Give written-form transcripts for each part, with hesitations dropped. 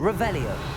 Revelio.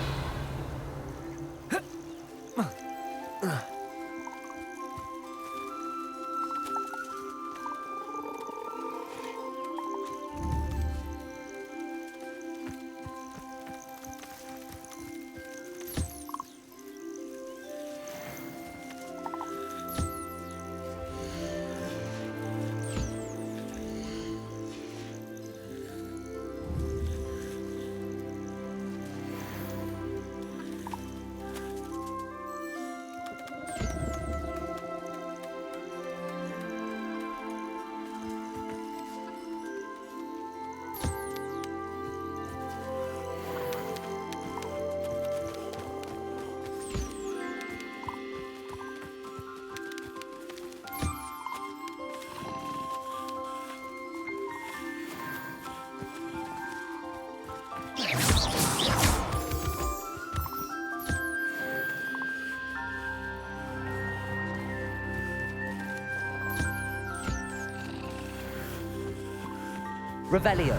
Revelio.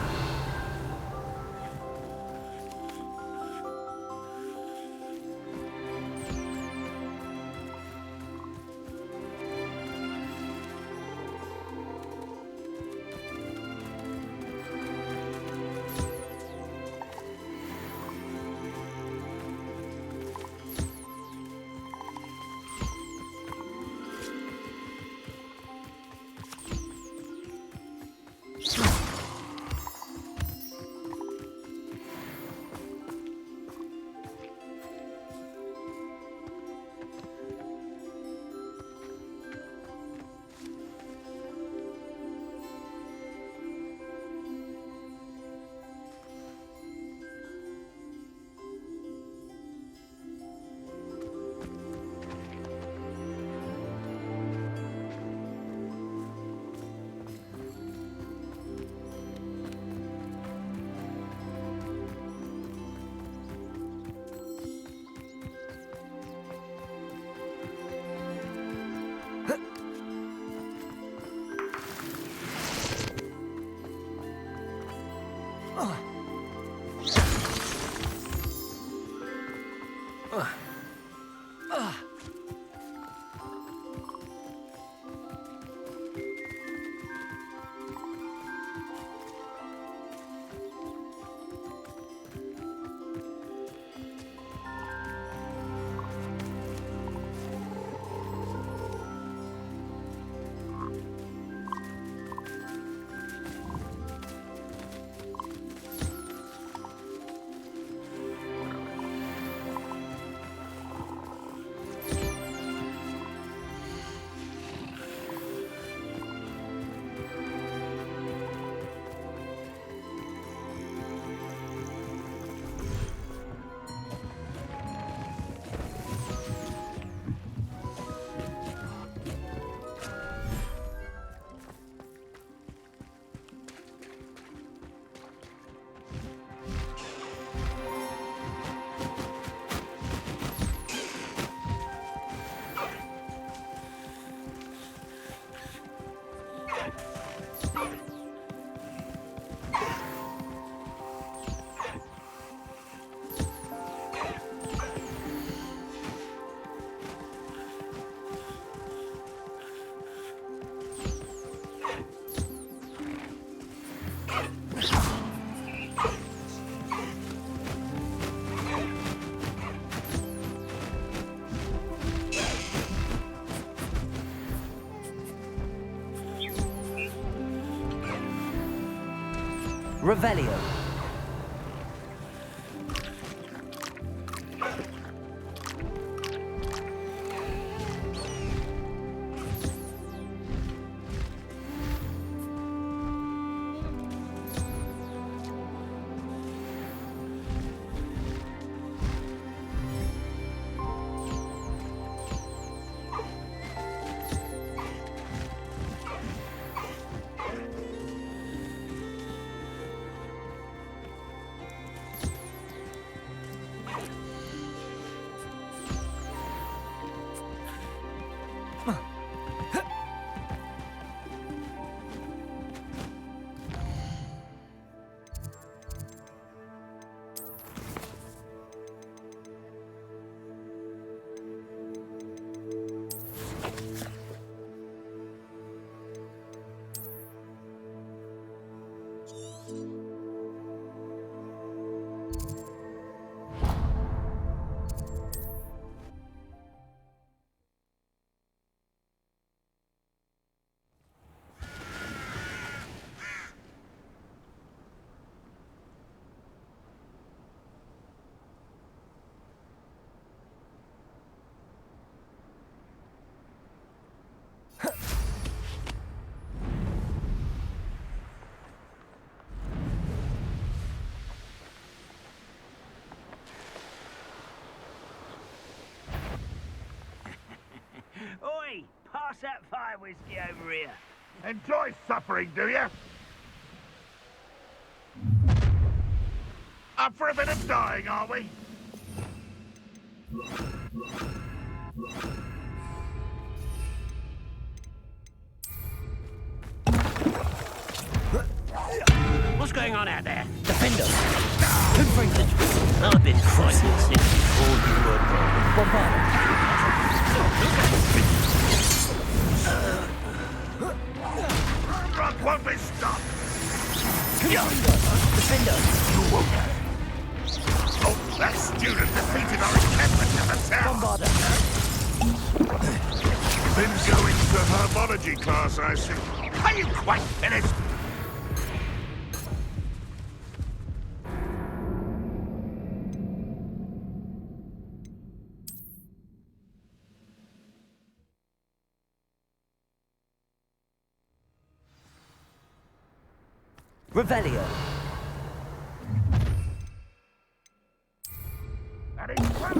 Revelio. Oi! Pass that fire whiskey over here. Enjoy suffering, do you? Up for a bit of dying, are we? What's going on out there? Defender! Confrinted! I've been frightened since before you were born. Bombarded! Rock won't be stopped! Defender! You won't. Oh, that student defeated our encampment in the town! Bombarder! Been going to herbology class, I see. Are you quite finished? Revelio! That is well.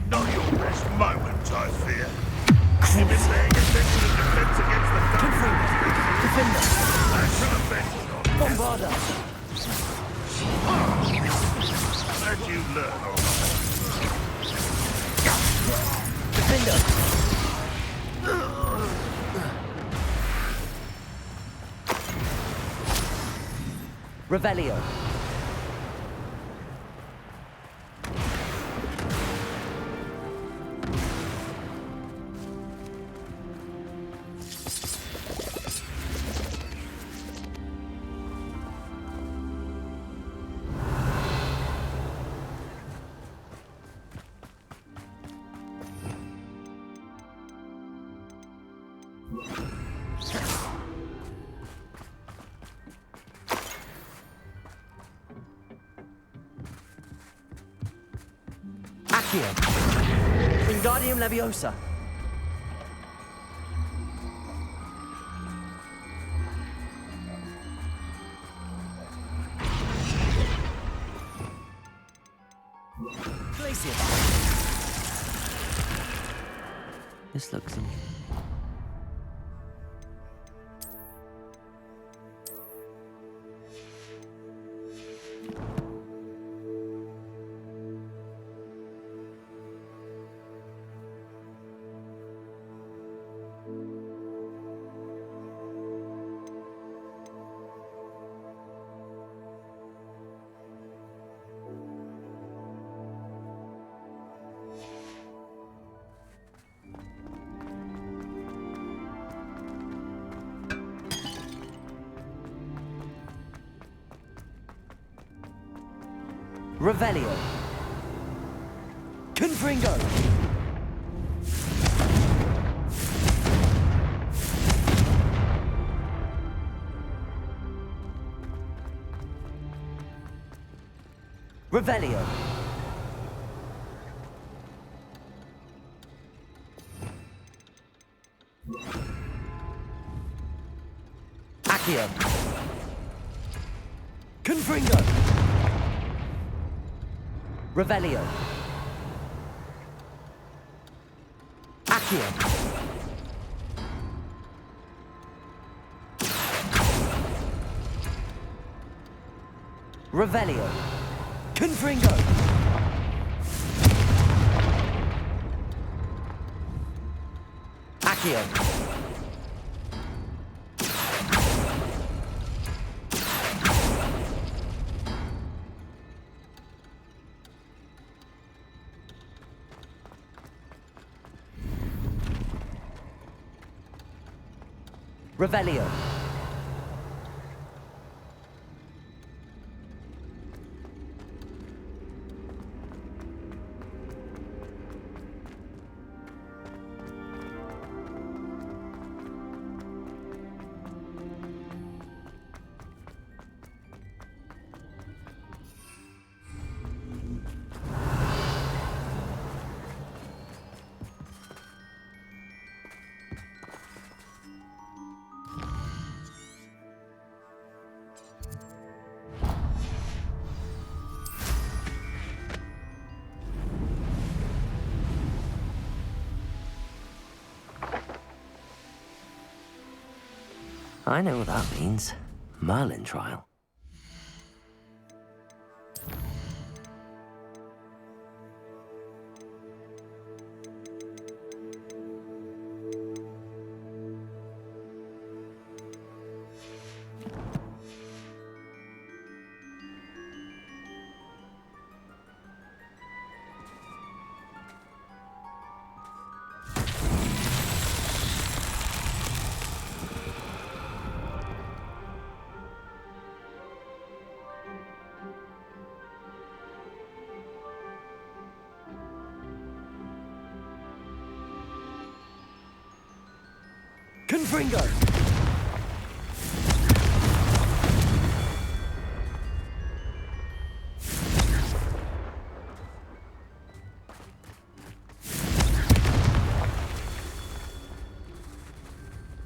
Not your best moment, I fear. You've been paying attention to defense against the dark. Defender! I shall avenge you. Bombarder! Let you learn all Defender! Revelio! Accio! Wingardium Leviosa! Glacier! This looks... Revelio! Confringo! Revelio! Accio! Confringo! Revelio! Accio! Revelio! Confringo! Accio! Revelio. I know what that means. Merlin trial. Confringo.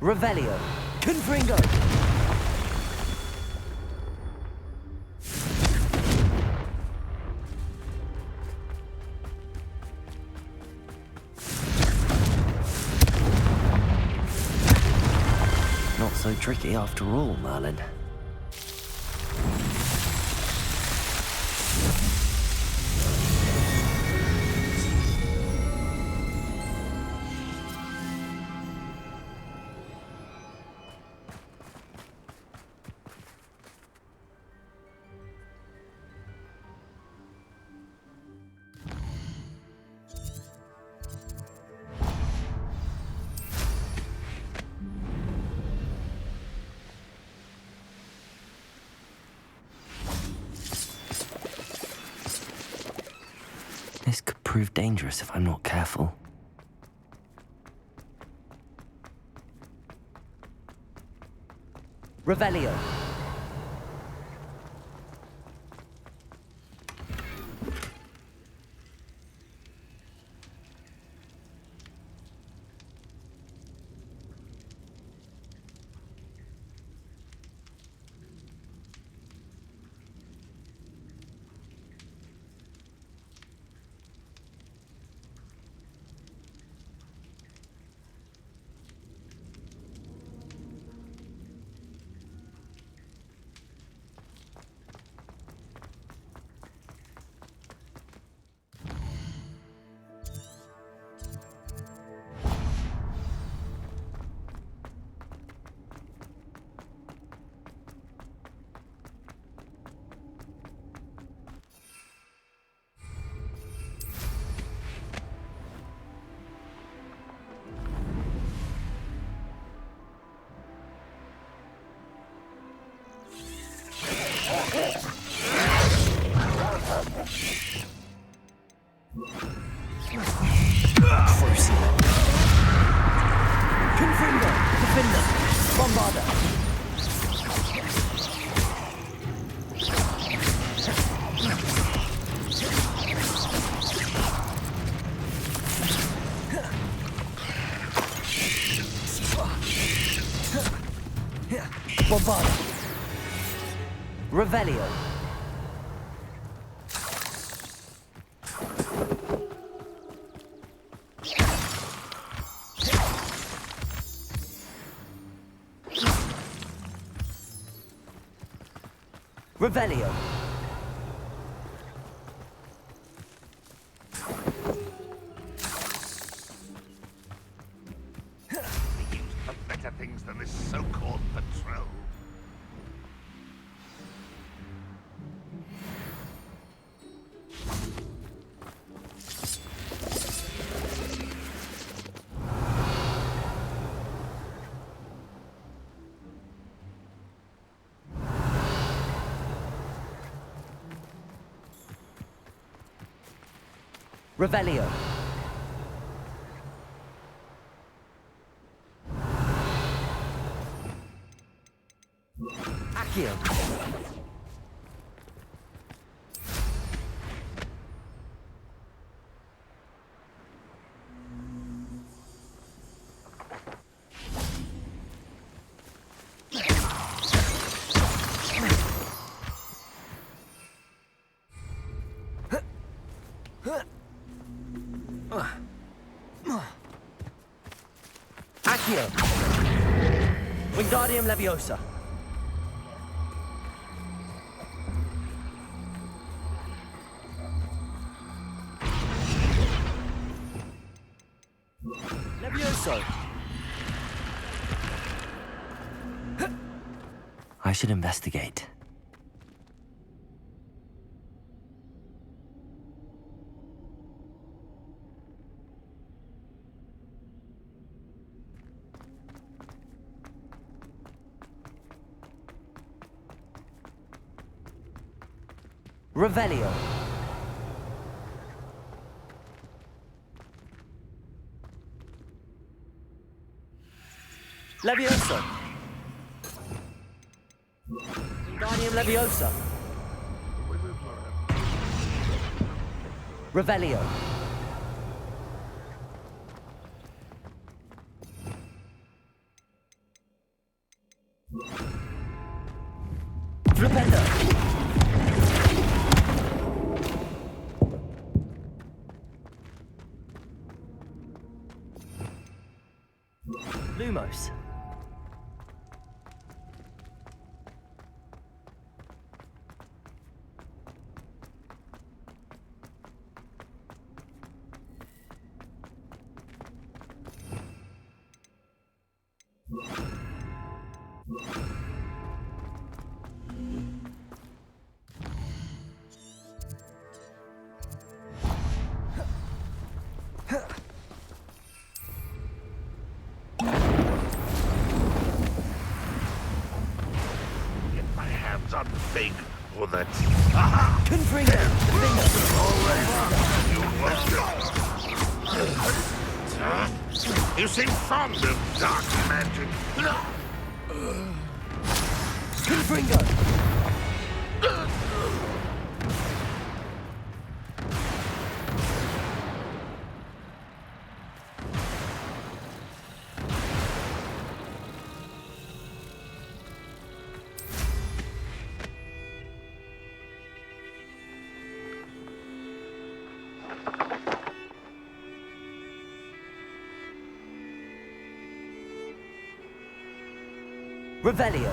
Revelio. Confringo. Not so tricky after all, Merlin. This could prove dangerous if I'm not careful. Revelio. Confringo. Defender. Bombarda. Bombarda. Revelio. Revelio. Be used for better things than this so-called patrol. Revelio. Accio. Accio. Wingardium Leviosa. Levioso. I should investigate. Revelio. Levioso. Wingardium Leviosa. Revelio. Flipendo. Lumos. Get my hands on fake or that. Aha! Confringo. You seem fond of dark magic. Confringo. Revelio.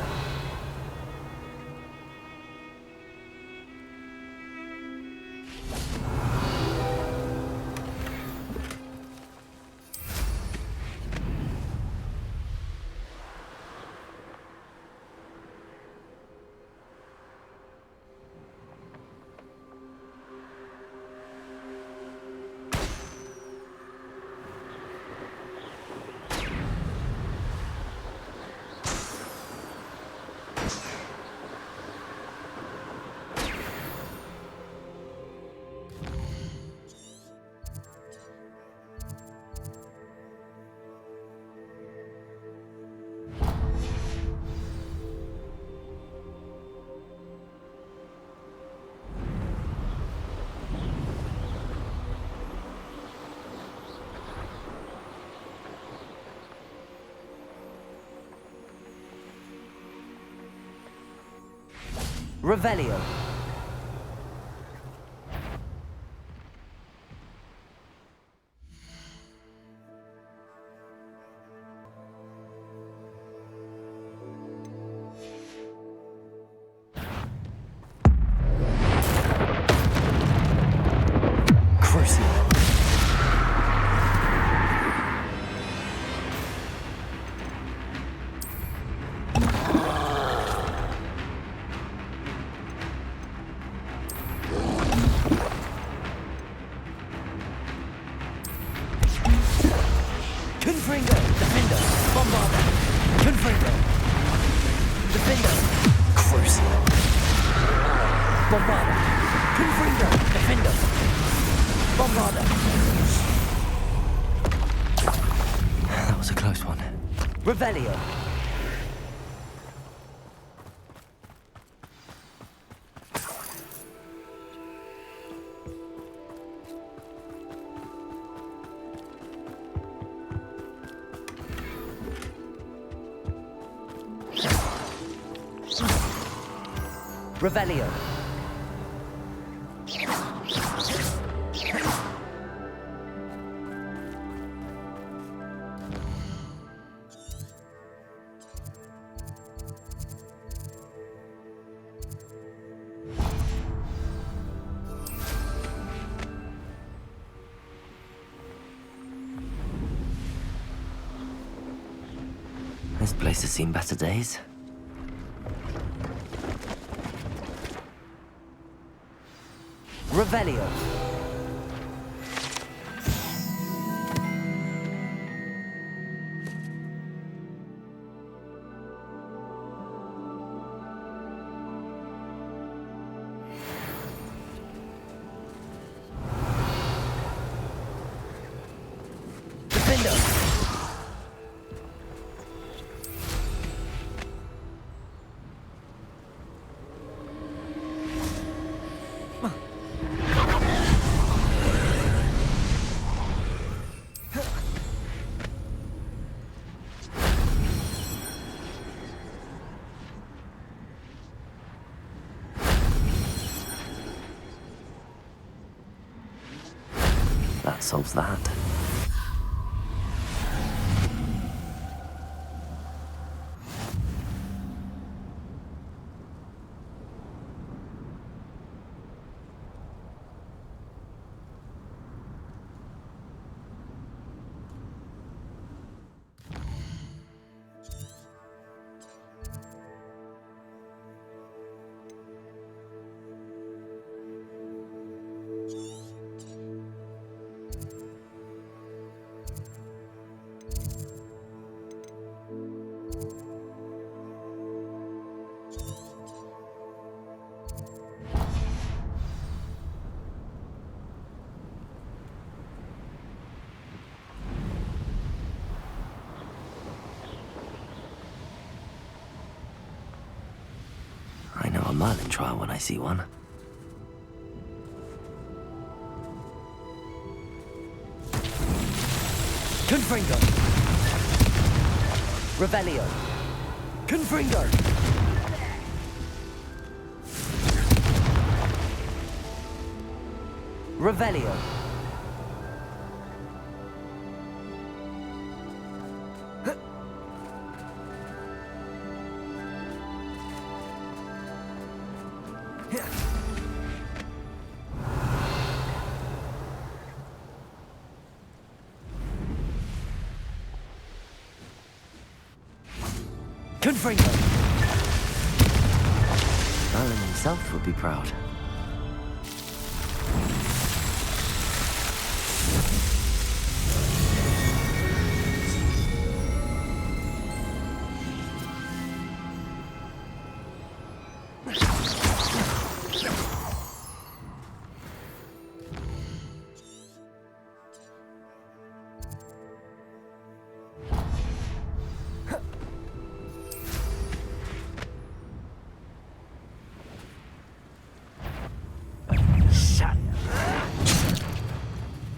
Revelio. Crucible. Confringo. Defender. Bombarda. Confringo. Defender. Crucible. Bombarda. Confringo. Defender. Bombarder. That was a close one. Revelio. Revelio. This place has seen better days. Revelio. Defender. That solves that. I know a Merlin trial when I see one. Confringo. Revelio. Confringo. Revelio. Confringo. Merlin himself would be proud.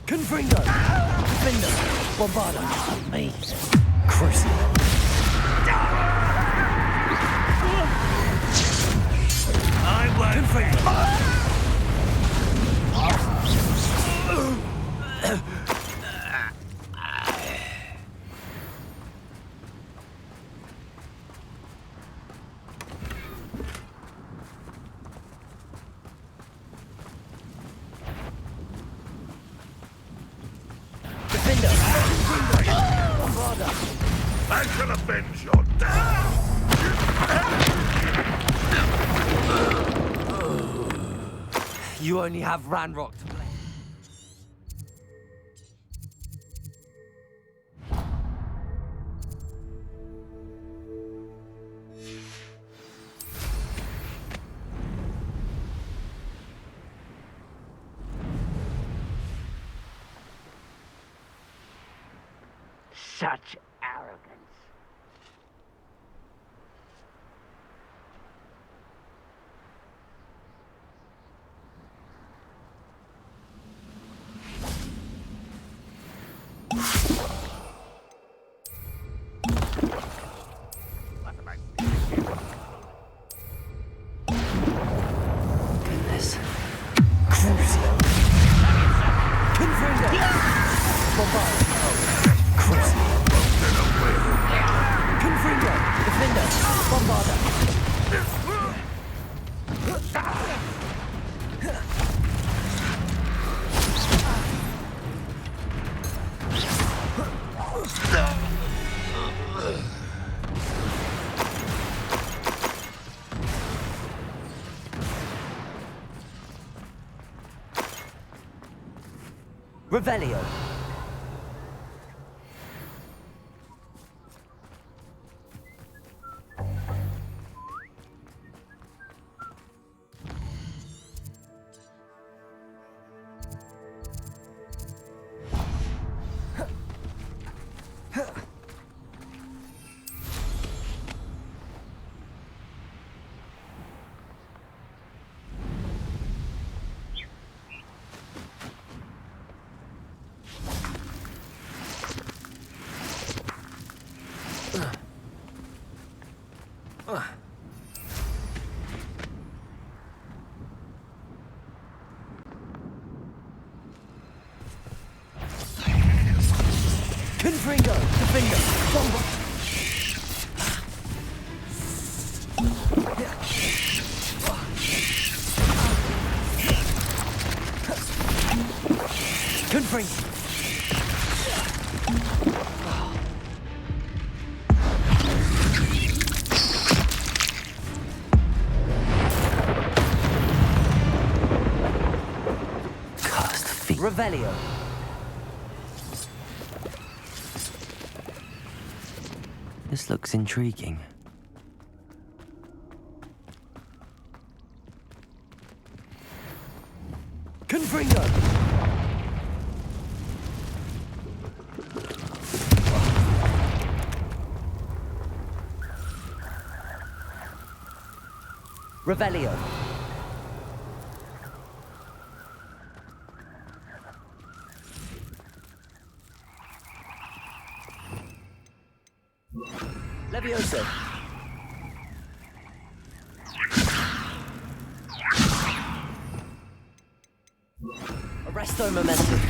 Confringo! Defender! Bombarder! Me! Crucible! I won't. Confringo! I shall avenge your death! You only have Ranrock to blame. Such arrogance. Goodness. Crucio. Confringo. Bombard. Crucio. Confringo. Defender. Bombarder. Revelio. Confringo. Defender. Bombarder. Confringo. Cast feet. Revelio. This looks intriguing. Confringo! Revelio. Levioso. Arresto momentum.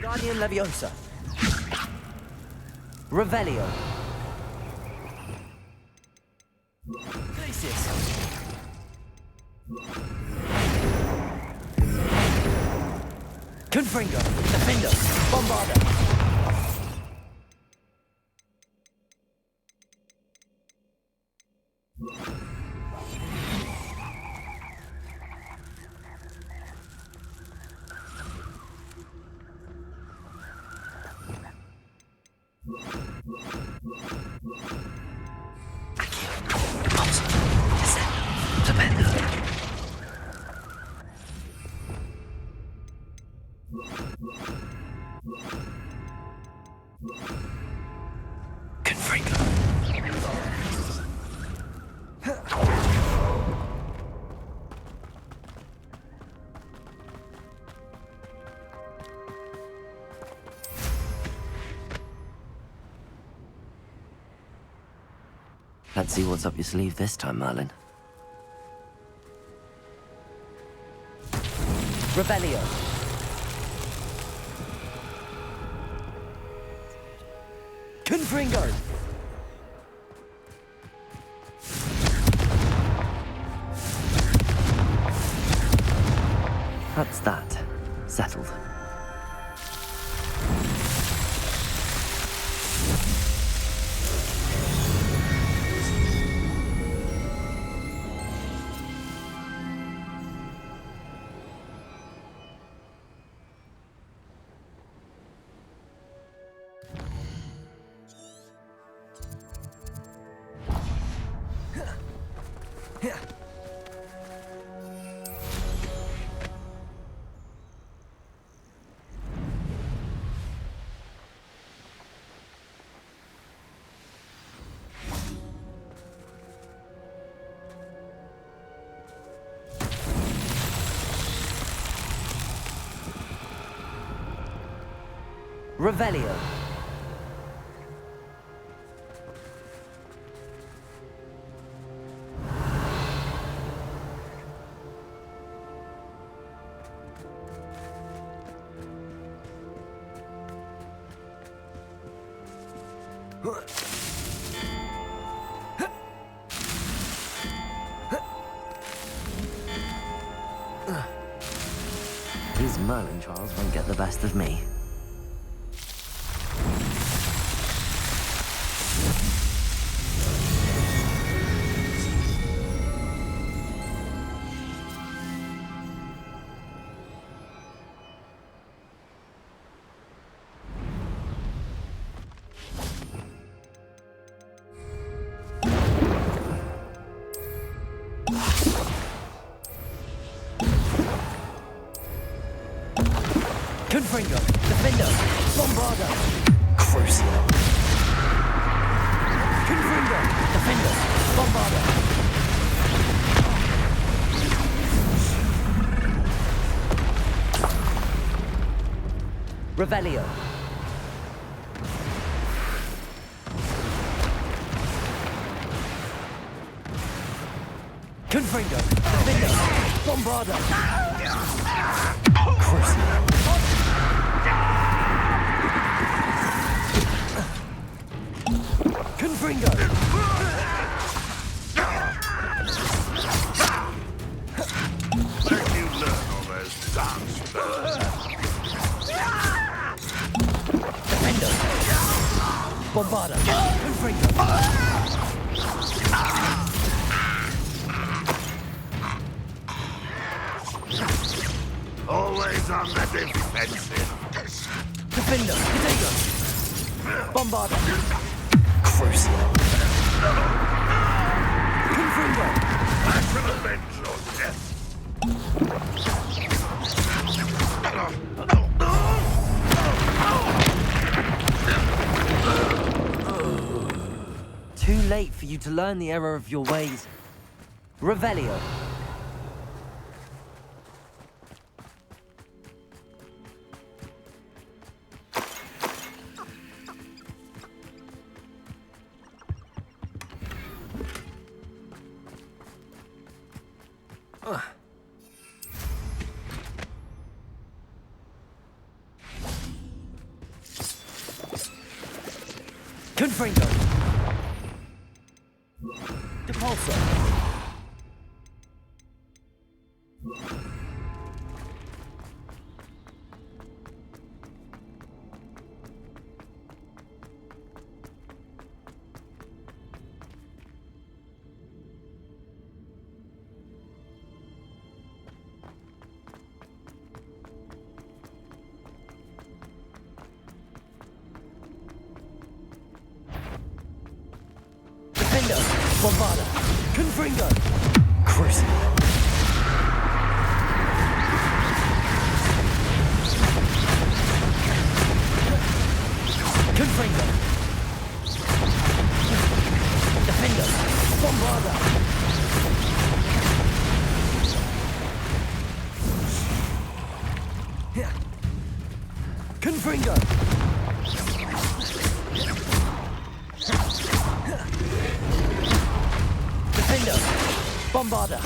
Guardian Leviosa. Revelio. Glacius. Confringo. Defender. Bombarder. Let's see what's up your sleeve this time, Merlin. Revelio. Confringo. That's that. Settled. Revelio. These Merlin trials won't get the best of me. Confringo. Defendo. Bombardo. Crucio. Confringo. Defendo. Bombardo. Revelio. Confringo. Defendo. Bombardo. Crucio. Confringo. Where'd you learn all those dance spells? Defendo. Bombardo. Confringo. Always on the defensive. Defendo. Protego. Bombardo. Crucio. Confringo. I shall avenge your death. Too late for you to learn the error of your ways. Revelio. Confringo. Depulso. Defendo. Bombarda. Confringo. Crucio. Confringo. Defendo. Bombarda. Confringo. Defendo. Bombarda.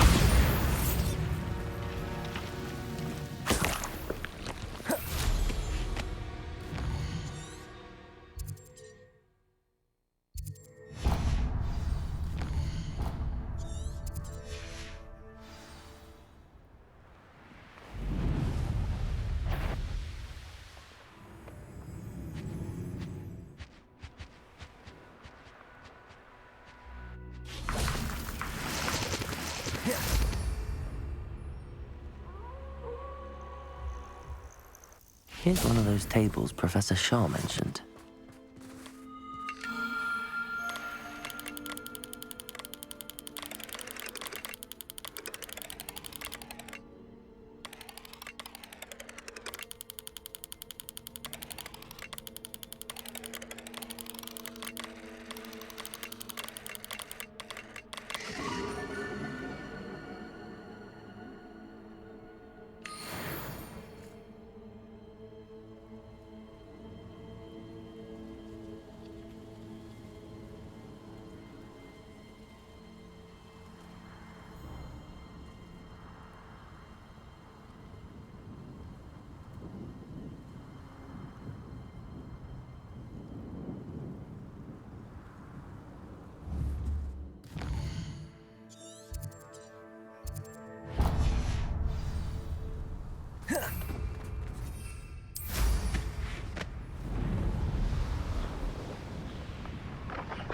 Here's one of those tables Professor Shaw mentioned.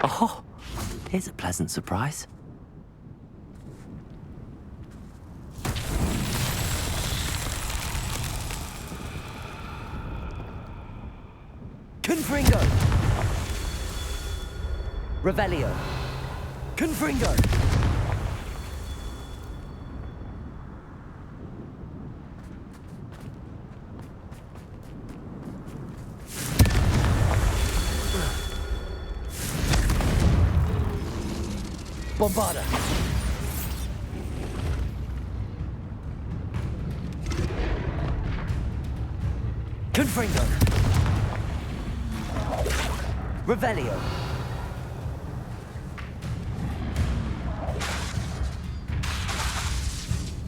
Oh, here's a pleasant surprise. Confringo! Revelio! Confringo! Bombarda! Confringo! Revelio!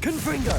Confringo!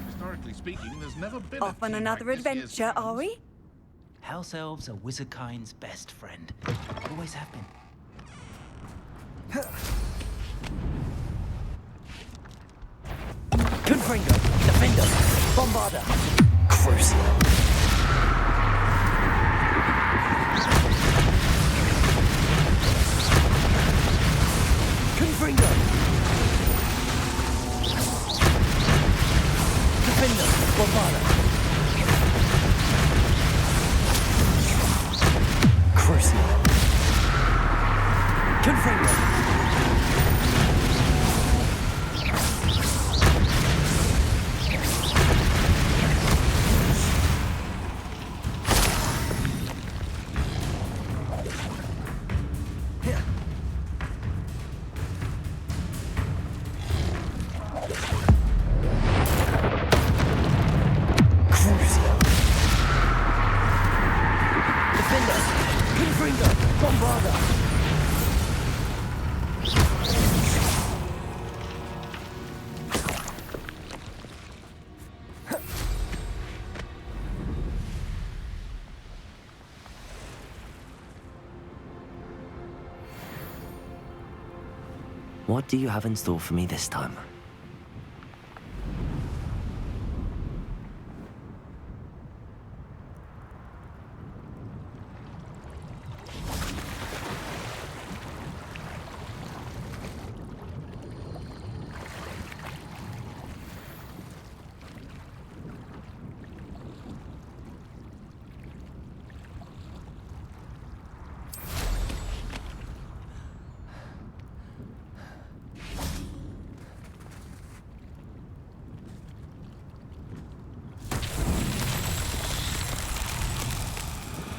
Historically speaking, there's never been Off on another adventure, are we? House elves are wizardkind's best friend. Always have been. Confringo! Defender! Bombarda! Crucial! Confringo! Defender! Bombarda! Crucial! Confringo! What do you have in store for me this time?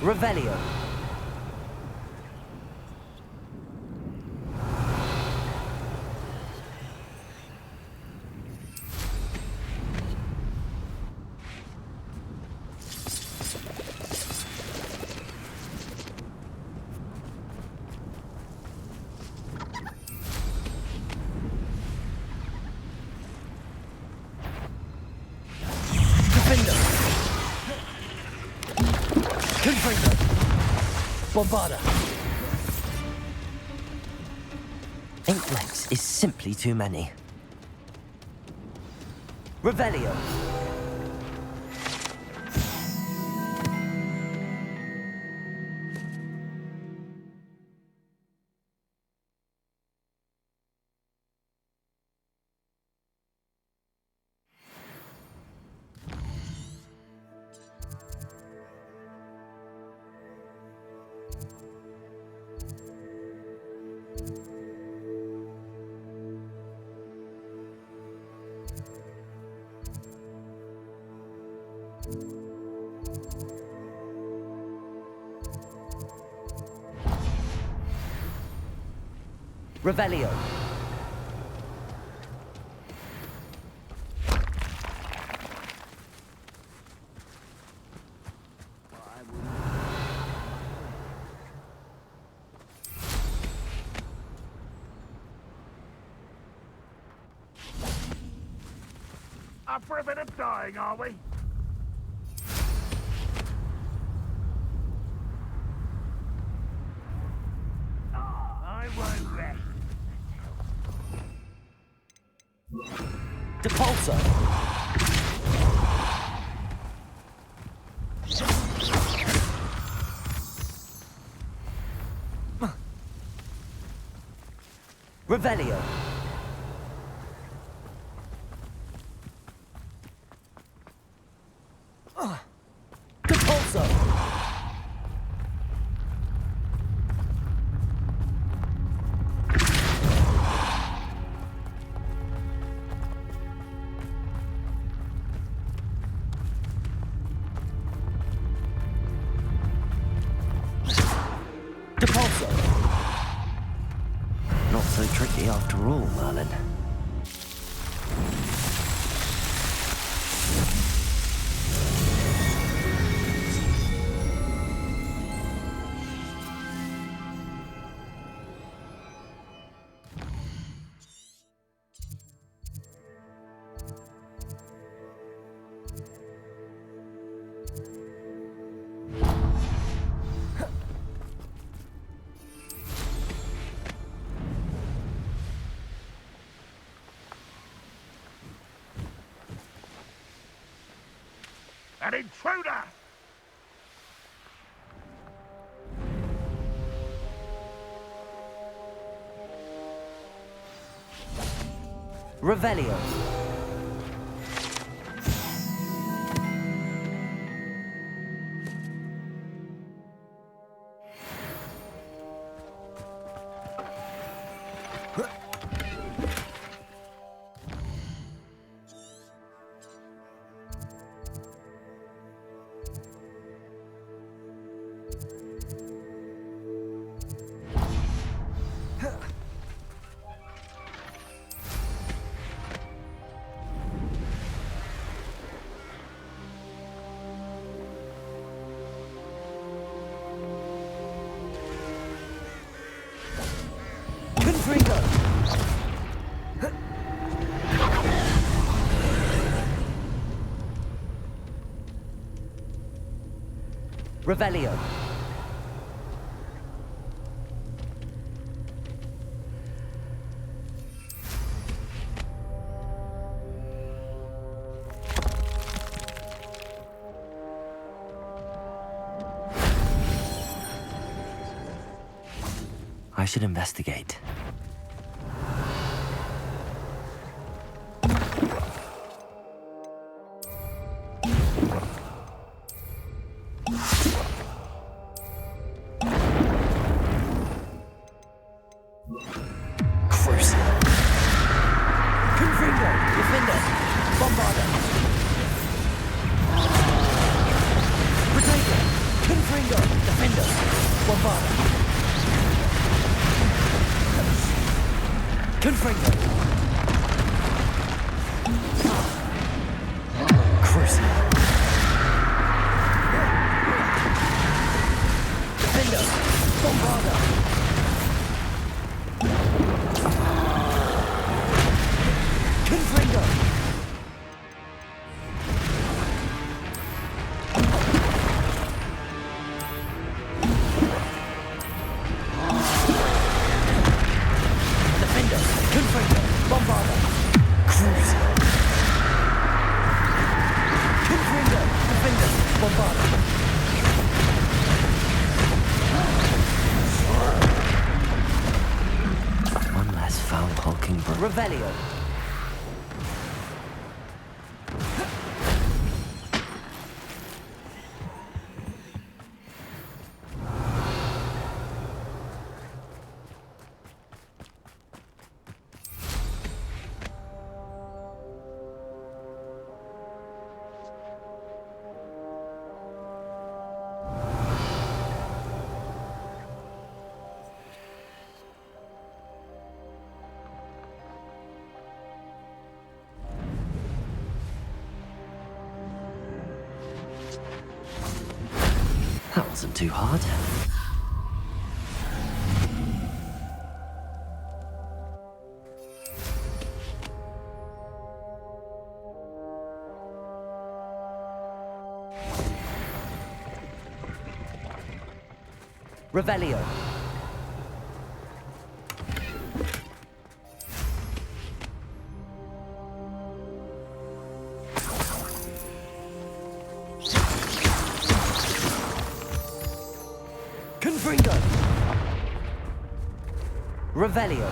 Revelio. Bombarda! Ink flex is simply too many. Revelio. Revelio. Up for a bit of dying, are we? I won't rest. Depulso. Revelio. Depulso. Depulso. Not so tricky after all, Merlin. An intruder! Revelio. Confringo. Revelio. I should investigate. Confringo, Defender, Bombarda. Protego, Confringo, Defender, Bombarda. Confringo. Crucible. Defender, Bombarda. Confringo. Revelio. That wasn't too hard. Revelio. Confringo. Revelio.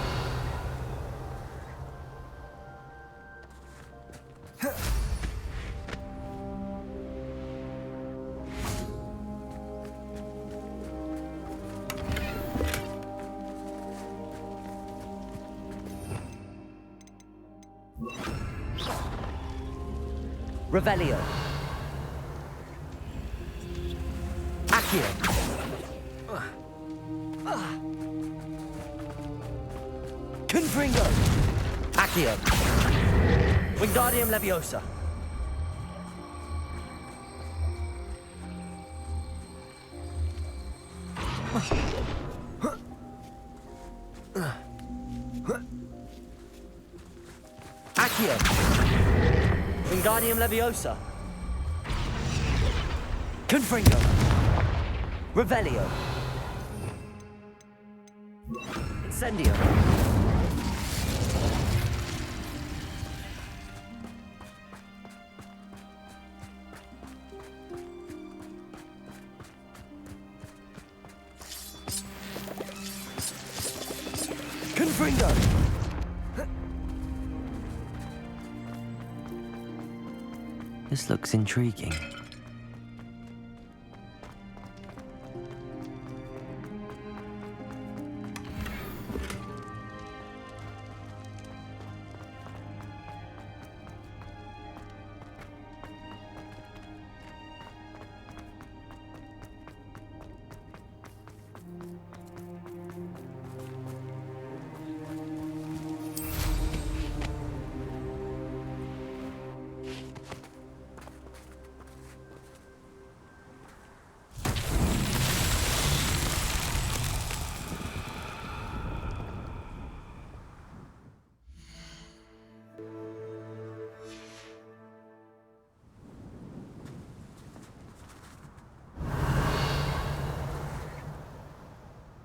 Revelio. Accio. Confringo. Accio. Wingardium Leviosa. Accio. Wingardium Leviosa. Confringo. Revelio. Incendio. Confringo. This looks intriguing.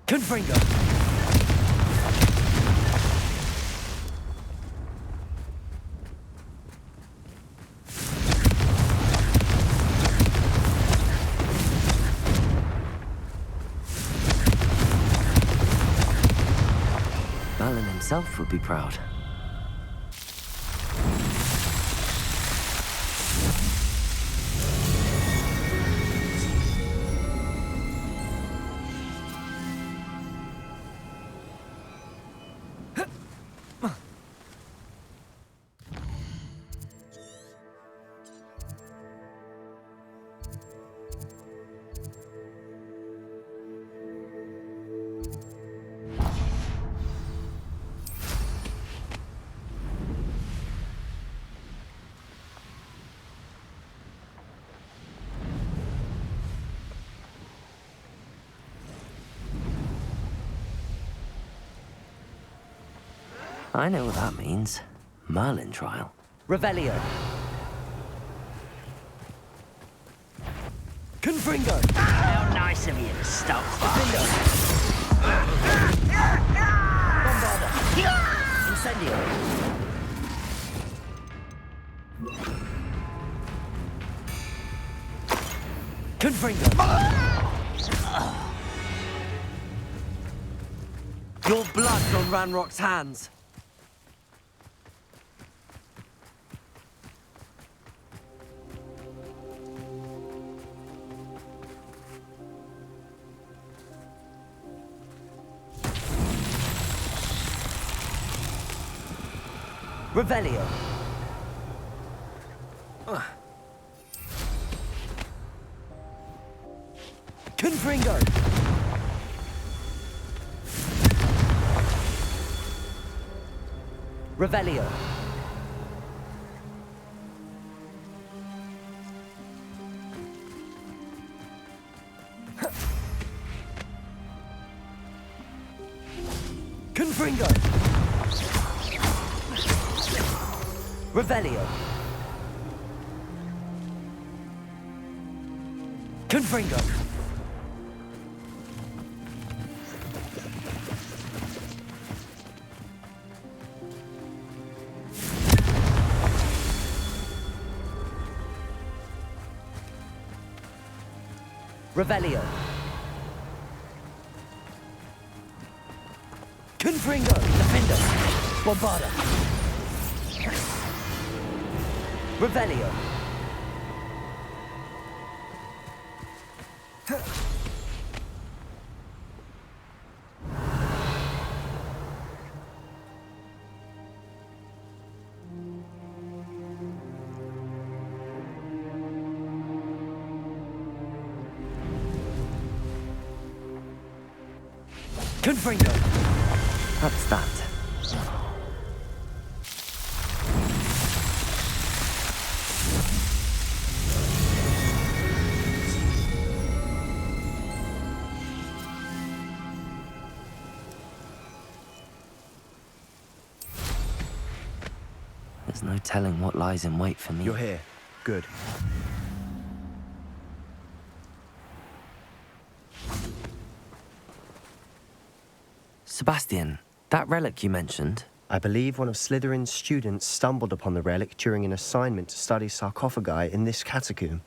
Confringo. Merlin himself would be proud. I know what that means. Merlin trial. Revelio. Confringo. How nice of you to stop by. Bombarda. Incendio. Confringo. Your blood's on Ranrock's hands. Revelio. Confringo. Revelio. Confringo. Revelio. Confringo. Revelio. Confringo. Defender. Bombarda. Revelio. Confringo. That's that. There's no telling what lies in wait for me. You're here. Good. Sebastian, that relic you mentioned, I believe one of Slytherin's students stumbled upon the relic during an assignment to study sarcophagi in this catacomb.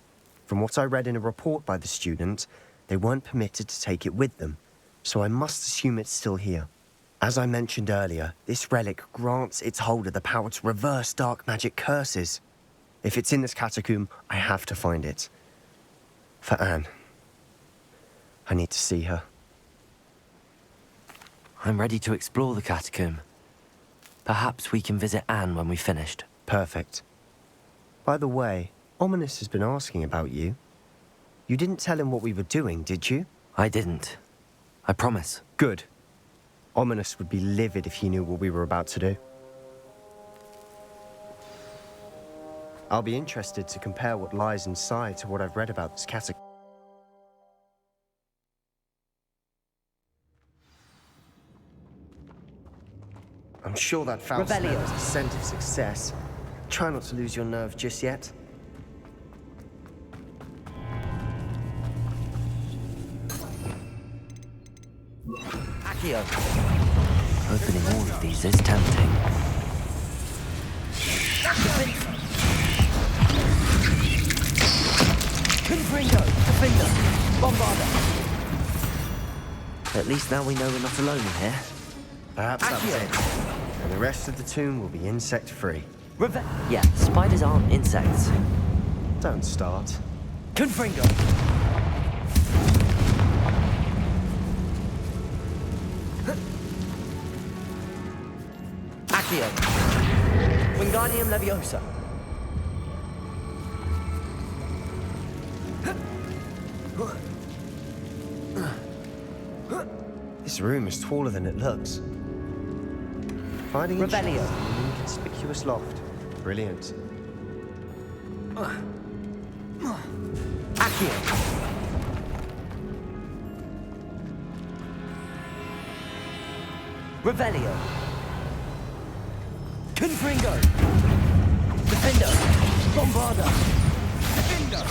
From what I read in a report by the student, they weren't permitted to take it with them, so I must assume it's still here. As I mentioned earlier, this relic grants its holder the power to reverse dark magic curses. If it's in this catacomb, I have to find it. For Anne. I need to see her. I'm ready to explore the catacomb. Perhaps we can visit Anne when we've finished. Perfect. By the way, Ominous has been asking about you. You didn't tell him what we were doing, did you? I didn't. I promise. Good. Ominous would be livid if he knew what we were about to do. I'll be interested to compare what lies inside to what I've read about this catacomb. I'm sure that foul smell Revelio. is a scent of success. Try not to lose your nerve just yet. Accio. Opening all of these is tempting. Confringo. Defender. Bombarda. At least now we know we're not alone in here. Perhaps that's it. And the rest of the tomb will be insect-free. Yeah, spiders aren't insects. Don't start. Confringo. Accio. Wingardium Leviosa. This room is taller than it looks. Finding Revelio. an inconspicuous loft. Brilliant. Accio. Revelio. Confringo. Defender. Bombarda. Defender.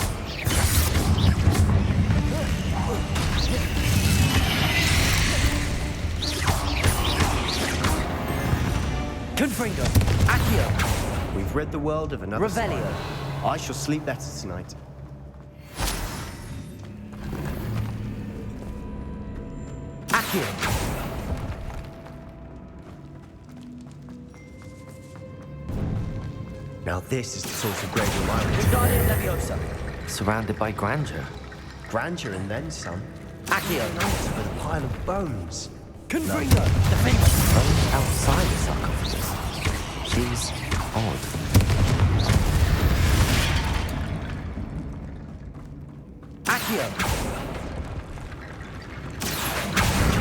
Confringo. Accio. We've rid the world of another Revelio. spider. I shall sleep better tonight. Accio. Now this is the sort of grave room I would Wingardium Leviosa. Surrounded by grandeur. Grandeur and then some. Accio. Mounted with a pile of bones. Confringo. Defender. Bones outside the sarcophagus. Seems odd. Accio!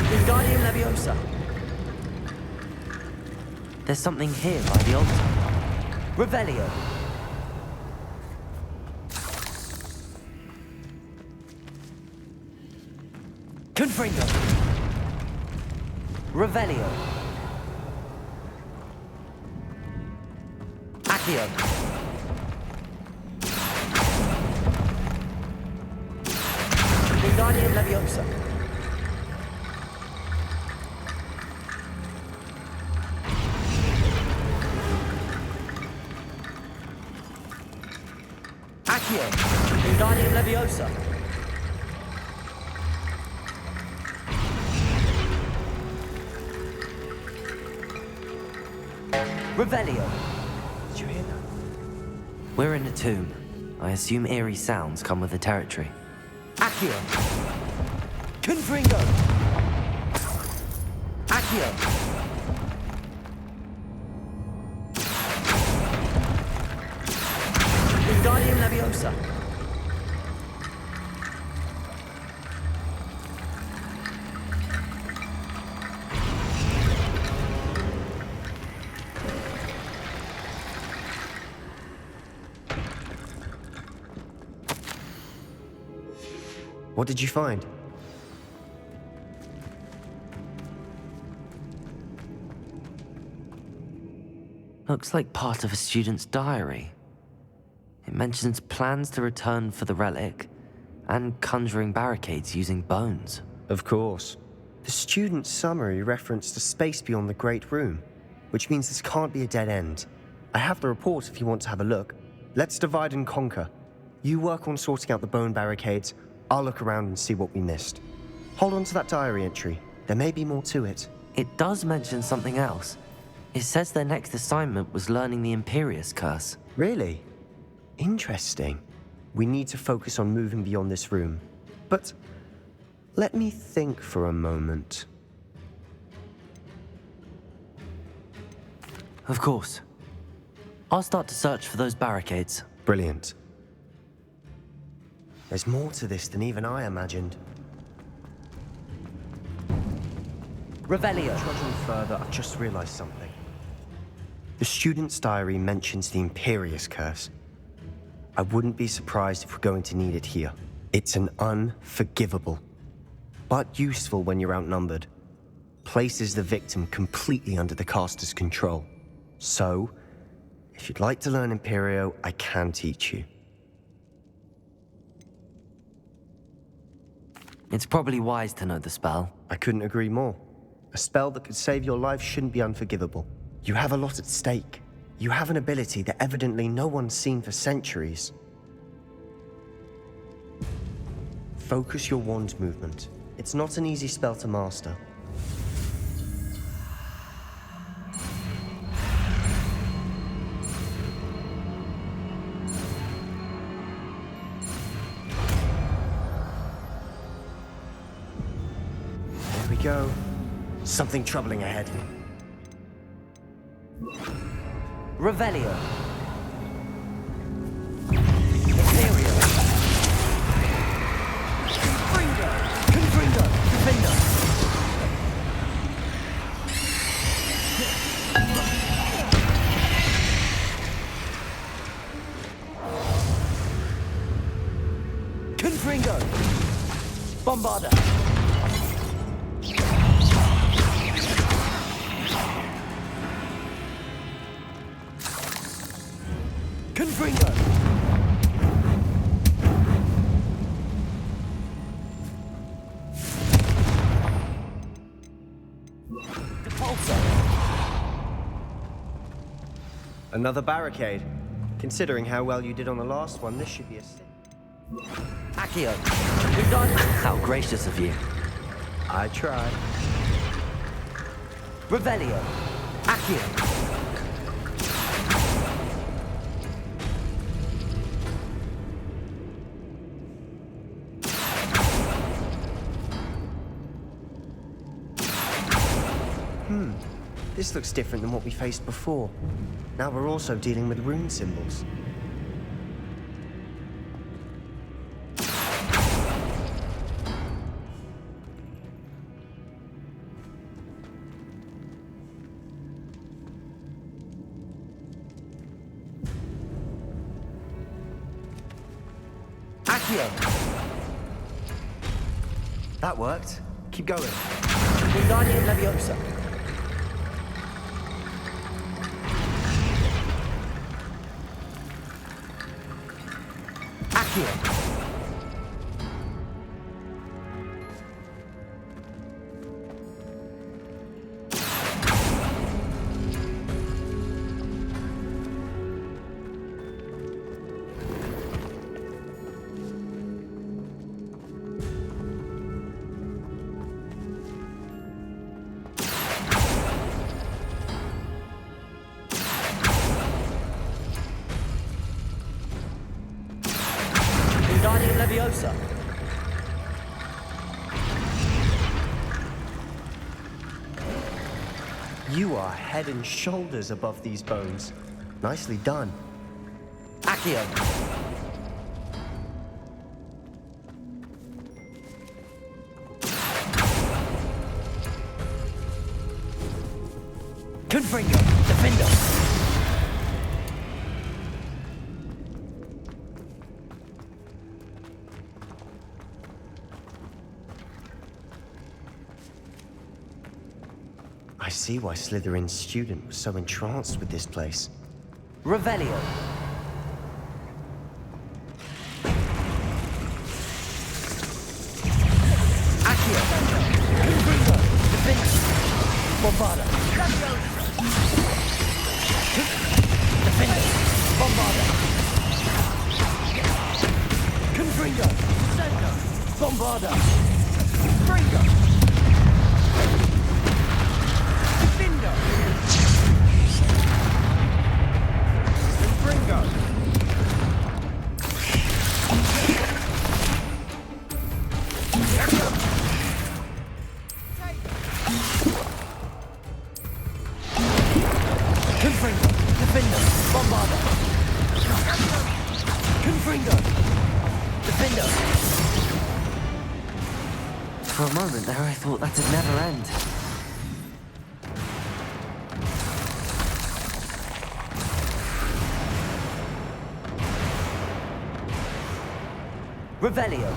Wingardium Leviosa! There's something here by the altar. Revelio! Confringo! Revelio! Accio! Wingardium Leviosa! Accio! Wingardium Leviosa! Revelio! Did you hear that? We're in a tomb. I assume eerie sounds come with the territory. Accio! Confringo! Accio! Wingardium Leviosa! What did you find? Looks like part of a student's diary. It mentions plans to return for the relic and conjuring barricades using bones. Of course. The student's summary referenced a space beyond the Great Room, which means this can't be a dead end. I have the report if you want to have a look. Let's divide and conquer. You work on sorting out the bone barricades. I'll look around and see what we missed. Hold on to that diary entry. There may be more to it. It does mention something else. It says their next assignment was learning the Imperius Curse. Really? Interesting. We need to focus on moving beyond this room. But let me think for a moment. Of course. I'll start to search for those barricades. Brilliant. There's more to this than even I imagined. Revelio! Trudging further, I've just realized something. The student's diary mentions the Imperius Curse. I wouldn't be surprised if we're going to need it here. It's an unforgivable, but useful when you're outnumbered. Places the victim completely under the caster's control. So, if you'd like to learn Imperio, I can teach you. It's probably wise to know the spell. I couldn't agree more. A spell that could save your life shouldn't be unforgivable. You have a lot at stake. You have an ability that evidently no one's seen for centuries. Focus your wand movement. It's not an easy spell to master. There we go. Something troubling ahead. Revelio! Imperio! Confringo! Confringo! Defender! Confringo! Bombarda! Confringo! Depulso! Another barricade. Considering how well you did on the last one, this should be a... Accio! Wingardium! How gracious of you. I tried. Revelio! Accio! This looks different than what we faced before. Now we're also dealing with rune symbols. That worked. Keep going. Wingardium Leviosa. Accio. Wingardium Leviosa. You are head and shoulders above these bones. Nicely done. Accio. Confringo. Defender. I see why Slytherin's student was so entranced with this place. Revelio. Accio. Confringo. Defender. Bombarda. Defender. Bombarda. Confringo. Bombarda. Fringo. Defender. Fringo. Confringo. Defender. Bombarda. Confringo. Defender. For a moment there, I thought that'd never end. Revelio.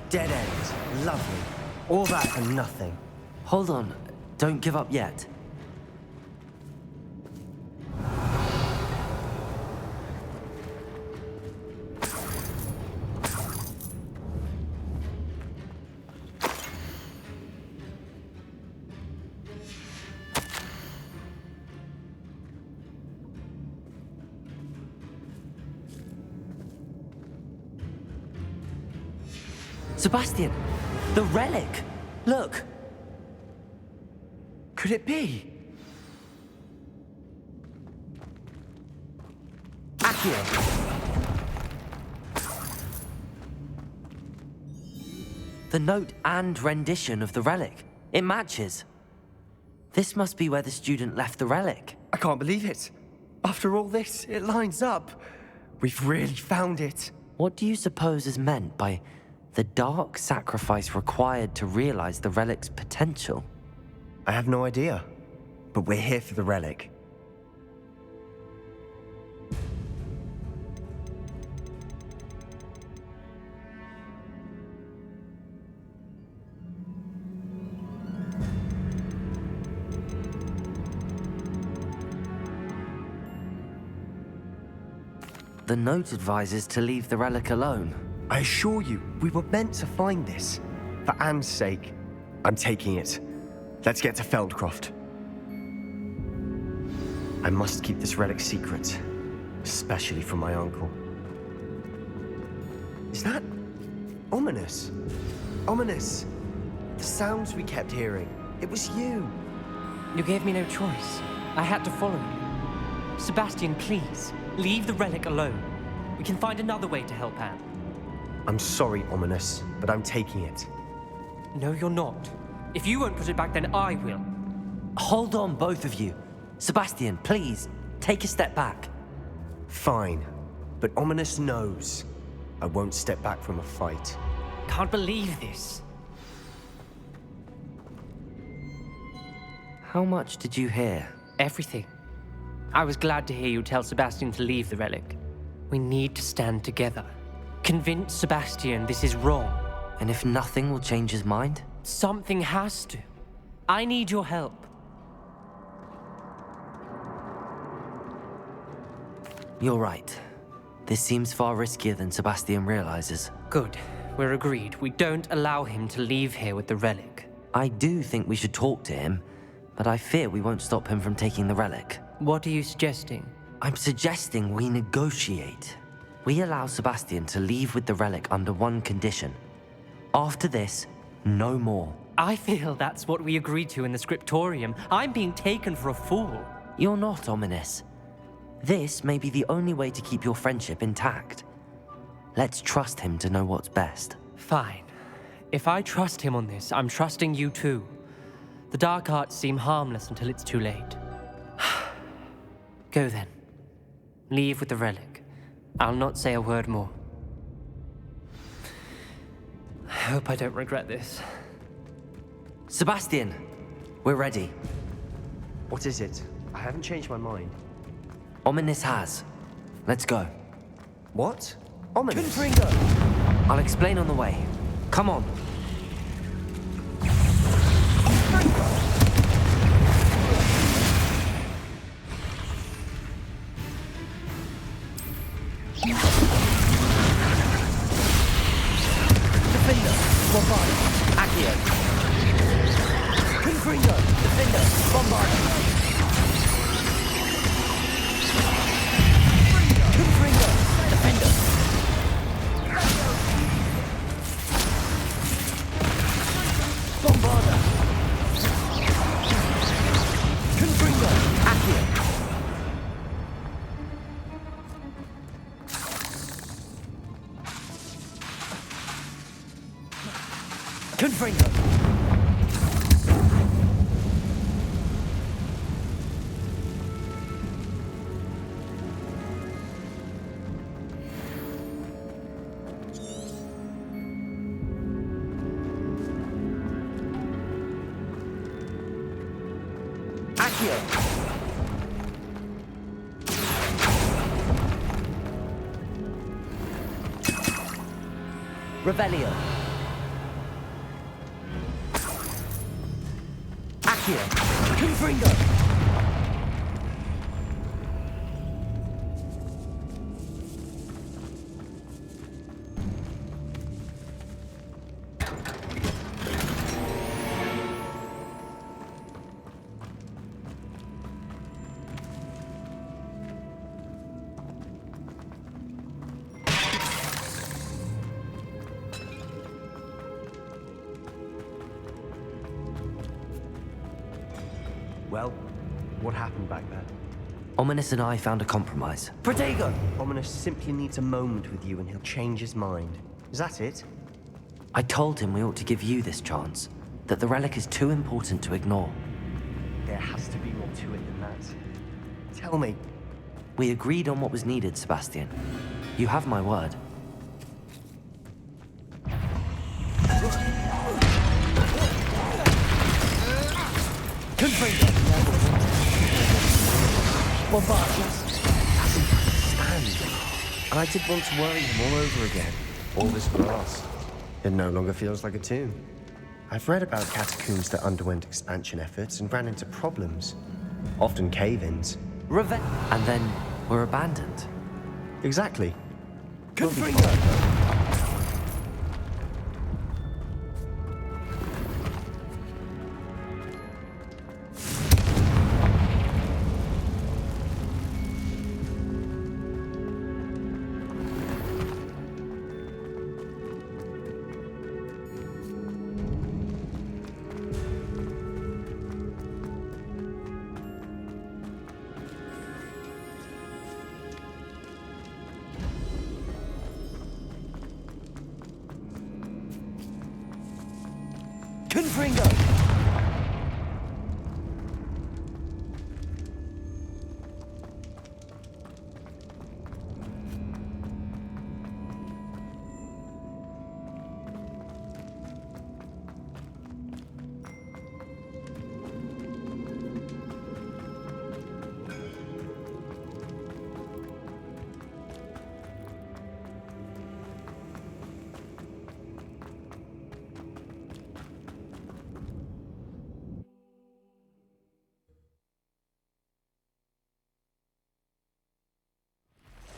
Dead end. Lovely. All that for nothing. Hold on, don't give up yet. Sebastian, the relic! Look! Could it be? Accio. The note and rendition of the relic. It matches. This must be where the student left the relic. I can't believe it. After all this, it lines up. We've really found it. What do you suppose is meant by the dark sacrifice required to realize the relic's potential? I have no idea. But we're here for the relic. The note advises to leave the relic alone. I assure you, we were meant to find this. For Anne's sake, I'm taking it. Let's get to Feldcroft. I must keep this relic secret, especially from my uncle. Is that ominous? Ominous. The sounds we kept hearing. It was you. You gave me no choice. I had to follow you. Sebastian, please, leave the relic alone. We can find another way to help Anne. I'm sorry, Ominous, but I'm taking it. No, you're not. If you won't put it back, then I will. Hold on, both of you. Sebastian, please, take a step back. Fine. But Ominous knows I won't step back from a fight. Can't believe this. How much did you hear? Everything. I was glad to hear you tell Sebastian to leave the relic. We need to stand together. Convince Sebastian this is wrong. And if nothing will change his mind? Something has to. I need your help. You're right. This seems far riskier than Sebastian realizes. Good. We're agreed. We don't allow him to leave here with the relic. I do think we should talk to him, but I fear we won't stop him from taking the relic. What are you suggesting? I'm suggesting we negotiate. We allow Sebastian to leave with the relic under one condition. After this, no more. I feel that's what we agreed to in the scriptorium. I'm being taken for a fool. You're not, Ominous. This may be the only way to keep your friendship intact. Let's trust him to know what's best. Fine. If I trust him on this, I'm trusting you too. The dark arts seem harmless until it's too late. Go then. Leave with the relic. I'll not say a word more. I hope I don't regret this. Sebastian, we're ready. What is it? I haven't changed my mind. Ominous has. Let's go. What? Ominous? Confringo! I'll explain on the way. Come on. Defender! Bombard! Accio! Confringo! Defender! Bombard! Confringo! Defender! Bombarda! Confringo! Accio! Confringo! Accio! Revelio! Accio! Confringo! Well, what happened back there? Ominous and I found a compromise. Protego! Ominous simply needs a moment with you and he'll change his mind. Is that it? I told him we ought to give you this chance, that the relic is too important to ignore. There has to be more to it than that. Tell me. We agreed on what was needed, Sebastian. You have my word. Confringo! Bombard! Stand. And I did want to worry him all over again. All this for us. It no longer feels like a tomb. I've read about catacombs that underwent expansion efforts and ran into problems. Often cave-ins. And then we're abandoned. Exactly. Confringo! Confringo!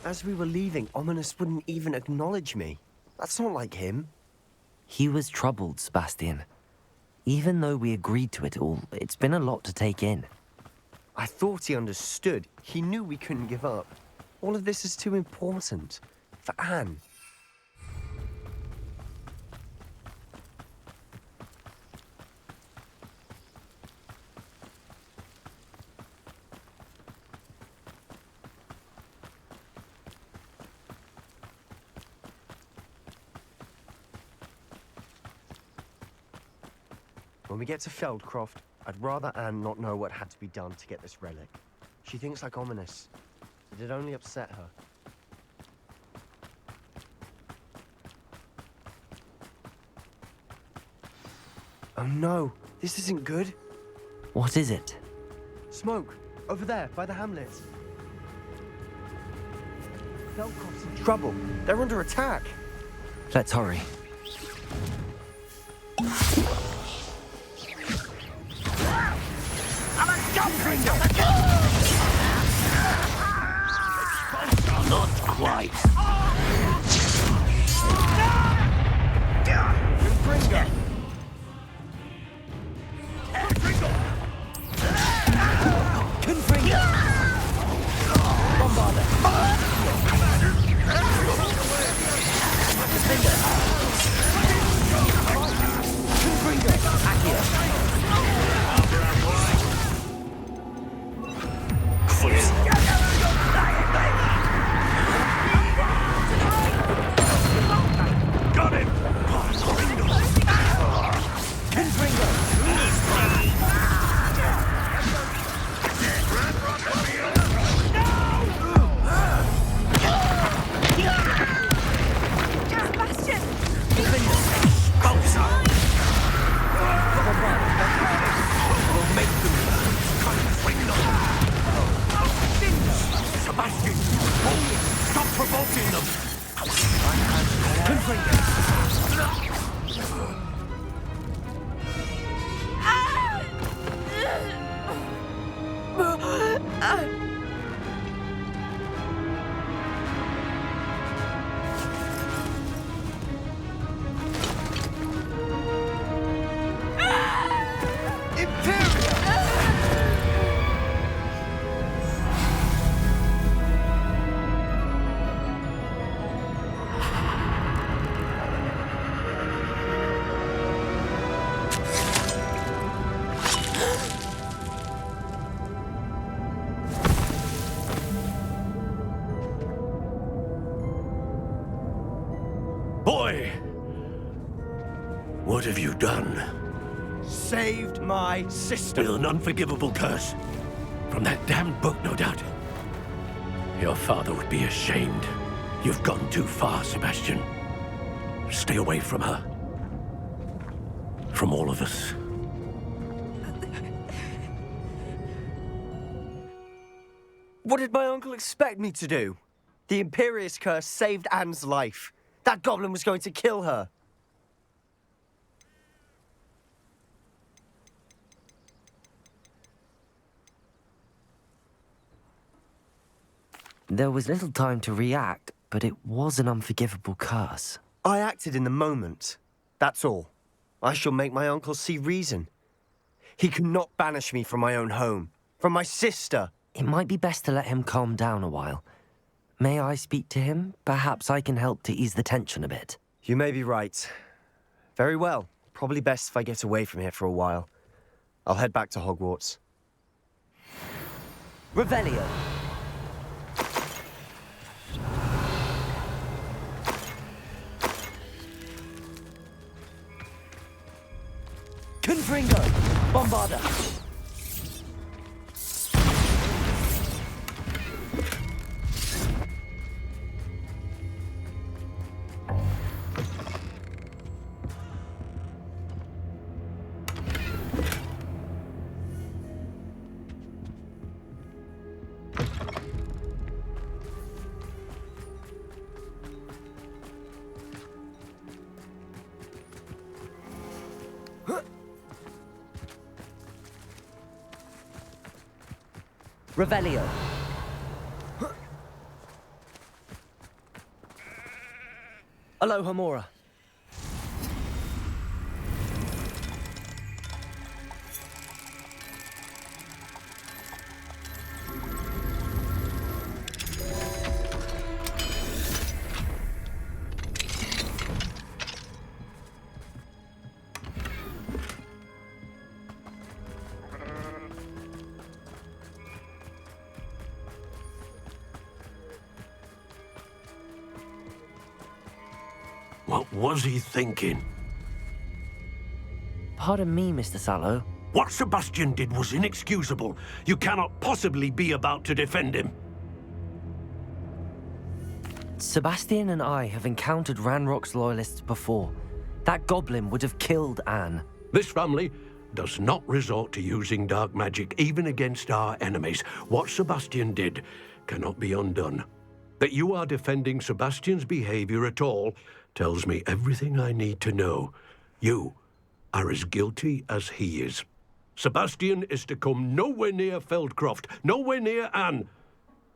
As we were leaving, Ominous wouldn't even acknowledge me. That's not like him. He was troubled, Sebastian. Even though we agreed to it all, it's been a lot to take in. I thought he understood. He knew we couldn't give up. All of this is too important. For Anne. When we get to Feldcroft, I'd rather Anne not know what had to be done to get this relic. She thinks like Ominous. It'd only upset her. Oh no, this isn't good. What is it? Smoke, over there, by the hamlet. Feldcroft's in trouble. They're under attack. Let's hurry. Not quite. Confringo! Confringo! Bombarder! Confringo! Accio! Got him! Confringo! Sebastian! Bullseye! Bombarder! We'll make them Sebastian! Hold it! Stop provoking them! Confringo! Boy! What have you done? Saved my sister. With an unforgivable curse. From that damned book, no doubt. Your father would be ashamed. You've gone too far, Sebastian. Stay away from her. From all of us. What did my uncle expect me to do? The Imperious curse saved Anne's life. That goblin was going to kill her. There was little time to react, but it was an unforgivable curse. I acted in the moment. That's all. I shall make my uncle see reason. He cannot banish me from my own home, from my sister. It might be best to let him calm down a while. May I speak to him? Perhaps I can help to ease the tension a bit. You may be right. Very well. Probably best if I get away from here for a while. I'll head back to Hogwarts. Revelio! Bombarder! Revelio. Aloha Mora. What was he thinking? Pardon me, Mr. Sallow. What Sebastian did was inexcusable. You cannot possibly be about to defend him. Sebastian and I have encountered Ranrock's loyalists before. That goblin would have killed Anne. This family does not resort to using dark magic even against our enemies. What Sebastian did cannot be undone. That you are defending Sebastian's behavior at all tells me everything I need to know. You are as guilty as he is. Sebastian is to come nowhere near Feldcroft, nowhere near Anne.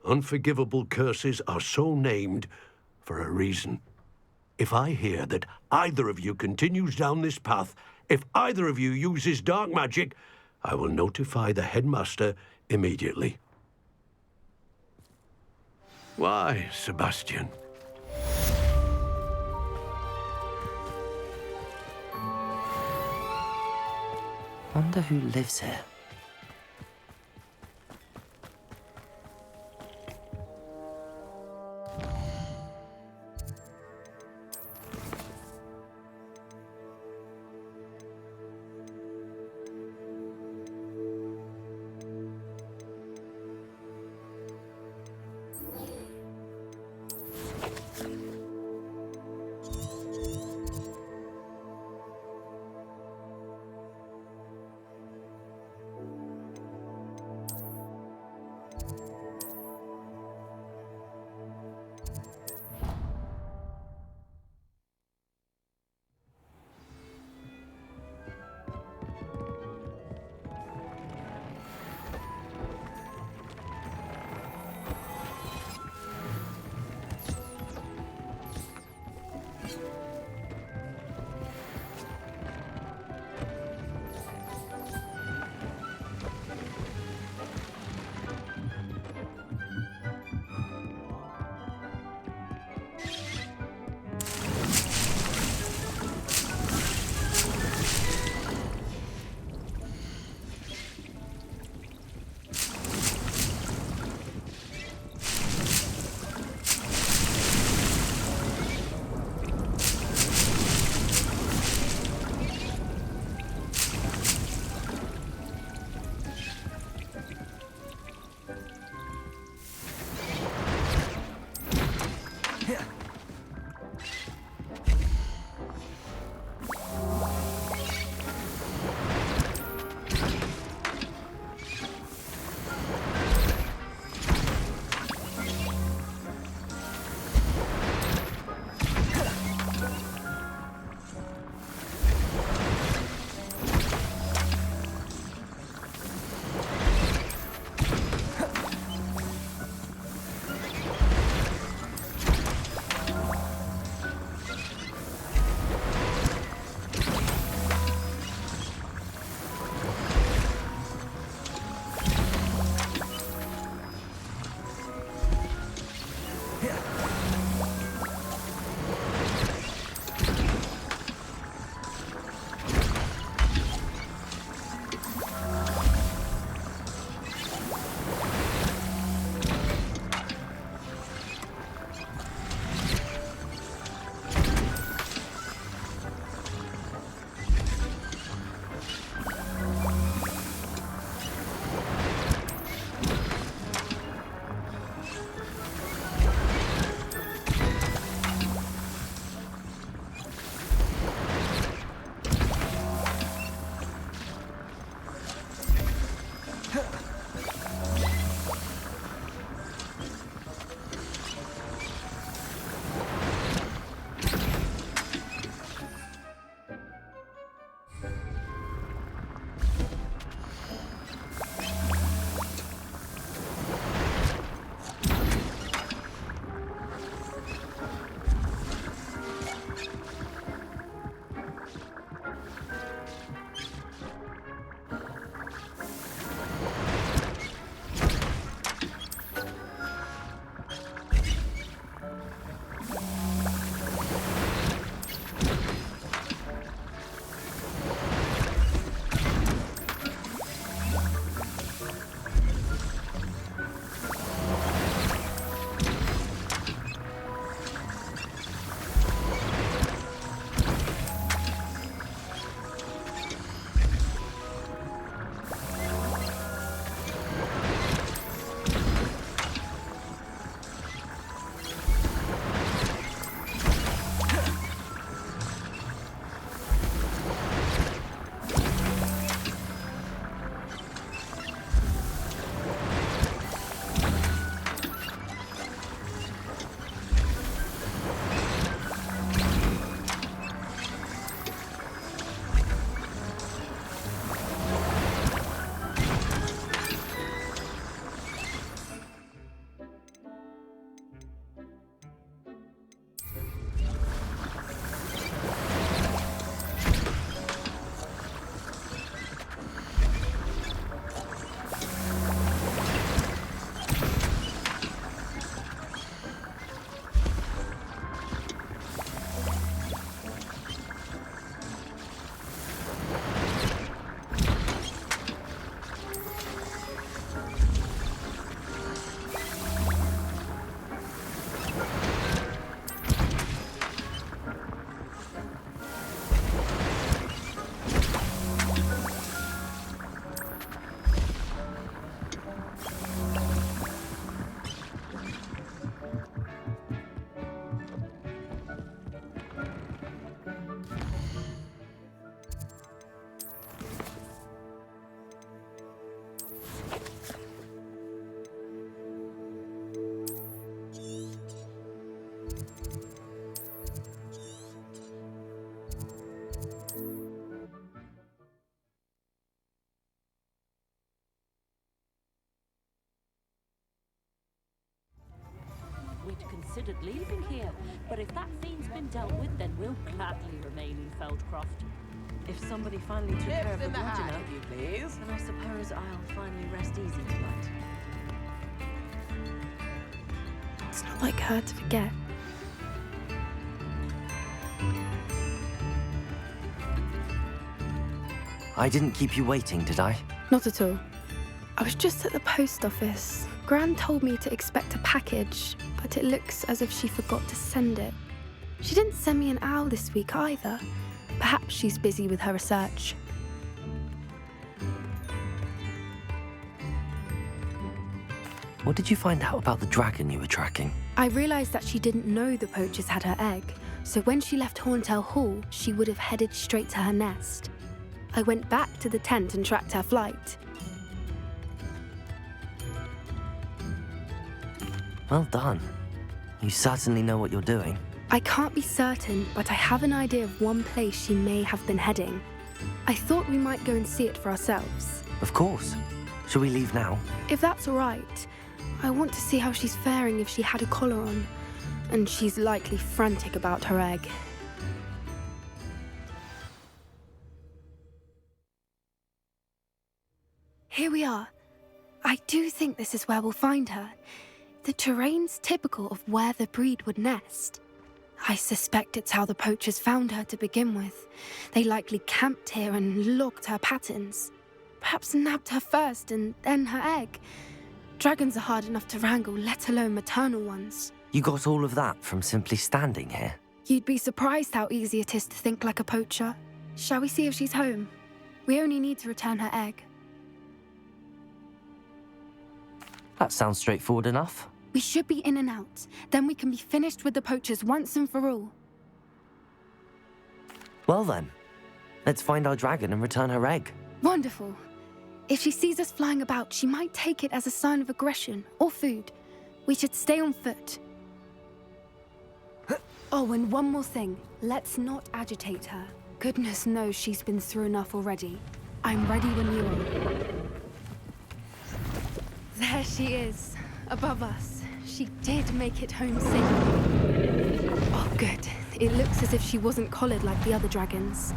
Unforgivable curses are so named for a reason. If I hear that either of you continues down this path, if either of you uses dark magic, I will notify the headmaster immediately. Why, Sebastian? Wonder who lives here. considered leaving here, but if that fiend's been dealt with, then we'll gladly remain in Feldcroft. If somebody finally took care of the bludgeoner, you please. then I suppose I'll finally rest easy tonight. It's not like her to forget. I didn't keep you waiting, did I? Not at all. I was just at the post office. Gran told me to expect a package, but it looks as if she forgot to send it. She didn't send me an owl this week either. Perhaps she's busy with her research. What did you find out about the dragon you were tracking? I realised that she didn't know the poachers had her egg, so when she left Horntail Hall, she would have headed straight to her nest. I went back to the tent and tracked her flight. Well done. You certainly know what you're doing. I can't be certain, but I have an idea of one place she may have been heading. I thought we might go and see it for ourselves. Of course. Shall we leave now? If that's all right, I want to see how she's faring if she had a collar on, and she's likely frantic about her egg. Here we are. I do think this is where we'll find her. The terrain's typical of where the breed would nest. I suspect it's how the poachers found her to begin with. They likely camped here and logged her patterns. Perhaps nabbed her first and then her egg. Dragons are hard enough to wrangle, let alone maternal ones. You got all of that from simply standing here? You'd be surprised how easy it is to think like a poacher. Shall we see if she's home? We only need to return her egg. That sounds straightforward enough. We should be in and out. Then we can be finished with the poachers once and for all. Well then, let's find our dragon and return her egg. Wonderful. If she sees us flying about, she might take it as a sign of aggression or food. We should stay on foot. Oh, and one more thing. Let's not agitate her. Goodness knows she's been through enough already. I'm ready when you are. There she is, above us. She did make it home safely. Oh, good. It looks as if she wasn't collared like the other dragons.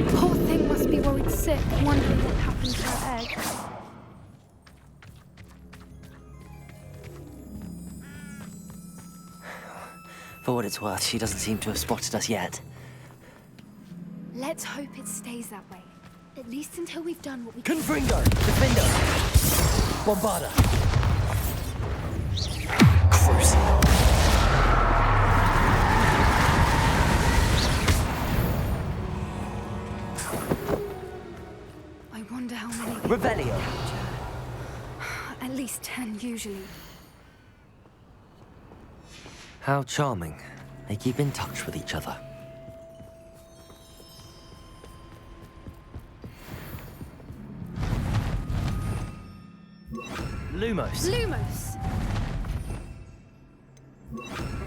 Poor thing must be worried sick, wondering what happened to her egg. For what it's worth, she doesn't seem to have spotted us yet. Let's hope it stays that way. At least until we've done what we can. Confringo! Defender! Bombarda! Crucible. I wonder how many. Revelio! At least 10 usually. How charming. They keep in touch with each other. Lumos! Lumos!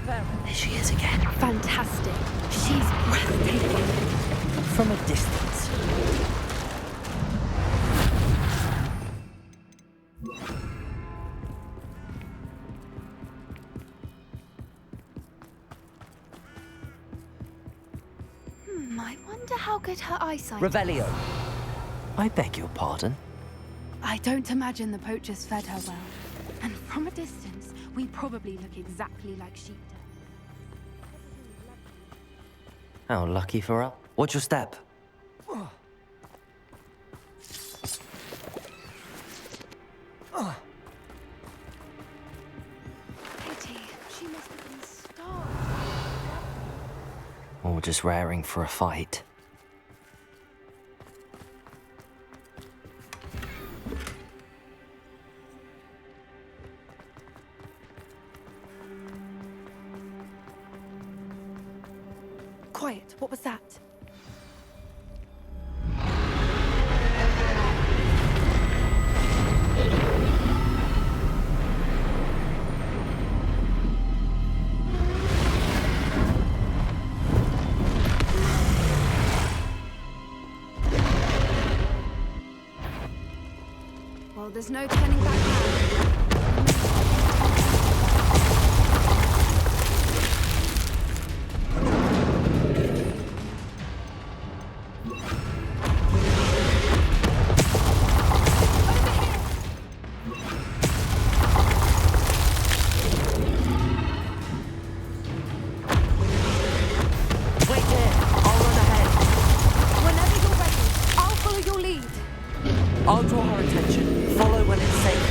There she is again. Fantastic. She's breathtaking. From a distance. I wonder how good her eyesight is. Revelio! I beg your pardon? I don't imagine the poachers fed her well. And from a distance, we probably look exactly like sheep do. How lucky for her. Watch your step. Pity. She must have been starved. Or just raring for a fight. Quiet. What was that? there's no turning back now. I'll draw her attention. Follow when it's safe.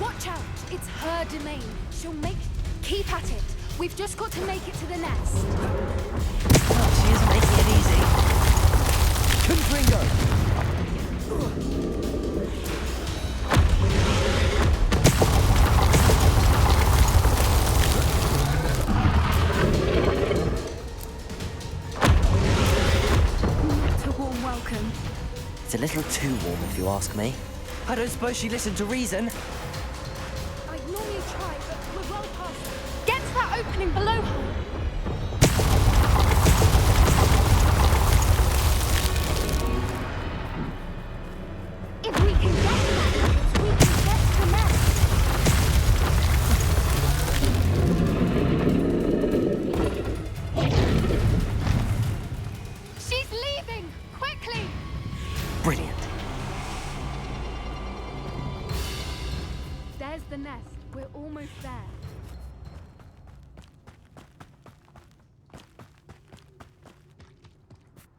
Watch out! It's her domain. She'll make... Keep at it. We've just got to make it to the nest. Oh, she isn't making it easy. Confringo! Not a warm welcome. It's a little too warm, if you ask me. I don't suppose she listened to reason. I normally try, but we're well past it. Get to that opening below her. If we can get to that entrance, we can get to the nest. She's leaving! Quickly! Brilliant. There's the nest. We're almost there.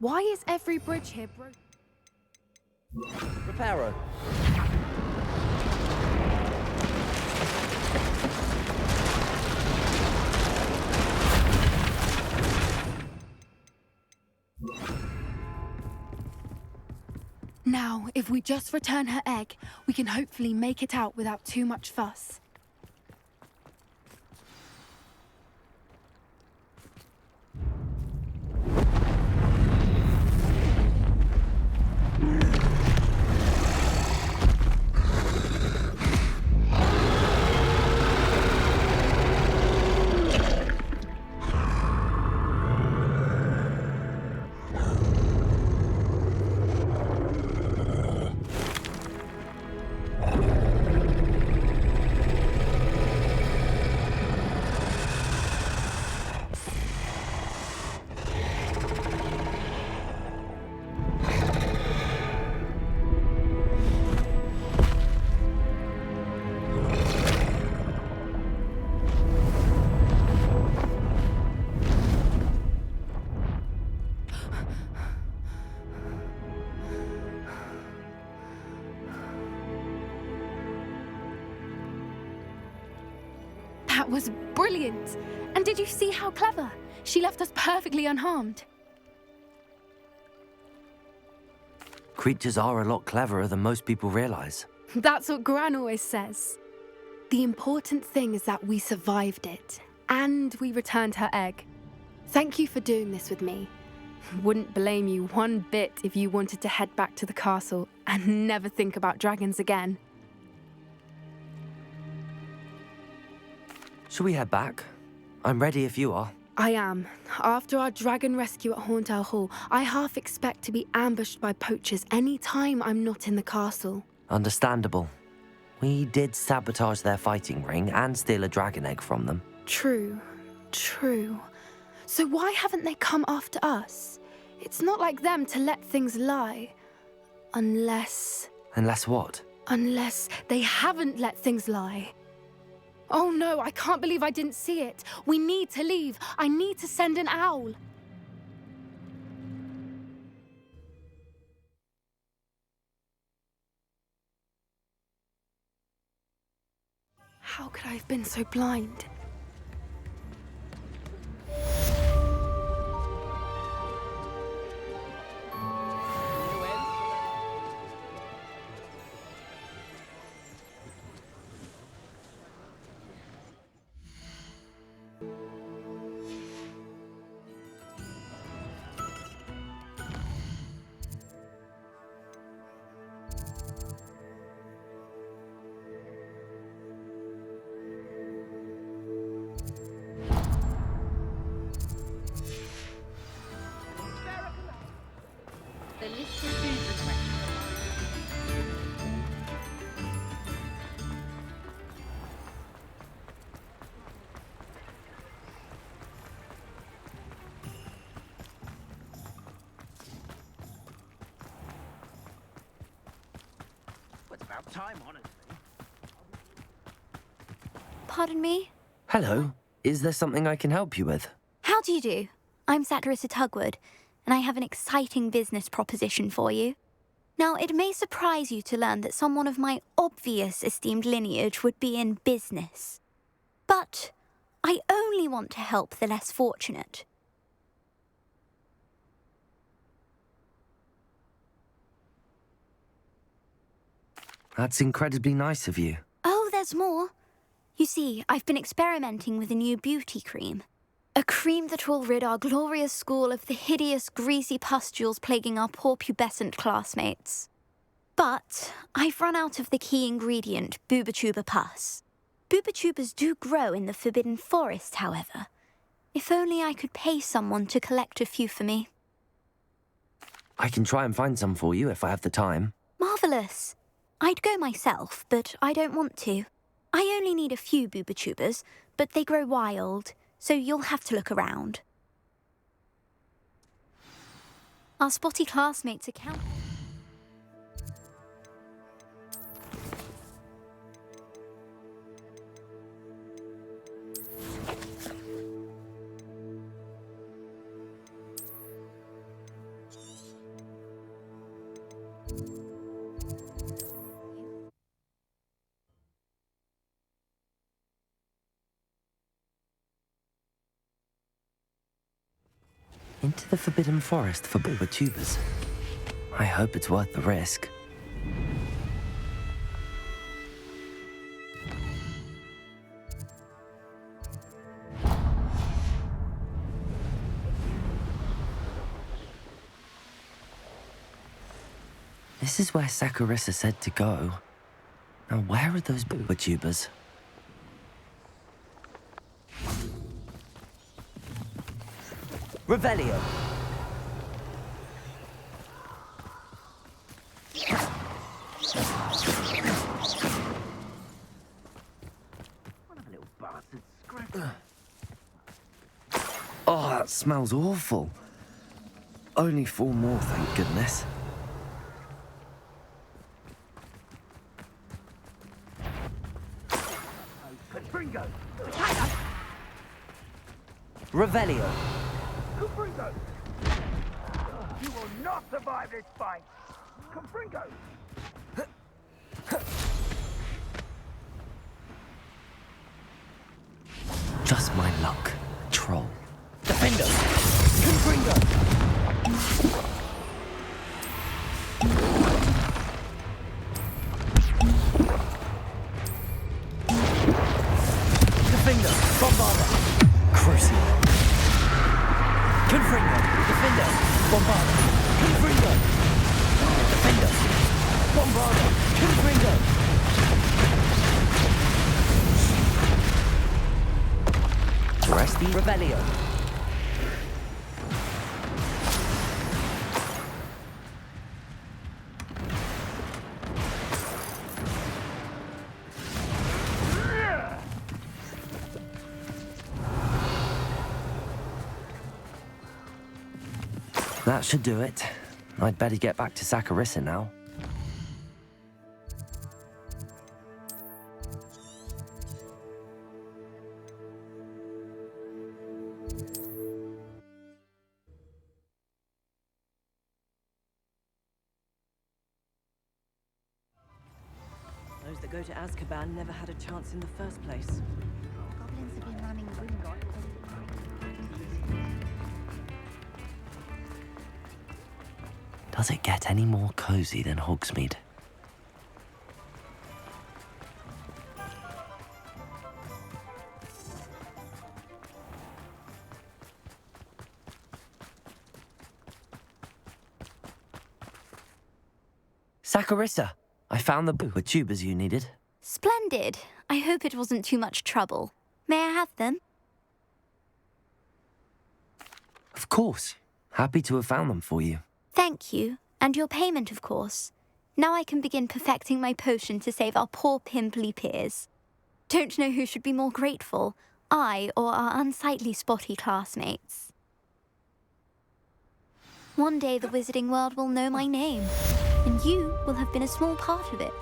Why is every bridge here broken? Reparo. Now, if we just return her egg, we can hopefully make it out without too much fuss. That was brilliant! And did you see how clever? She left us perfectly unharmed. Creatures are a lot cleverer than most people realize. That's what Gran always says. The important thing is that we survived it, and we returned her egg. Thank you for doing this with me. Wouldn't blame you one bit if you wanted to head back to the castle and never think about dragons again. Shall we head back? I'm ready if you are. I am. After our dragon rescue at Horndale Hall, I half expect to be ambushed by poachers any time I'm not in the castle. Understandable. We did sabotage their fighting ring and steal a dragon egg from them. True. So why haven't they come after us? It's not like them to let things lie. Unless what? Unless they haven't let things lie. Oh no, I can't believe I didn't see it. We need to leave. I need to send an owl. How could I have been so blind? about time, honestly. Pardon me? Hello. Is there something I can help you with? How do you do? I'm Saccharissa Tugwood, and I have an exciting business proposition for you. Now, it may surprise you to learn that someone of my obvious esteemed lineage would be in business. But I only want to help the less fortunate. That's incredibly nice of you. Oh, there's more. You see, I've been experimenting with a new beauty cream. A cream that will rid our glorious school of the hideous, greasy pustules plaguing our poor pubescent classmates. But I've run out of the key ingredient, Booba-Tuba pus. Booba-Tubas do grow in the Forbidden Forest, however. If only I could pay someone to collect a few for me. I can try and find some for you if I have the time. Marvellous. I'd go myself, but I don't want to. I only need a few Booba-Tubas, but they grow wild, so you'll have to look around. Our spotty classmates account. Into the Forbidden Forest for Booba-Tubas. I hope it's worth the risk. This is where Saccharissa said to go. Now where are those Booba-Tubas? Revelio. Oh, that smells awful. Only 4 more, thank goodness. Revelio. Confringo! You will not survive this fight! Confringo! Just my luck, troll. Defendo! Confringo! Defendo! Bombarda! Crucible. Confringo! Defendo! Bombarda! Confringo! Defendo! Bombarda! Confringo! Rusty. Revelio. That should do it. I'd better get back to Saccharissa now. Those that go to Azkaban never had a chance in the first place. Goblins have been ramming Gringotts. Does it get any more cozy than Hogsmeade? Saccharissa, I found the Booba-Tubas you needed. Splendid. I hope it wasn't too much trouble. May I have them? Of course. Happy to have found them for you. Thank you, and your payment, of course. Now I can begin perfecting my potion to save our poor pimply peers. Don't know who should be more grateful, I or our unsightly spotty classmates. One day the wizarding world will know my name, and you will have been a small part of it.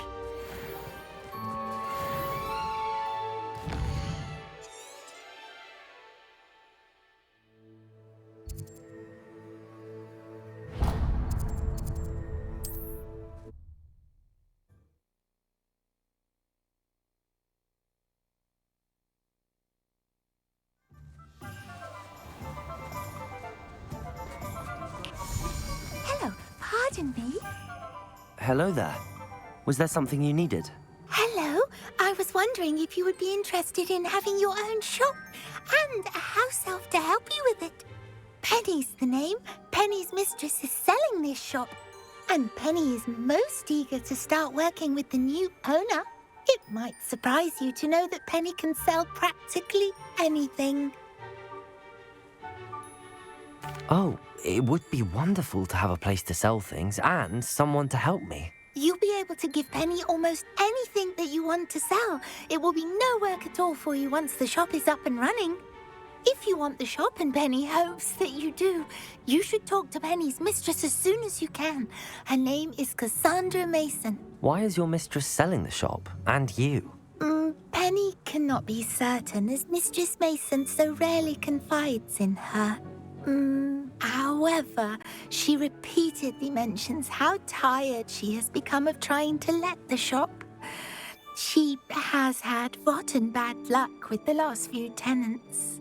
Pardon me? Hello there. Was there something you needed? Hello. I was wondering if you would be interested in having your own shop and a house elf to help you with it. Penny's the name. Penny's mistress is selling this shop. And Penny is most eager to start working with the new owner. It might surprise you to know that Penny can sell practically anything. Oh, it would be wonderful to have a place to sell things and someone to help me. You'll be able to give Penny almost anything that you want to sell. It will be no work at all for you once the shop is up and running. If you want the shop and Penny hopes that you do, you should talk to Penny's mistress as soon as you can. Her name is Cassandra Mason. Why is your mistress selling the shop? And you? Penny cannot be certain as Mistress Mason so rarely confides in her. However, she repeatedly mentions how tired she has become of trying to let the shop. She has had rotten bad luck with the last few tenants.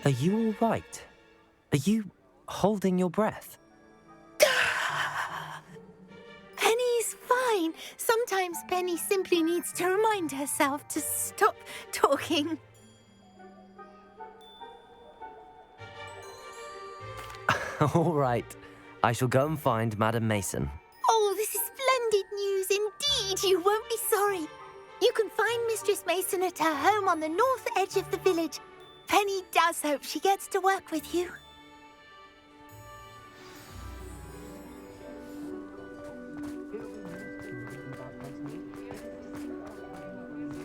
Are you all right? Are you holding your breath? Penny's fine. Sometimes Penny simply needs to remind herself to stop talking. All right. I shall go and find Madam Mason. Oh, this is splendid news indeed. You won't be sorry. You can find Mistress Mason at her home on the north edge of the village. Penny does hope she gets to work with you.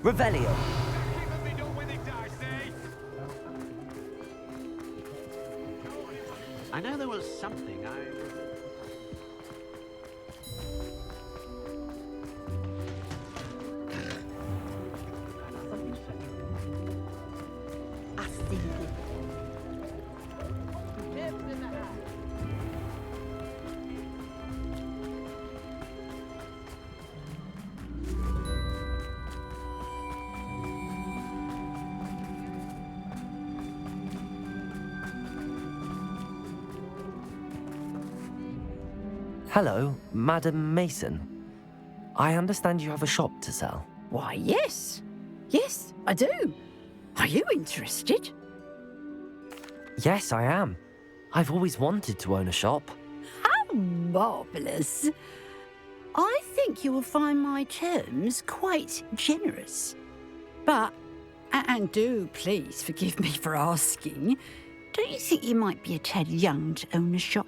Revelio. I know there was something Hello, Madam Mason. I understand you have a shop to sell. Why, yes. Yes, I do. Are you interested? Yes, I am. I've always wanted to own a shop. How marvellous. I think you will find my terms quite generous. But, and do please forgive me for asking, don't you think you might be a tad young to own a shop?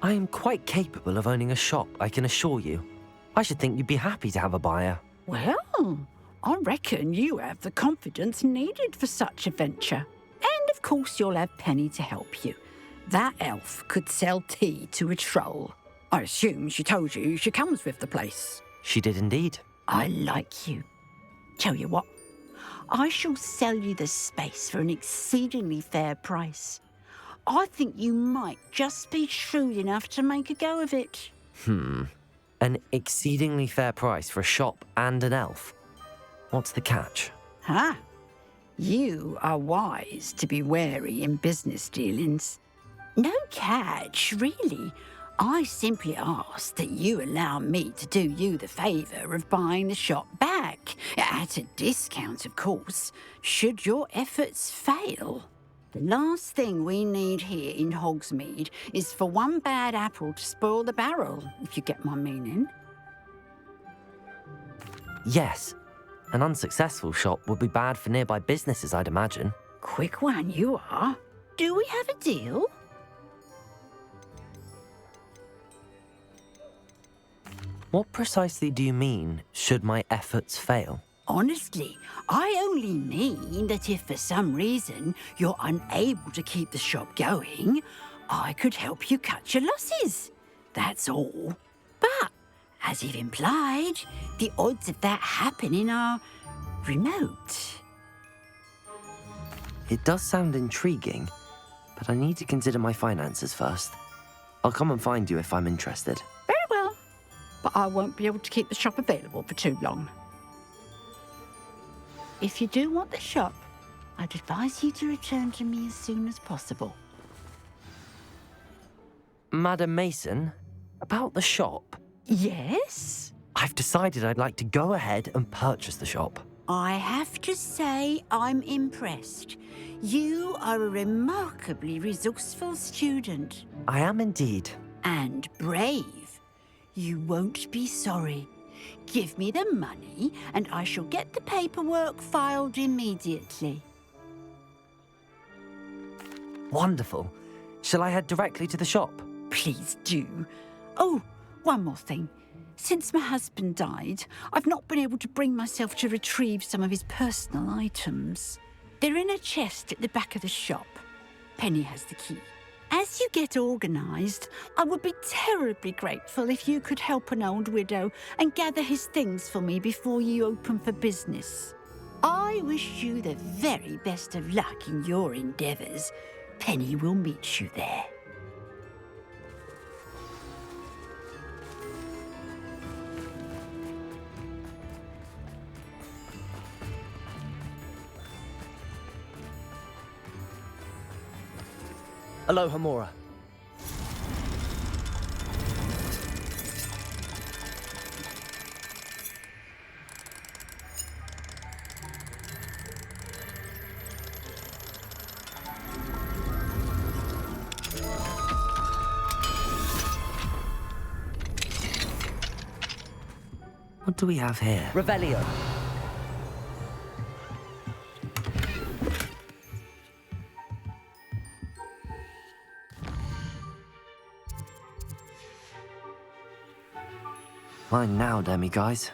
I am quite capable of owning a shop, I can assure you. I should think you'd be happy to have a buyer. Well, I reckon you have the confidence needed for such a venture. And of course you'll have Penny to help you. That elf could sell tea to a troll. I assume she told you she comes with the place. She did indeed. I like you. Tell you what, I shall sell you the space for an exceedingly fair price. I think you might just be shrewd enough to make a go of it. An exceedingly fair price for a shop and an elf. What's the catch? You are wise to be wary in business dealings. No catch, really. I simply ask that you allow me to do you the favour of buying the shop back. At a discount, of course, should your efforts fail. The last thing we need here in Hogsmeade is for one bad apple to spoil the barrel, if you get my meaning. Yes. An unsuccessful shop would be bad for nearby businesses, I'd imagine. Quick one, you are. Do we have a deal? What precisely do you mean, should my efforts fail? Honestly, I only mean that if for some reason you're unable to keep the shop going, I could help you cut your losses. That's all. But, as you've implied, the odds of that happening are remote. It does sound intriguing, but I need to consider my finances first. I'll come and find you if I'm interested. Very well, but I won't be able to keep the shop available for too long. If you do want the shop, I'd advise you to return to me as soon as possible. Madam Mason, about the shop. Yes? I've decided I'd like to go ahead and purchase the shop. I have to say I'm impressed. You are a remarkably resourceful student. I am indeed. And brave. You won't be sorry. Give me the money, and I shall get the paperwork filed immediately. Wonderful. Shall I head directly to the shop? Please do. Oh, one more thing. Since my husband died, I've not been able to bring myself to retrieve some of his personal items. They're in a chest at the back of the shop. Penny has the key. As you get organised, I would be terribly grateful if you could help an old widow and gather his things for me before you open for business. I wish you the very best of luck in your endeavours. Penny will meet you there. Aloha, Mora. What do we have here? Revelio. Mine now, demi-guys.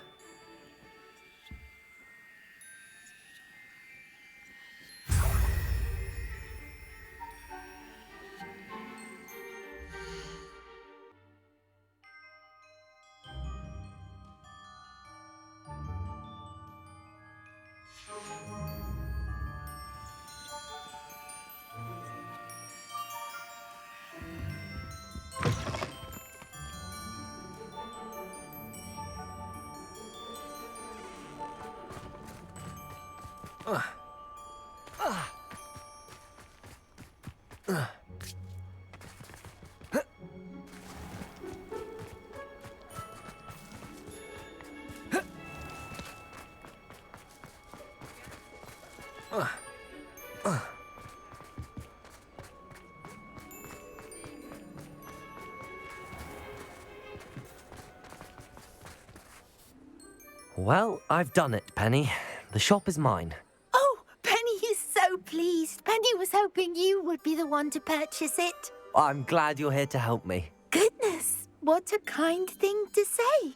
Well, I've done it, Penny. The shop is mine. Oh, Penny is so pleased. Penny was hoping you would be the one to purchase it. I'm glad you're here to help me. Goodness, what a kind thing to say.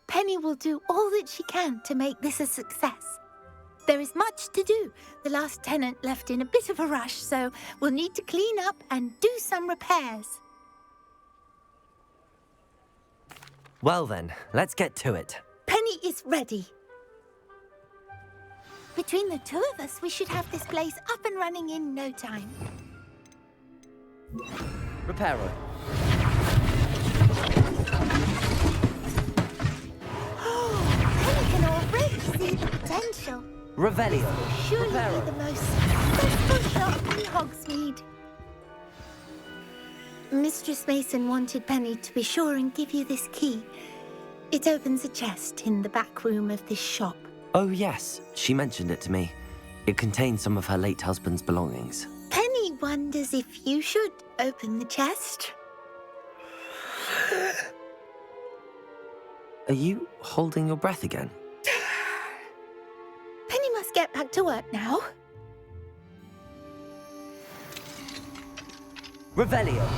Penny will do all that she can to make this a success. There is much to do. The last tenant left in a bit of a rush, so we'll need to clean up and do some repairs. Well then, let's get to it. Penny is ready. Between the two of us, we should have this place up and running in no time. Reparo. Penny can already see the potential. Revelio. Surely be the most successful shop in Hogsmeade. Mistress Mason wanted Penny to be sure and give you this key. It opens a chest in the back room of this shop. Oh yes, she mentioned it to me. It contains some of her late husband's belongings. Penny wonders if you should open the chest. Are you holding your breath again? Penny must get back to work now. Revelio.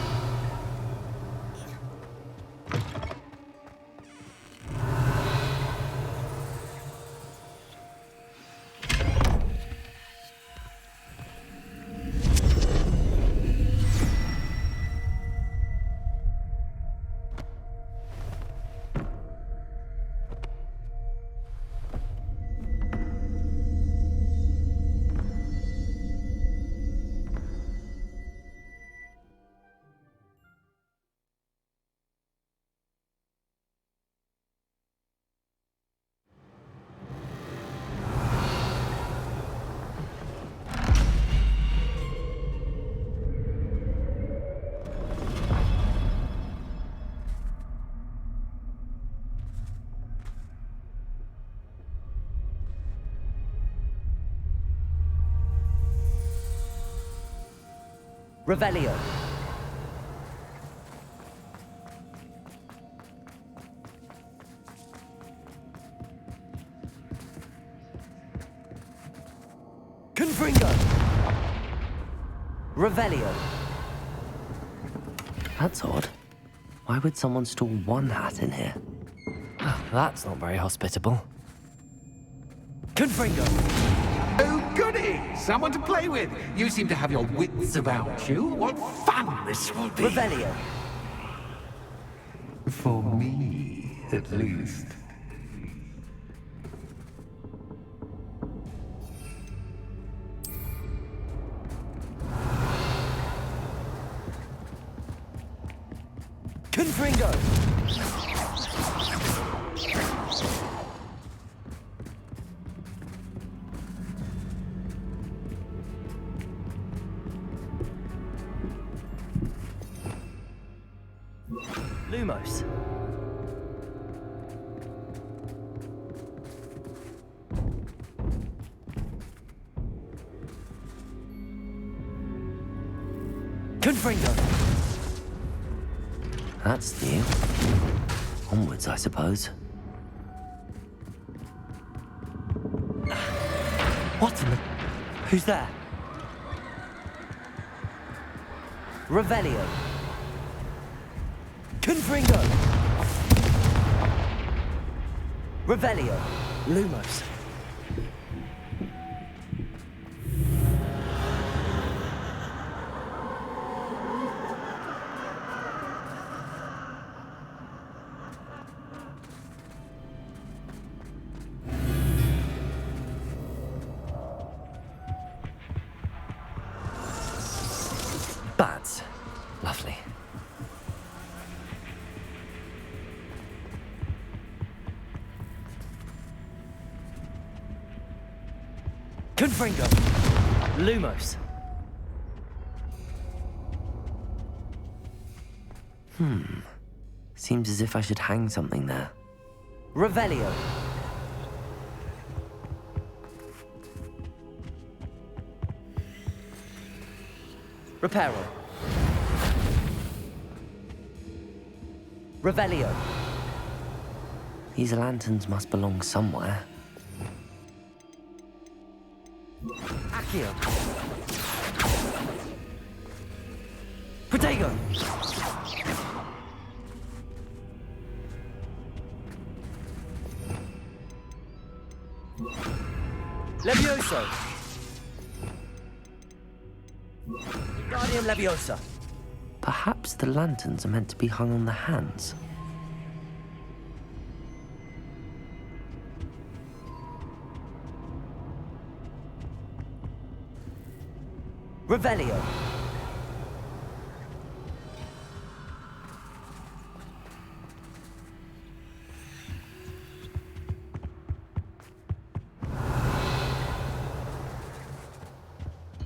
Revelio. Confringo. Revelio. That's odd. Why would someone store one hat in here? That's not very hospitable. Confringo. Oh, goody! Someone to play with. You seem to have your wits about you. What fun this will be. Revelio. For me, at least. Confringo. Lumos. Confringo. That's new. Onwards, I suppose. What in the... Who's there? Revelio. Confringo. Revelio. Lumos. Bats. Lovely. Confringo. Lumos. Seems as if I should hang something there. Revelio. Reparo. Revelio. These lanterns must belong somewhere. Accio. Protego. Levioso. Guardian Leviosa. Perhaps the lanterns are meant to be hung on the hands. Revelio.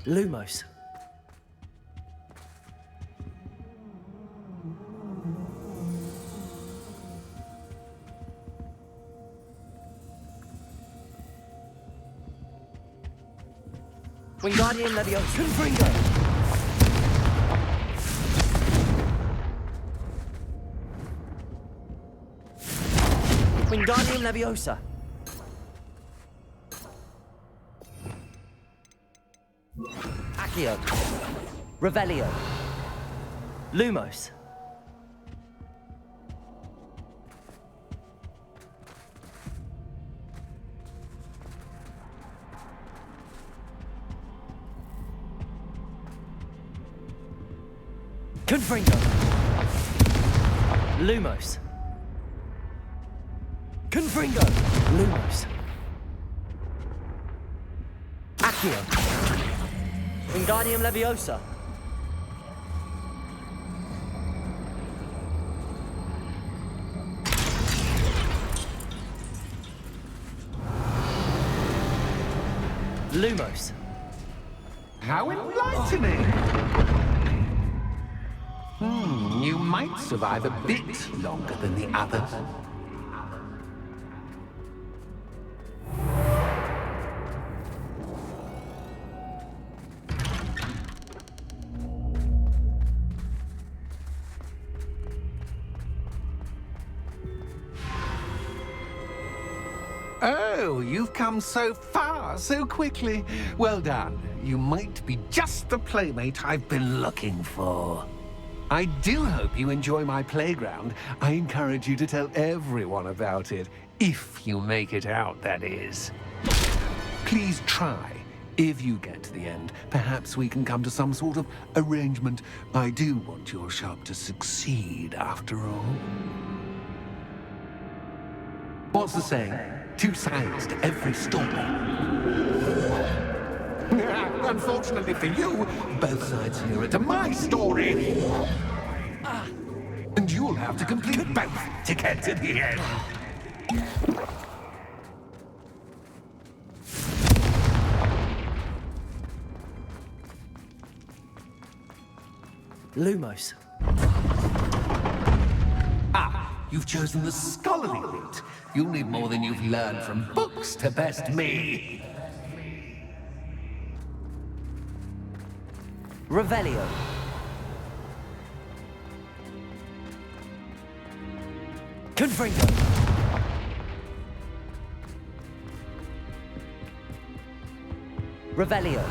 Lumos. Wingardium Leviosa. Confringo. Wingardium Leviosa. Accio. Revelio. Lumos. Confringo. Lumos. Confringo. Lumos. Accio. Wingardium Leviosa. Lumos. How enlightening! You might survive a bit longer than the others. Oh, you've come so far, so quickly. Well done. You might be just the playmate I've been looking for. I do hope you enjoy my playground. I encourage you to tell everyone about it. If you make it out, that is. Please try. If you get to the end, perhaps we can come to some sort of arrangement. I do want your shop to succeed, after all. What's the saying? Two sides to every story. Unfortunately for you, both sides here are to my story. And you'll have to complete both to get to the end. Lumos. Ah, you've chosen the scholarly route. You'll need more than you've learned from books to best me. Revelio. Confringo. Revelio.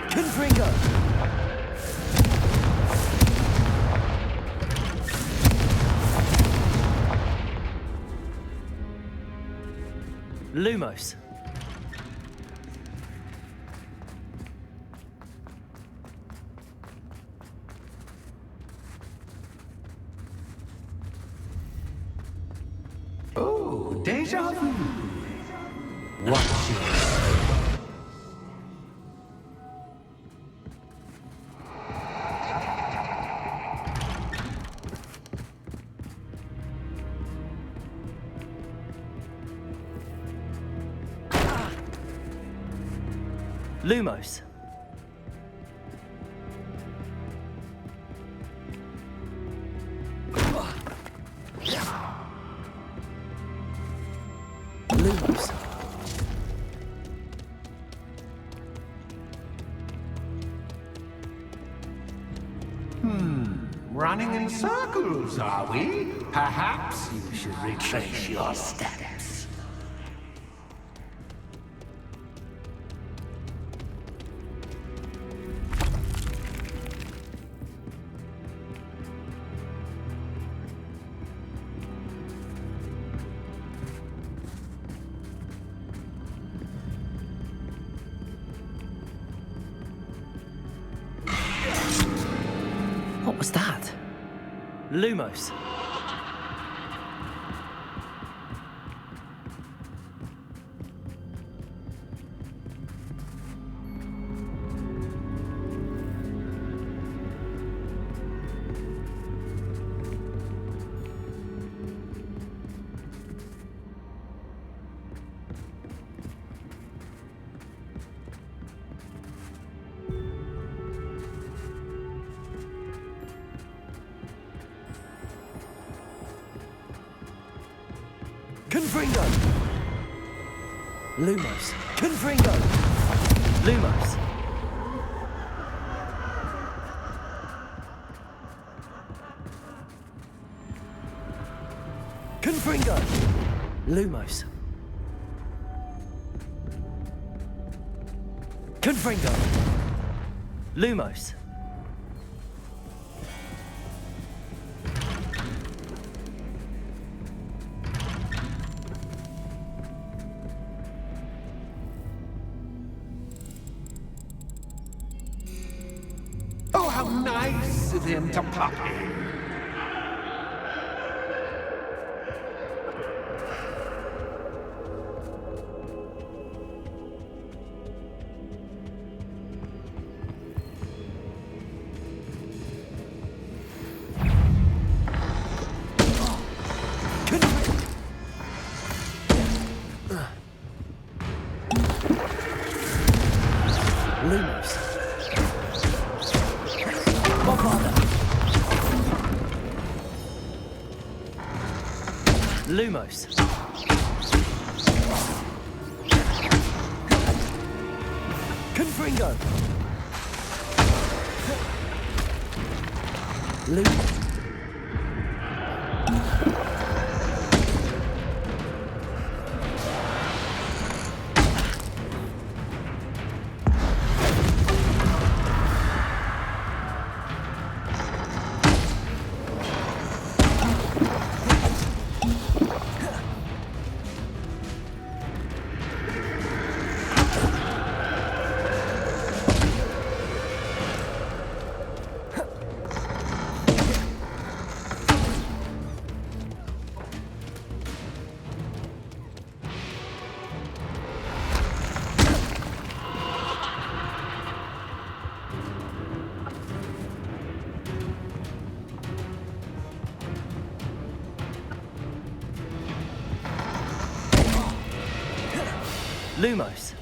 Confringo. Lumos. Oh, deja vu. Watch it. Lumos. Lumos. Running in circles, are we? Perhaps you should retrace your steps. What was that? Lumos. Confringo! Lumos. Confringo! Lumos. Confringo! Lumos. Confringo! Lumos. Oh, how nice of him to pop in. Lumos. Bombarda. Lumos. Confringo. Lumos. Lumos.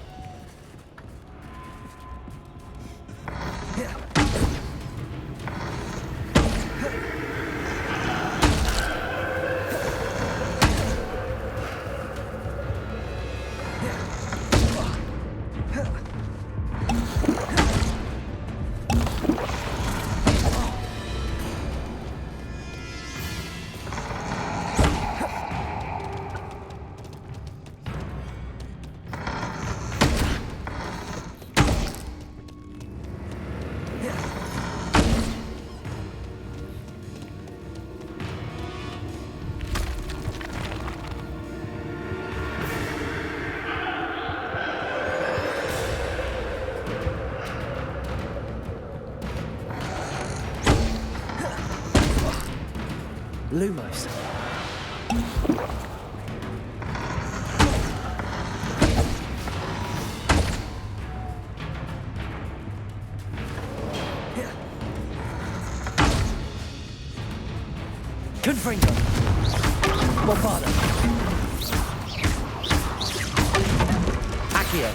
Lumos. Confringo. Bombarda. Accio.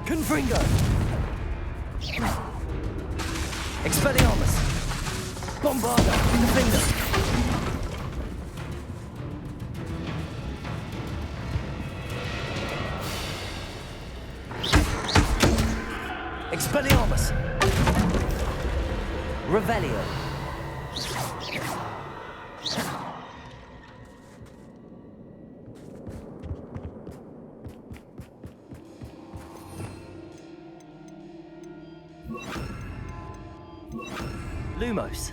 Confringo. Expelliarmus. Bombarda. Defender. Expelliarmus. Revelio. Lumos.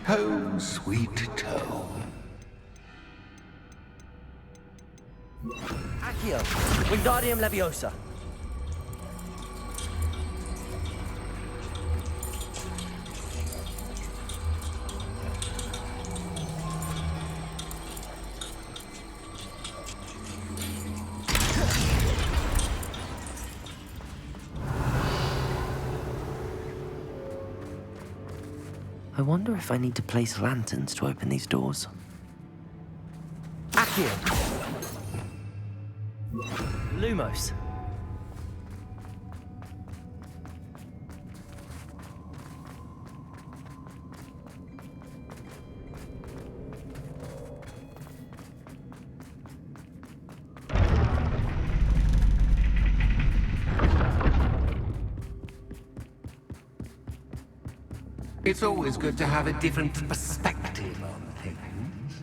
Home, sweet home. Accio. Wingardium Leviosa. I wonder if I need to place lanterns to open these doors. Accio. Lumos. It's always good to have a different perspective on things.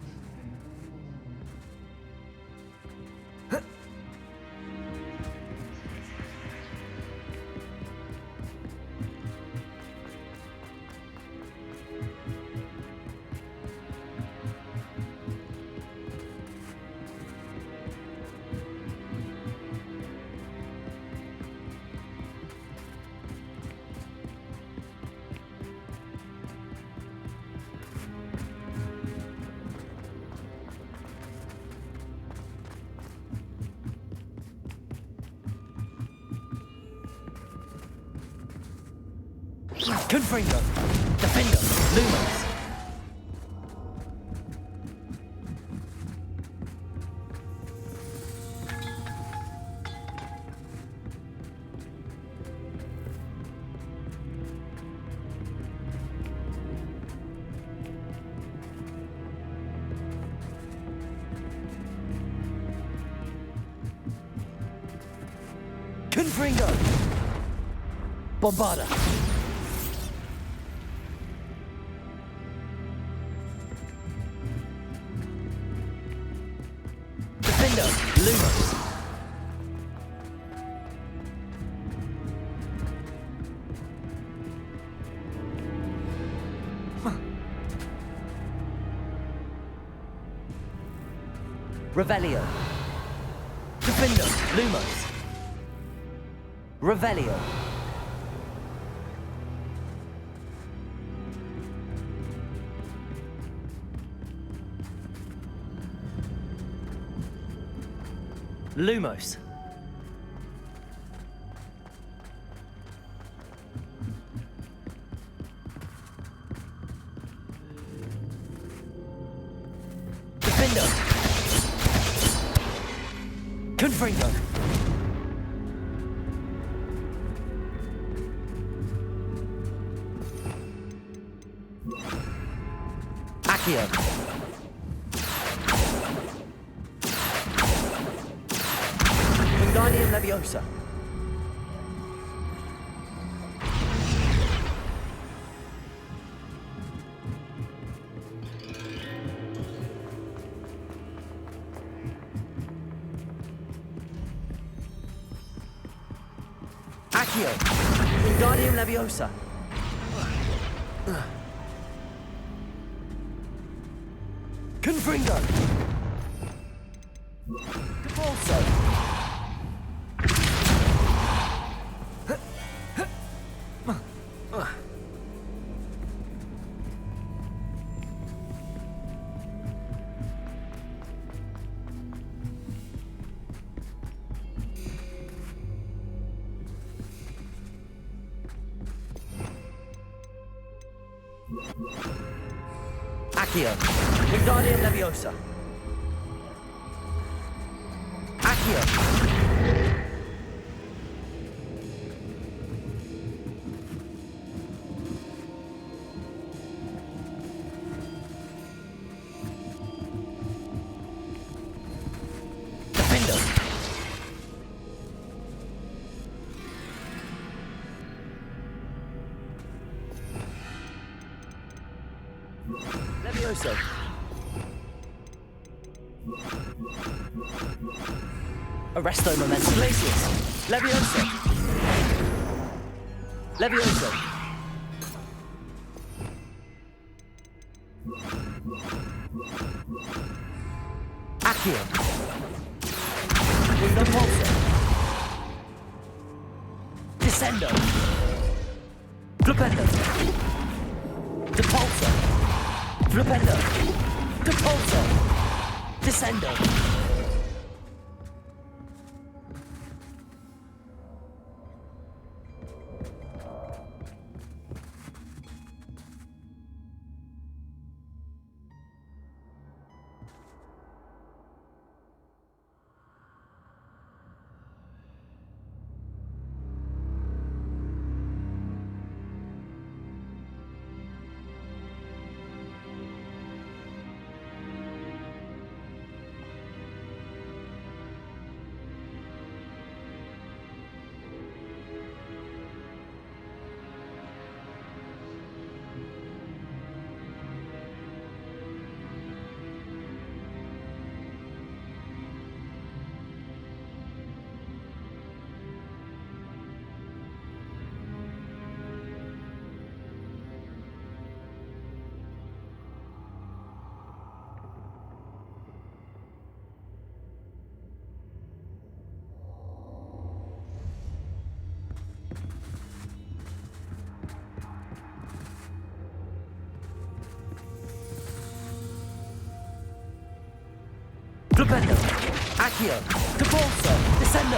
Confringo. Defender. Lumos. Confringo. Bombarda. Defender. Lumos. Revelio. Defender. Lumos. Revelio. Lumos. Defender. Confringo. Accio. Wingardium Leviosa. Accio. Wingardium Leviosa. Confringo. Devolso. Accio. Wingardium Leviosa. Accio. Defender. Leviosa. Arresto Momentum. Glacius. Leviosa. Leviosa. Accio. Impulso. Descendo. Flipendo. Depulso. Flipendo. Depulso. Descendo. Flipendo. Accio. Depulso. Descendo.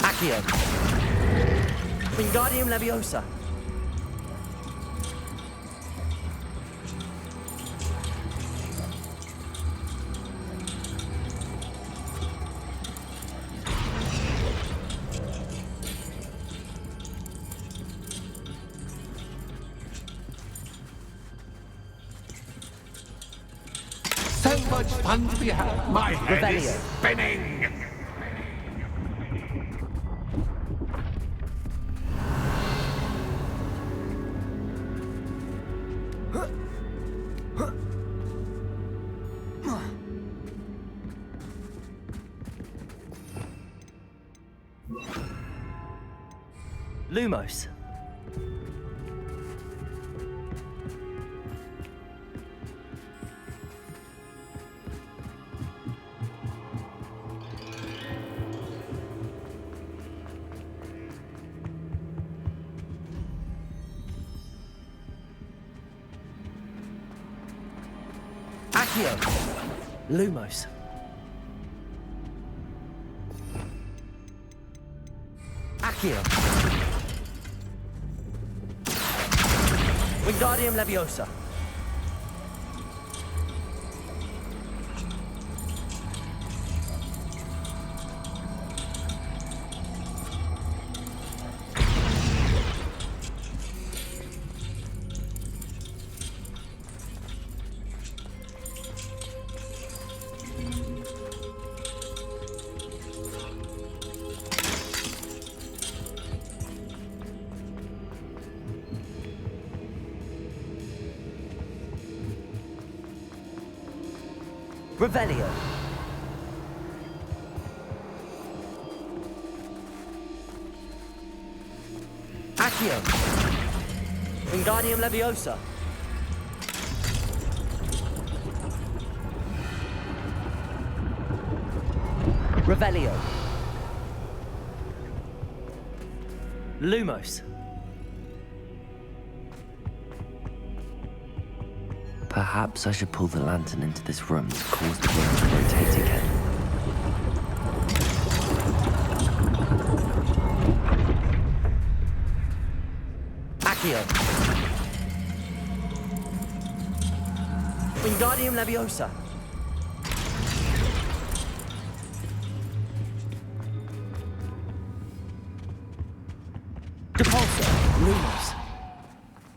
Accio. Wingardium Leviosa. So much fun to be had. My head is spinning. Lumos. Accio. Lumos. Accio. Wingardium Leviosa. Revelio. Accio. Wingardium Leviosa. Revelio. Lumos. Perhaps I should pull the lantern into this room to cause the room to rotate again. Accio. Wingardium Leviosa. Depulso. Lumos.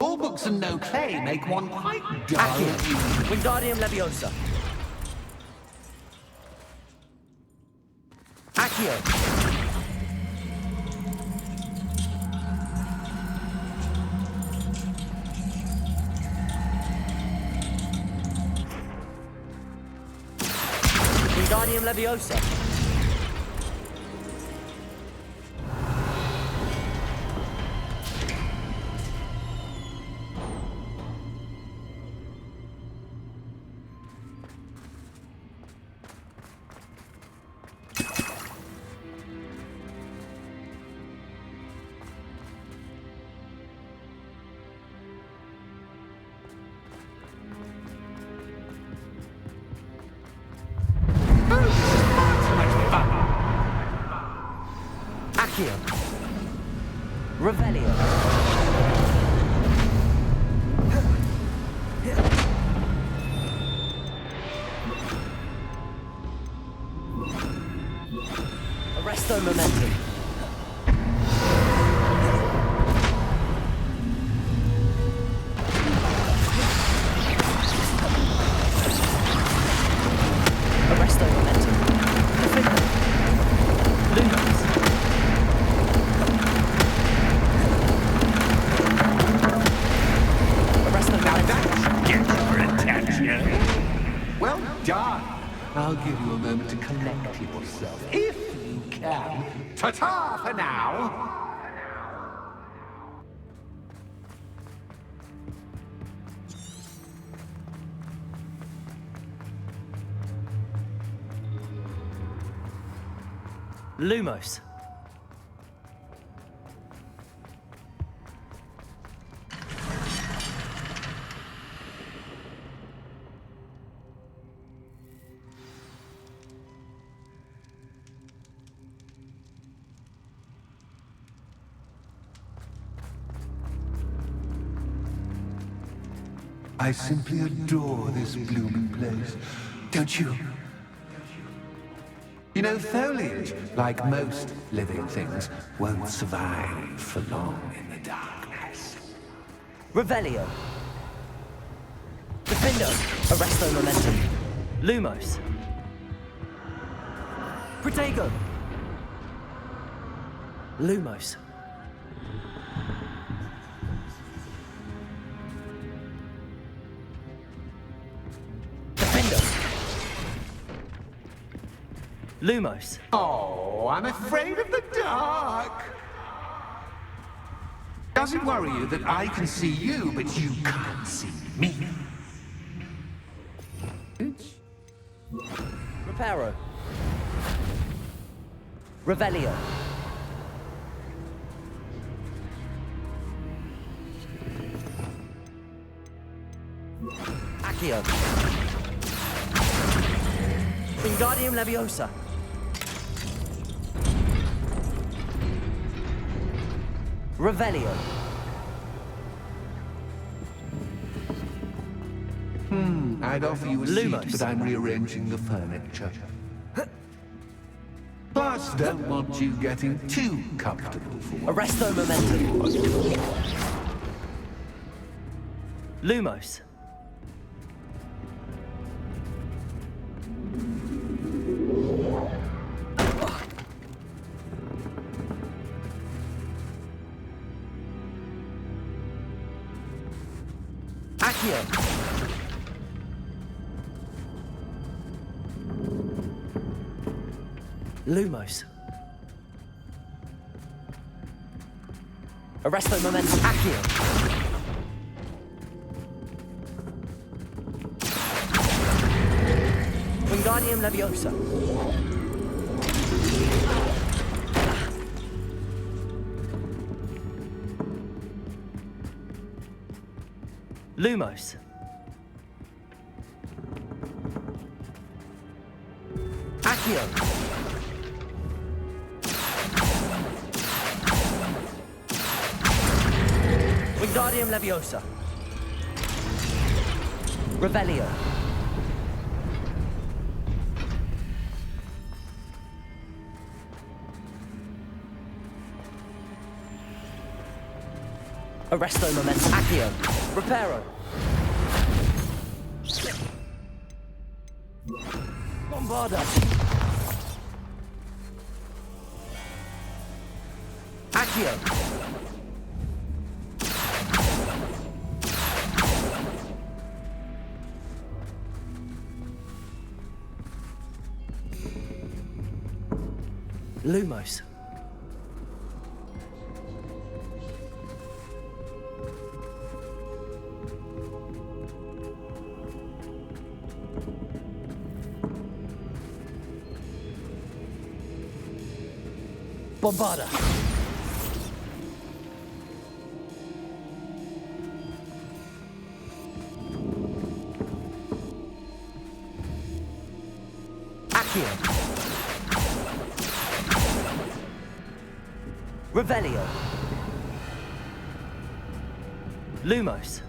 All books and no clay make one quite dull. Accio. Wingardium Leviosa. Accio. Wingardium Leviosa. Accio. Revelio. Arresto Momentum. Arresto Momentum. Defender. Lumos. Well done. I'll give you a moment to collect yourself, if you can. Ta-ta for now! Lumos. I simply adore this blooming place, don't you? You know, foliage, like most living things, won't survive for long in the darkness. Revelio. Defender. Arresto Momentum. Lumos. Protego. Lumos. Lumos. Oh, I'm afraid of the dark. Does it worry you that I can see you, but you can't see me? Reparo. Revelio. Accio. Wingardium Leviosa. Revelio. I'd offer you a Lumos. seat, but I'm rearranging the furniture. Plus, don't want you getting too comfortable for once. Arresto Momentum. Lumos. Accio. Lumos. Arresto Momentum. Accio. Wingardium Leviosa. Lumos. Accio. Wingardium Leviosa. Revelio. Arresto Momentum. Accio. Reparo. Bombarda. Accio. Lumos. Bombarda. Accio. Revelio. Lumos.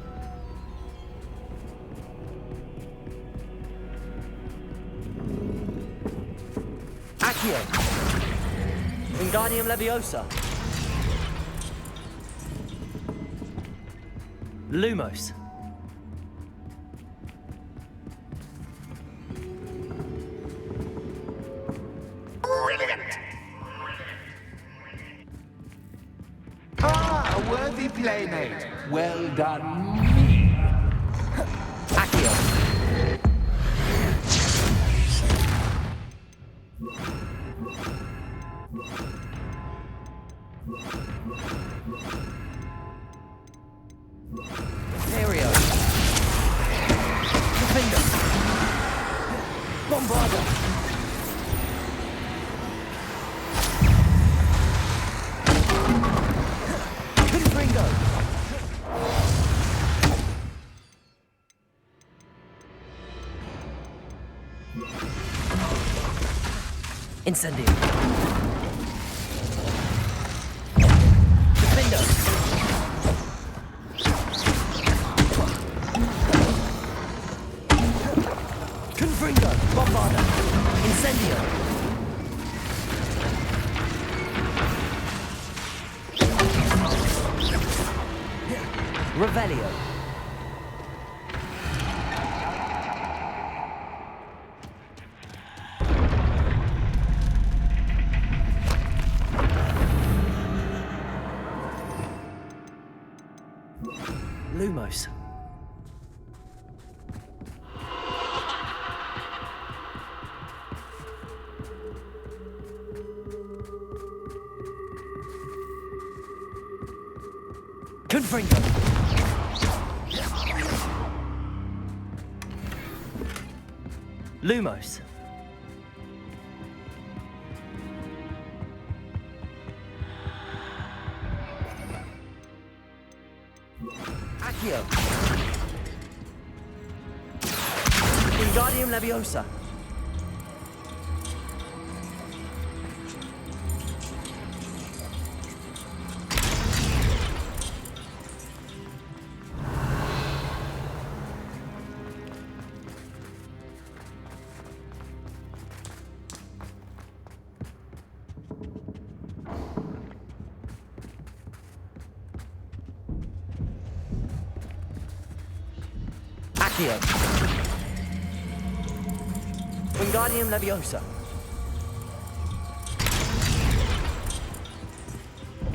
Accio. Wingardium Leviosa. Lumos. Brilliant! Ah, a worthy playmate. Well done, me. Accio. Aereo. Defender. Bombarda. Confringo. Incendio. Defender. Confringo. Bombarda. Incendio. Revelio. Lumos. Confringo. Lumos. Accio. Wingardium Leviosa. Accio. Wingardium Leviosa.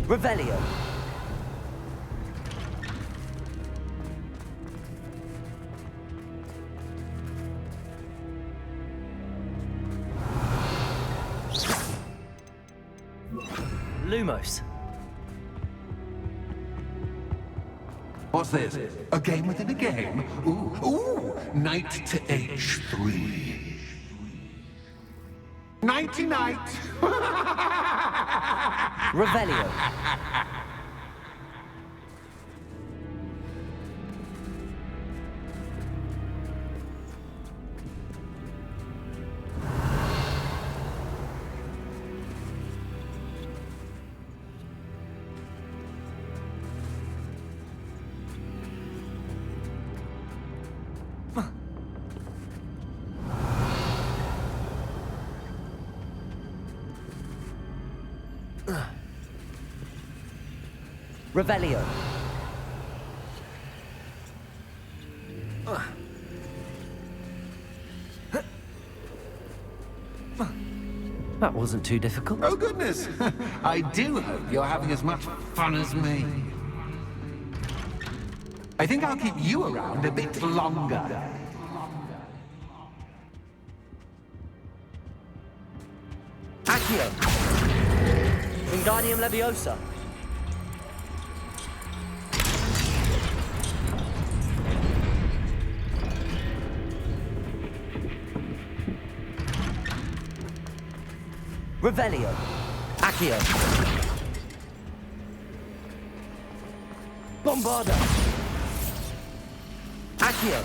Revelio. Lumos. What's this? A game within a game? Ooh, knight to h3. Nighty-night! Revelio. Revelio. That wasn't too difficult. Oh, goodness! I do hope you're having as much fun as me. I think I'll keep you around a bit longer. Accio. Wingardium Leviosa. Revelio. Accio. Bombarda. Accio.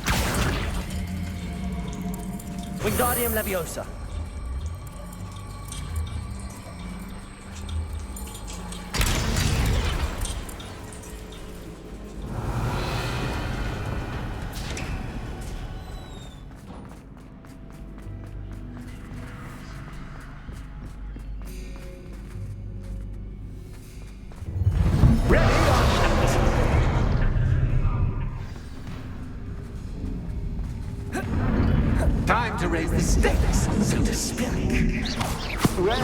Wingardium Leviosa. Time to raise the stakes, so to speak. Where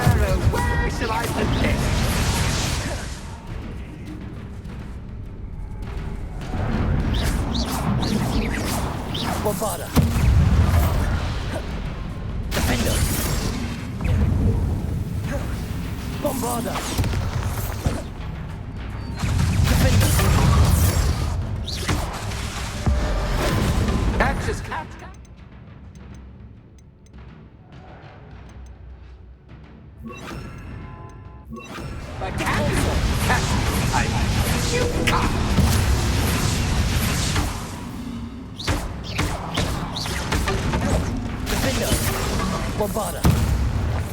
shall I put this? Bombarda. Defender. Bombarda. Defender. Axis cat. Bombarda.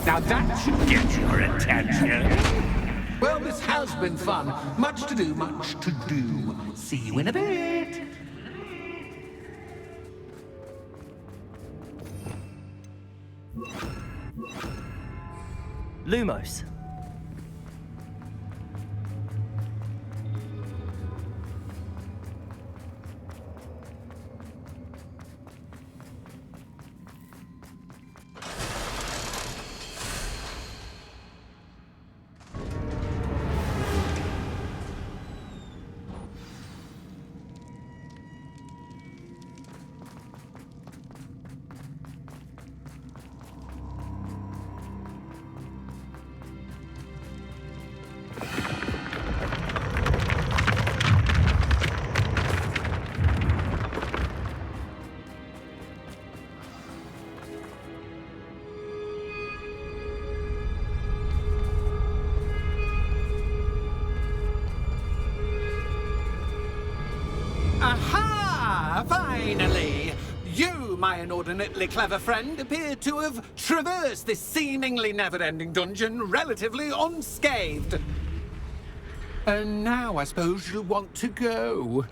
Now that should get your attention. Well, this has been fun. Much to do, much to do. See you in a bit. Lumos. Finally! You, my inordinately clever friend, appear to have traversed this seemingly never-ending dungeon relatively unscathed. And now I suppose you'll want to go.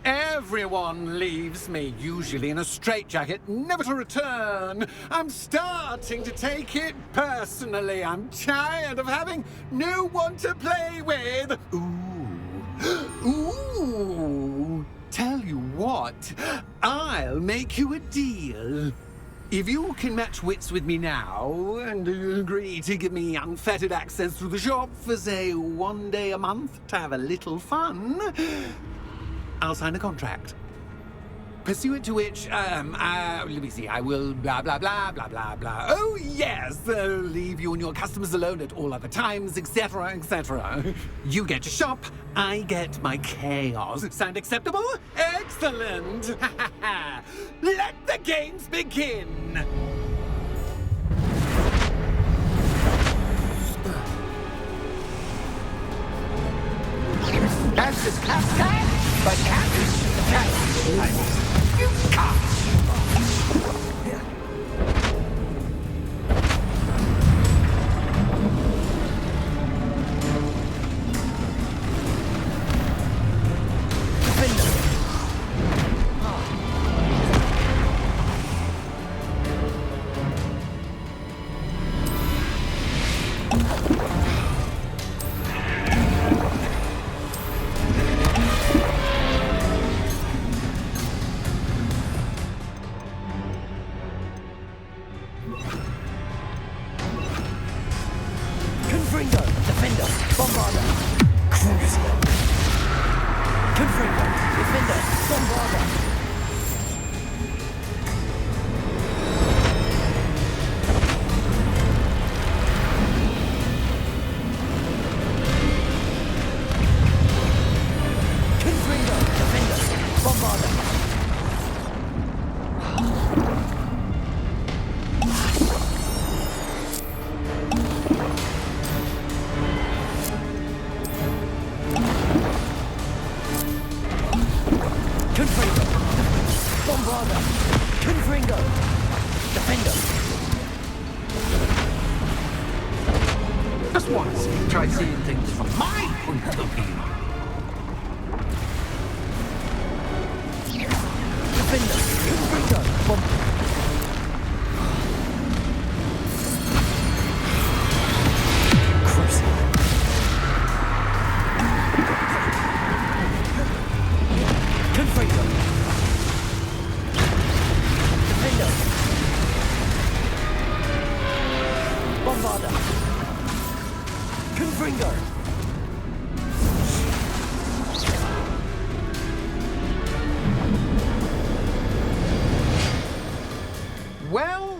Everyone leaves me, usually in a straitjacket, never to return. I'm starting to take it personally. I'm tired of having no one to play with. Ooh. Tell you what, I'll make you a deal. If you can match wits with me now and agree to give me unfettered access to the shop for, say, 1 day a month to have a little fun, I'll sign a contract. Pursuant to which, let me see, I will blah, blah, blah, blah, blah, blah. Oh, yes, leave you and your customers alone at all other times, etc., etc. You get to shop, I get my chaos. Sound acceptable? Excellent! Let the games begin! That's this cat, but cat. You can't. Just once, try seeing things from my point of view.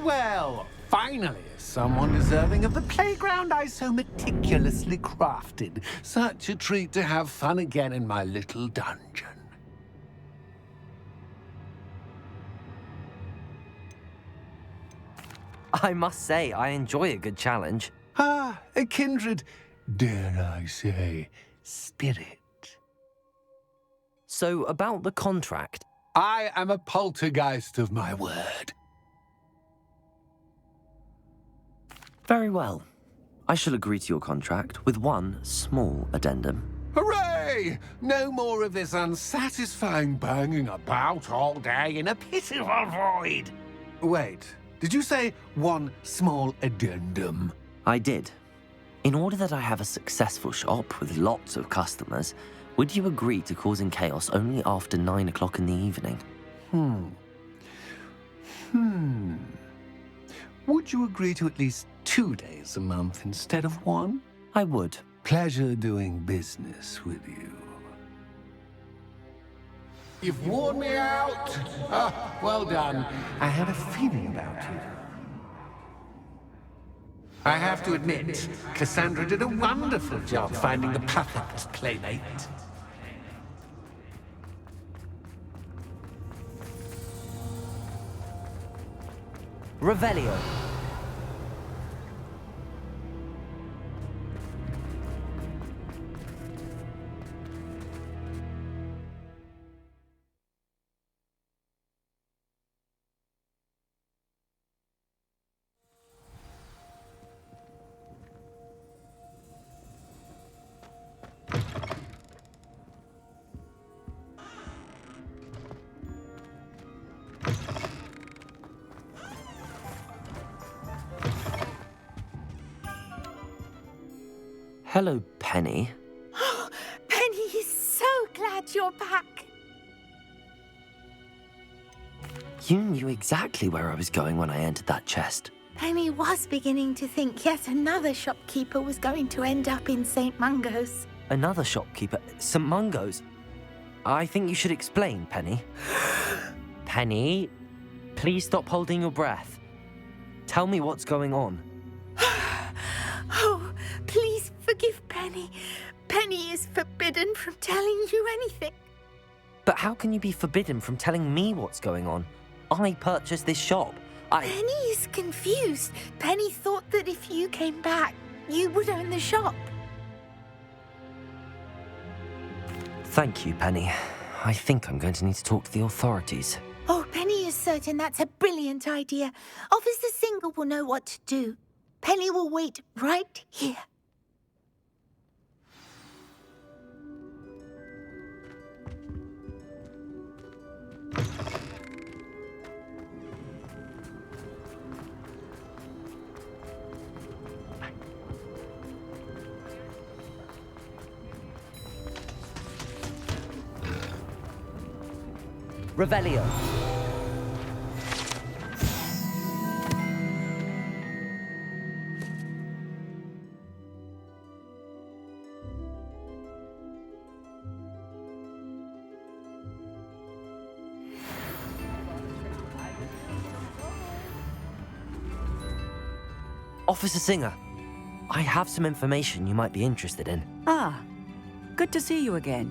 Well, finally, someone deserving of the playground I so meticulously crafted. Such a treat to have fun again in my little dungeon. I must say, I enjoy a good challenge. Ah, a kindred, dare I say, spirit. So, about the contract. I am a poltergeist of my word. Very well. I shall agree to your contract with one small addendum. Hooray! No more of this unsatisfying banging about all day in a pitiful void. Wait, did you say one small addendum? I did. In order that I have a successful shop with lots of customers, would you agree to causing chaos only after 9 o'clock in the evening? Would you agree to at least 2 days a month instead of 1? I would. Pleasure doing business with you. You've worn me out. Ah, well done. I had a feeling about you. I have to admit, Cassandra did a wonderful job finding the perfect playmate. Revelio. Hello, Penny. Penny is so glad you're back. You knew exactly where I was going when I entered that chest. Penny was beginning to think yet another shopkeeper was going to end up in St. Mungo's. Another shopkeeper? St. Mungo's? I think you should explain, Penny. Penny, please stop holding your breath. Tell me what's going on. Oh, please forgive Penny. Penny is forbidden from telling you anything. But how can you be forbidden from telling me what's going on? I purchased this shop. Penny is confused. Penny thought that if you came back, you would own the shop. Thank you, Penny. I think I'm going to need to talk to the authorities. Oh, Penny is certain that's a brilliant idea. Officer Single will know what to do. Penny will wait right here. Revelio. Officer Singer, I have some information you might be interested in. Ah, good to see you again.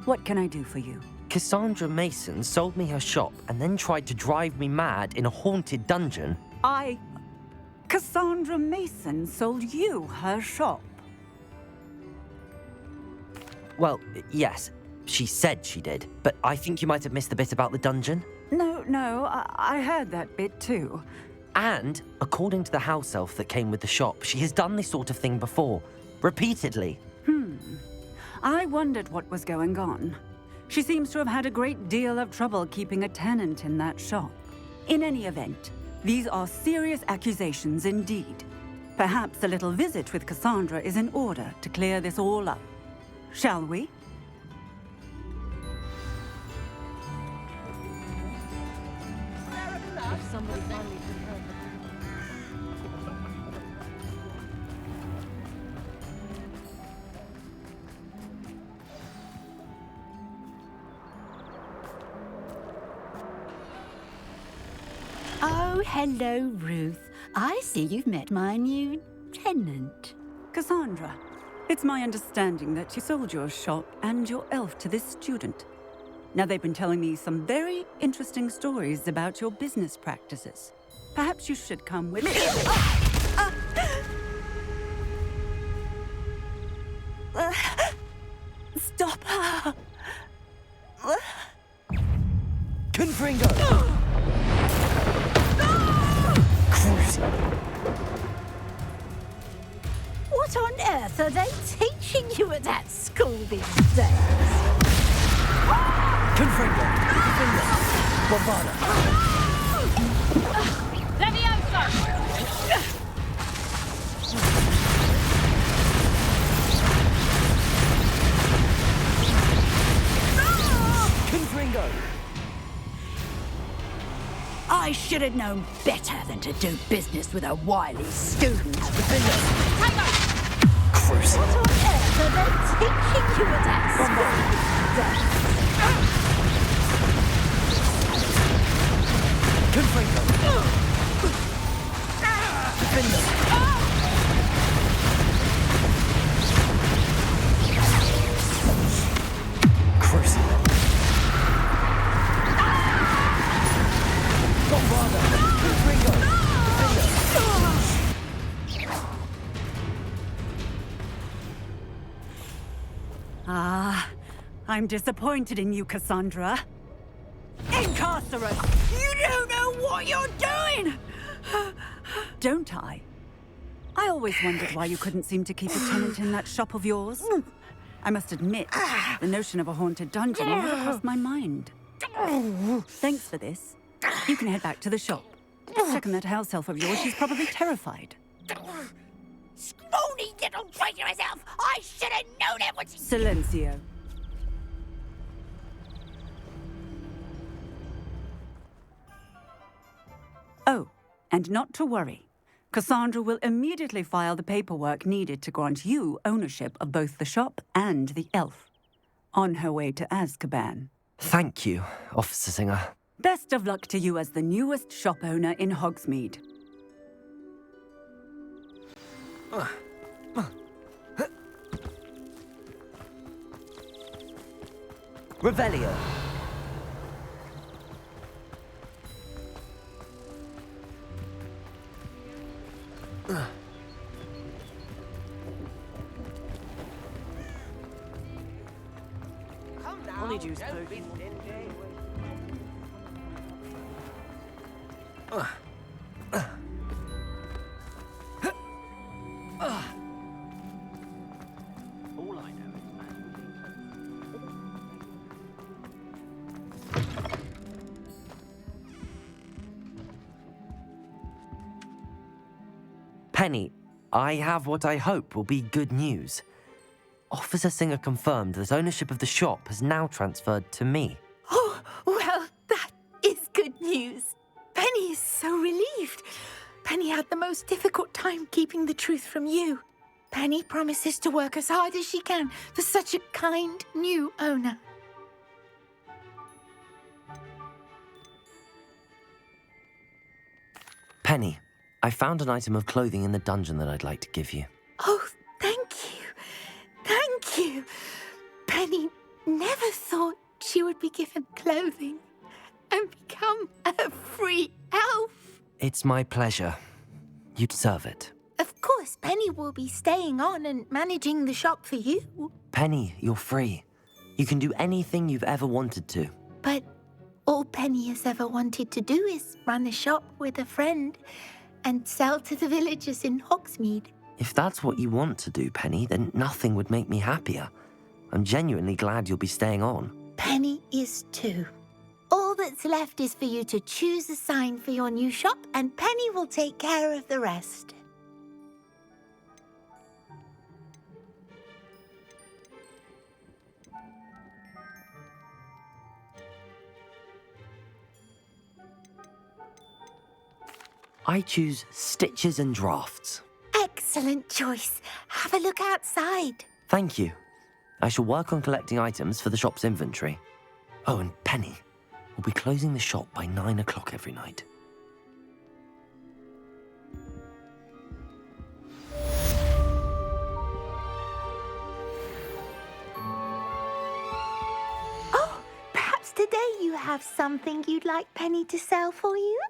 What can I do for you? Cassandra Mason sold me her shop and then tried to drive me mad in a haunted dungeon. Cassandra Mason sold you her shop? Well, yes, she said she did, but I think you might have missed the bit about the dungeon. No, I heard that bit too. And, according to the house elf that came with the shop, she has done this sort of thing before. Repeatedly. I wondered what was going on. She seems to have had a great deal of trouble keeping a tenant in that shop. In any event, these are serious accusations indeed. Perhaps a little visit with Cassandra is in order to clear this all up. Shall we? If somebody finally confirmed Oh, hello, Ruth. I see you've met my new tenant. Cassandra, it's my understanding that you sold your shop and your elf to this student. Now, they've been telling me some very interesting stories about your business practices. Perhaps you should come with me. Stop her! Confringo! What on earth are they teaching you at that school these days? Confringo! Bombada! Confringo! I should have known better than to do business with a wily student. Cruise. What on earth are they teaching you at that school? Confringo! Cruise. Bombada! Confringo! Ah, I'm disappointed in you, Cassandra. Incarcerate! You don't know what you're doing! Don't I? I always wondered why you couldn't seem to keep a tenant in that shop of yours. I must admit, the notion of a haunted dungeon never crossed my mind. Thanks for this. You can head back to the shop. Check on that house elf of yours, she's probably terrified. Scrawny little traitorous elf! I should have known it was... Silencio. Oh, and not to worry. Cassandra will immediately file the paperwork needed to grant you ownership of both the shop and the elf. On her way to Azkaban. Thank you, Officer Singer. Best of luck to you as the newest shop owner in Hogsmeade. Revelio. Honeyjuice potion. All I know is Penny, I have what I hope will be good news. Officer Singer confirmed that ownership of the shop has now transferred to me. Oh, well, that is good news. Penny is so relieved. Penny had the most difficult time keeping the truth from you. Penny promises to work as hard as she can for such a kind new owner. Penny, I found an item of clothing in the dungeon that I'd like to give you. Oh, thank you. Thank you. Penny never thought she would be given clothing and become a free elf. It's my pleasure. You deserve it. Of course, Penny will be staying on and managing the shop for you. Penny, you're free. You can do anything you've ever wanted to. But all Penny has ever wanted to do is run a shop with a friend and sell to the villagers in Hogsmeade. If that's what you want to do, Penny, then nothing would make me happier. I'm genuinely glad you'll be staying on. Penny is too. All that's left is for you to choose a sign for your new shop, and Penny will take care of the rest. I choose stitches and drafts. Excellent choice. Have a look outside. Thank you. I shall work on collecting items for the shop's inventory. Oh, and Penny, we'll be closing the shop by 9 o'clock every night. Oh, perhaps today you have something you'd like Penny to sell for you?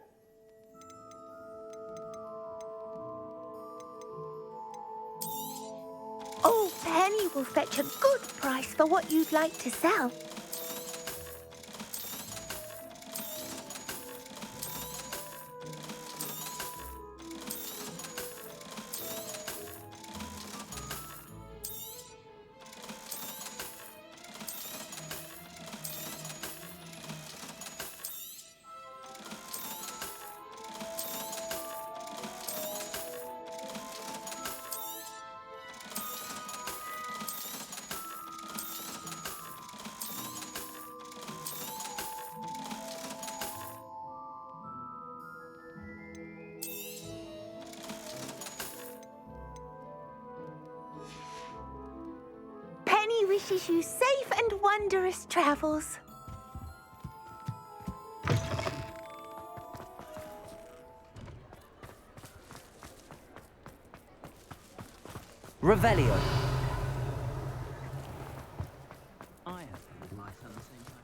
Oh, Penny will fetch a good price for what you'd like to sell. Penny wishes you safe and wondrous travels. Revelio. I have life at the same time.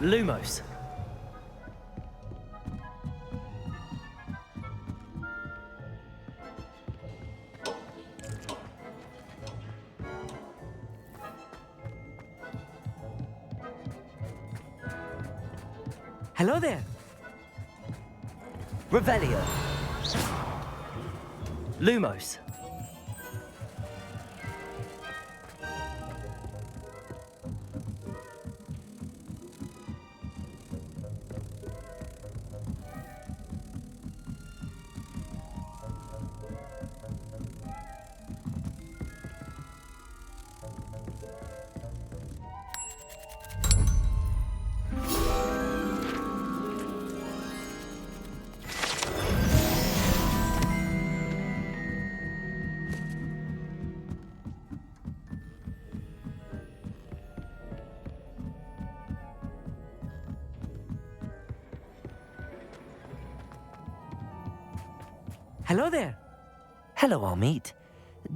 Lumos. Hello there. Revelio. Lumos. Hello there. Hello, Amit.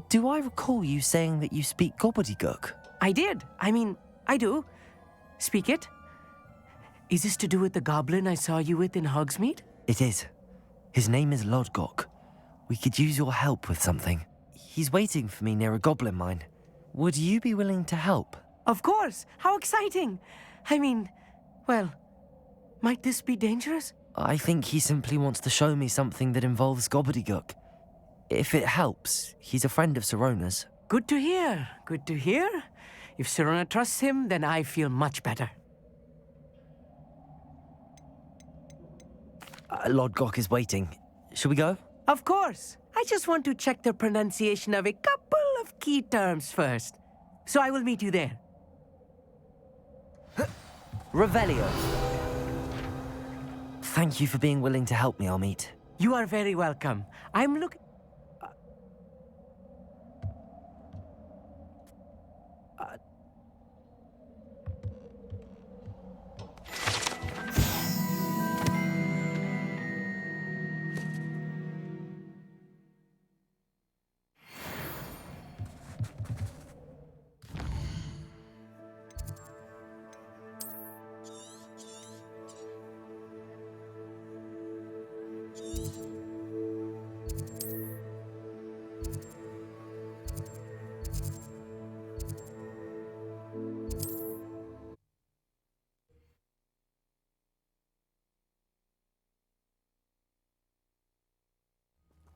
Do I recall you saying that you speak gobbledygook? I did. I mean, I do. Speak it. Is this to do with the goblin I saw you with in Hogsmeade? It is. His name is Lodgok. We could use your help with something. He's waiting for me near a goblin mine. Would you be willing to help? Of course. How exciting. I mean, well, might this be dangerous? I think he simply wants to show me something that involves gobbledygook. If it helps, he's a friend of Sirona's. Good to hear. Good to hear. If Sirona trusts him, then I feel much better. Lodgok is waiting. Shall we go? Of course. I just want to check the pronunciation of a couple of key terms first. So I will meet you there. Revelio. Thank you for being willing to help me, Amit. You are very welcome. I'm looking...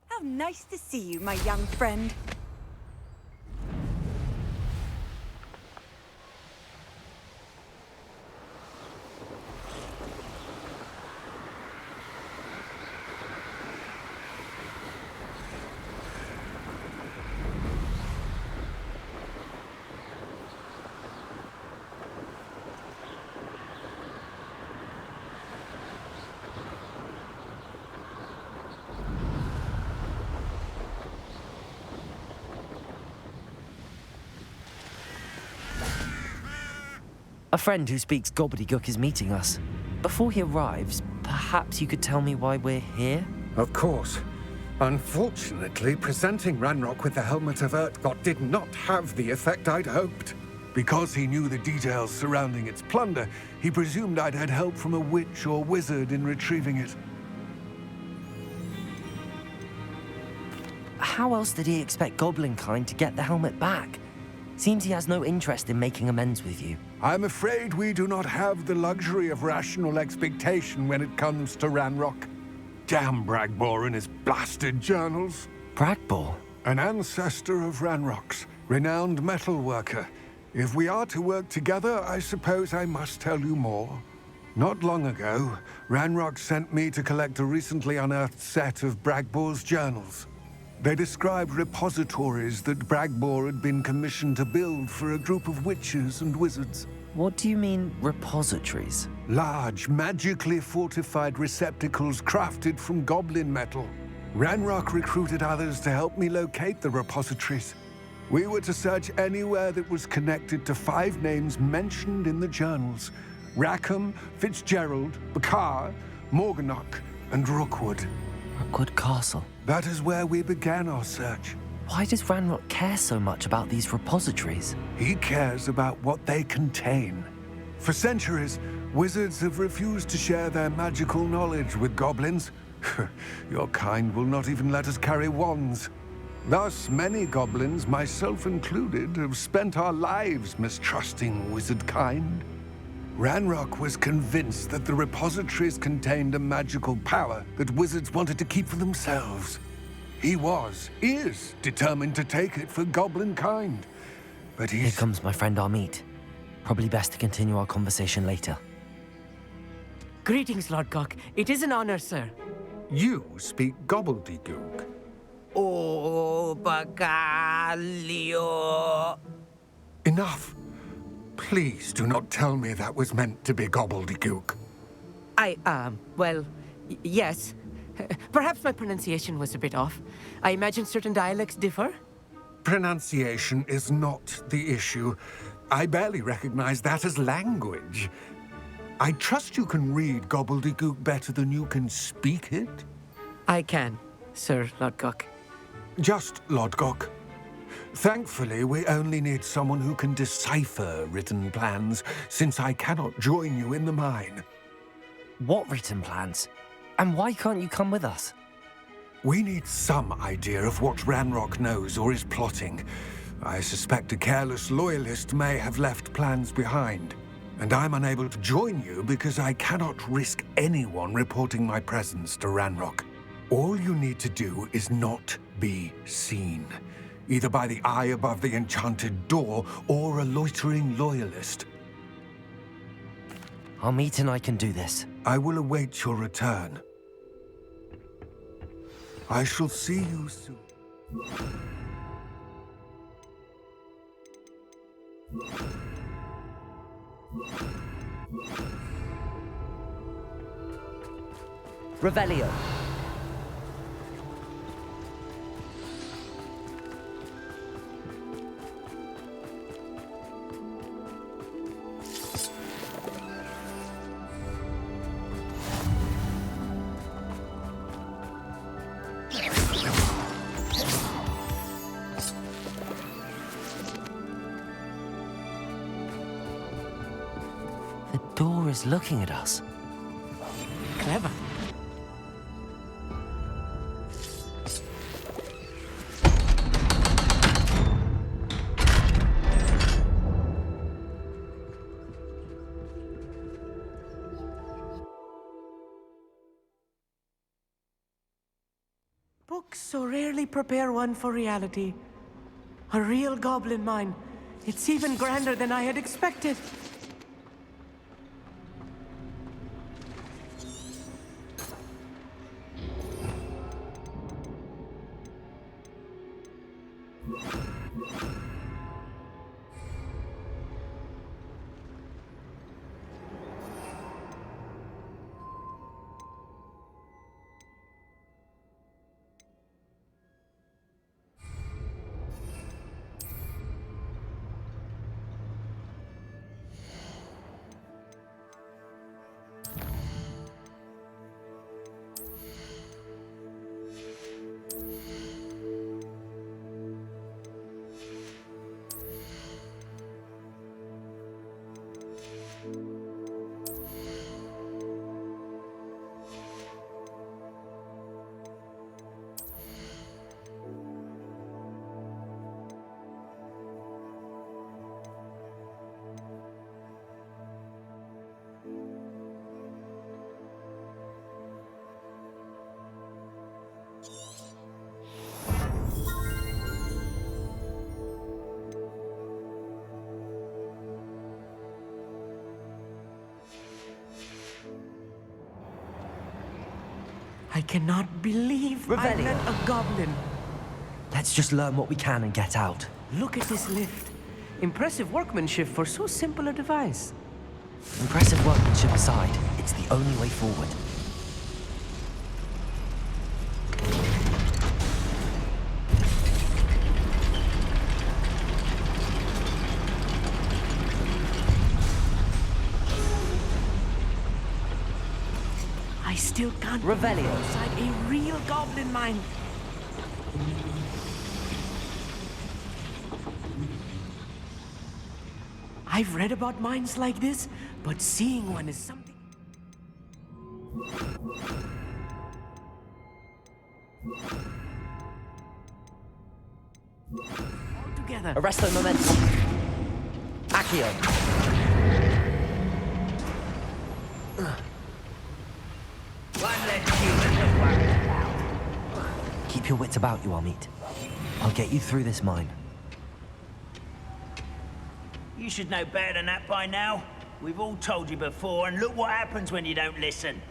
How nice to see you, my young friend. A friend who speaks gobbledygook is meeting us. Before he arrives, perhaps you could tell me why we're here? Of course. Unfortunately, presenting Ranrock with the Helmet of Urtkot did not have the effect I'd hoped. Because he knew the details surrounding its plunder, he presumed I'd had help from a witch or wizard in retrieving it. How else did he expect Goblinkind to get the helmet back? Seems he has no interest in making amends with you. I'm afraid we do not have the luxury of rational expectation when it comes to Ranrock. Damn Bragbor and his blasted journals. Bragbor? An ancestor of Ranrock's, renowned metalworker. If we are to work together, I suppose I must tell you more. Not long ago, Ranrock sent me to collect a recently unearthed set of Bragbor's journals. They described repositories that Bragbor had been commissioned to build for a group of witches and wizards. What do you mean, repositories? Large, magically fortified receptacles crafted from goblin metal. Ranrock recruited others to help me locate the repositories. We were to search anywhere that was connected to 5 names mentioned in the journals: Rackham, Fitzgerald, Bakar, Morganach, and Rookwood. Rookwood Castle. That is where we began our search. Why does Ranrock care so much about these repositories? He cares about what they contain. For centuries, Wizards have refused to share their magical knowledge with goblins. Your kind will not even let us carry wands. Thus, many goblins, myself included, have spent our lives mistrusting wizard kind. Ranrock was convinced that the repositories contained a magical power that wizards wanted to keep for themselves. He is determined to take it for goblin kind. But Here comes my friend Amit. Probably best to continue our conversation later. Greetings, Lord Cock. It is an honor, sir. You speak gobbledygook. Oh, Bacalio. Enough. Please do not tell me that was meant to be gobbledygook. Well, yes. Perhaps my pronunciation was a bit off. I imagine certain dialects differ. Pronunciation is not the issue. I barely recognize that as language. I trust you can read gobbledygook better than you can speak it? I can, Sir Lodgok. Just Lodgok. Thankfully, we only need someone who can decipher written plans, since I cannot join you in the mine. What written plans? And why can't you come with us? We need some idea of what Ranrock knows or is plotting. I suspect a careless loyalist may have left plans behind. And I'm unable to join you because I cannot risk anyone reporting my presence to Ranrock. All you need to do is not be seen, either by the eye above the enchanted door or a loitering loyalist. Amit and I can do this. I will await your return. I shall see you soon. Revelio. The door is looking at us. Clever. Books so rarely prepare one for reality. A real goblin mine. It's even grander than I had expected. I cannot believe I met a goblin. Let's just learn what we can and get out. Look at this lift. Impressive workmanship for so simple a device. Impressive workmanship aside, it's the only way forward. I still can't Revelio. believe inside a real goblin mine. I've read about mines like this, but seeing one is something... All together. Arresto momentum. Accio. Keep your wits about you, Amit. I'll get you through this mine. You should know better than that by now. We've all told you before, and look what happens when you don't listen.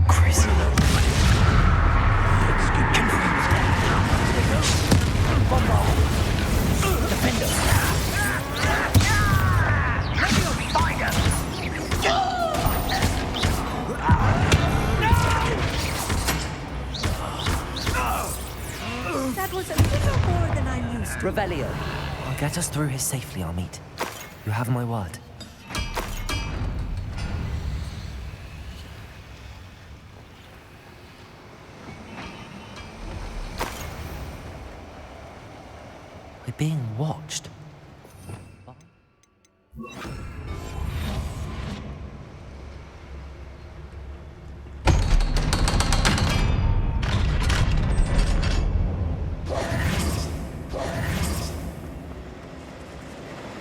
Chris. That was a little more than I'm used to. Revelio. I'll get us through here safely, Amit. You have my word. We're being watched.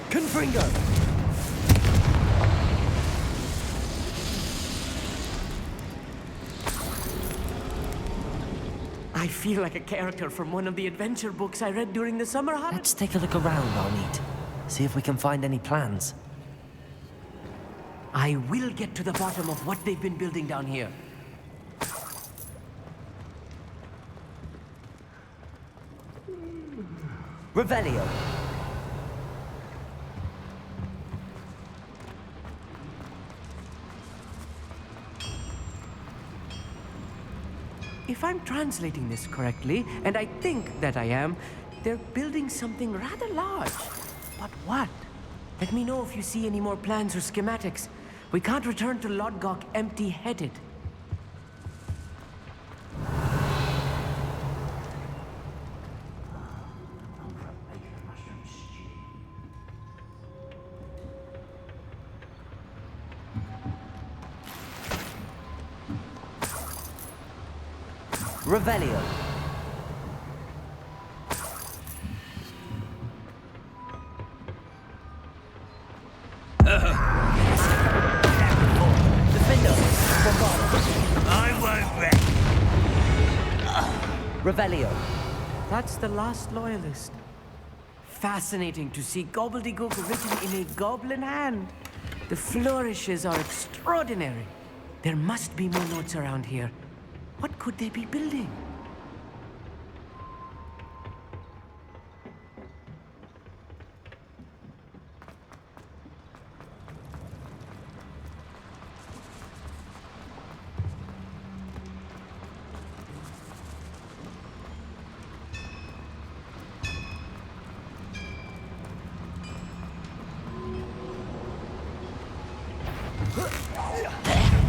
Confringo! I feel like a character from one of the adventure books I read during the summer holidays. Let's take a look around, Amit. See if we can find any plans. I will get to the bottom of what they've been building down here. Revelio. If I'm translating this correctly, and I think that I am, they're building something rather large. But what? Let me know if you see any more plans or schematics. We can't return to Lodgok empty-headed. Revelio. Defender. I won't wreck. Revelio. That's the last loyalist. Fascinating to see gobbledygook written in a goblin hand. The flourishes are extraordinary. There must be more notes around here. What could they be building?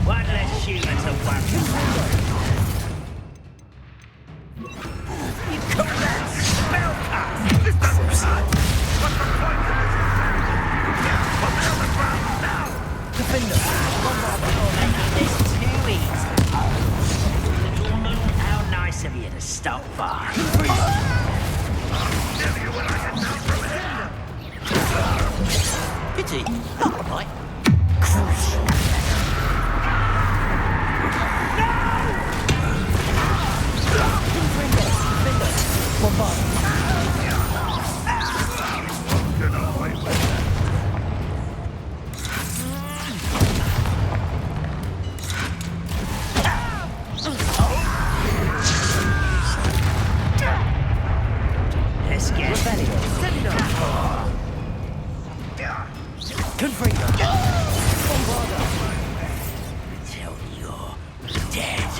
One less human to worry about. You call that spellcast? This doesn't suck. What's the point of this? On the ground now! Defender. You're making this too easy. Little moon, how nice of you to stop by. I'll tell you when I get down from here. Pity. Not all right. Let's get Until you're dead.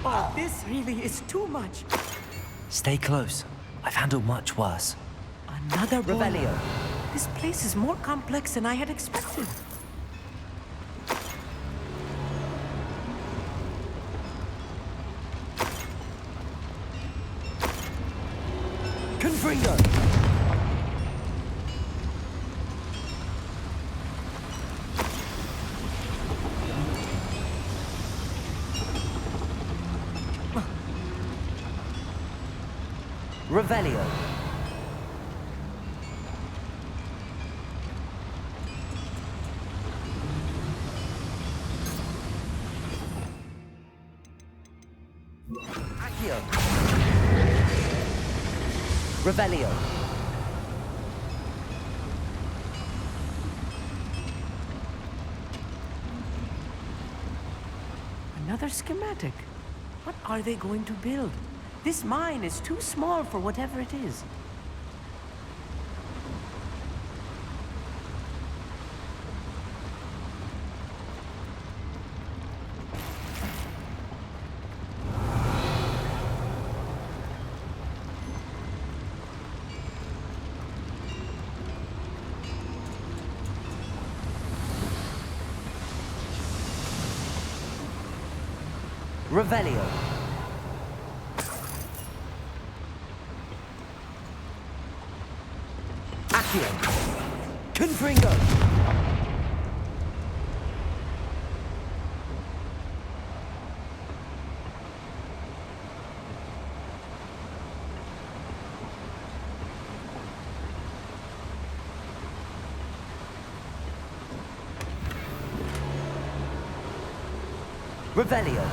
Oh, this really is too much. Stay close. I've handled much worse. Another ball. Revelio. This place is more complex than I had expected. Confringo. Revelio. Accio. Revelio. Another schematic. What are they going to build? This mine is too small for whatever it is. Revelio. Accio. Confringo. Revelio.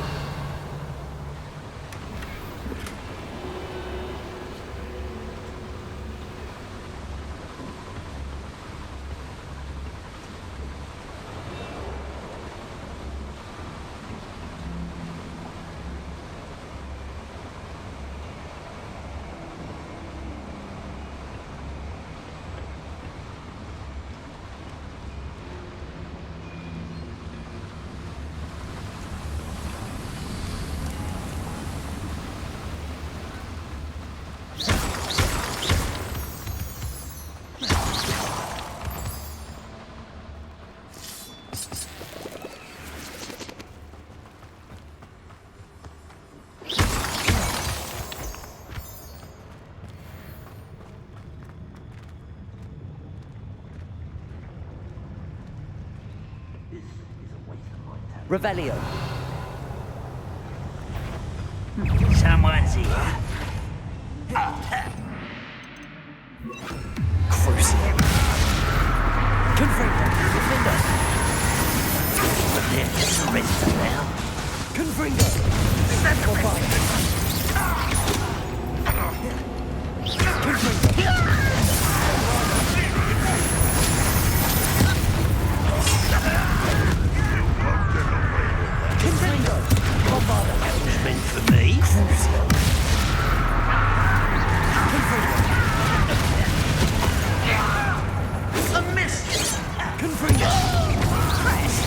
Revelio. Someone's here. Crucible. Confringo. Defender. They're just arrested now. Confringo. Confringo. Bombarda. That was meant for me. A miss. Confringo. Crash.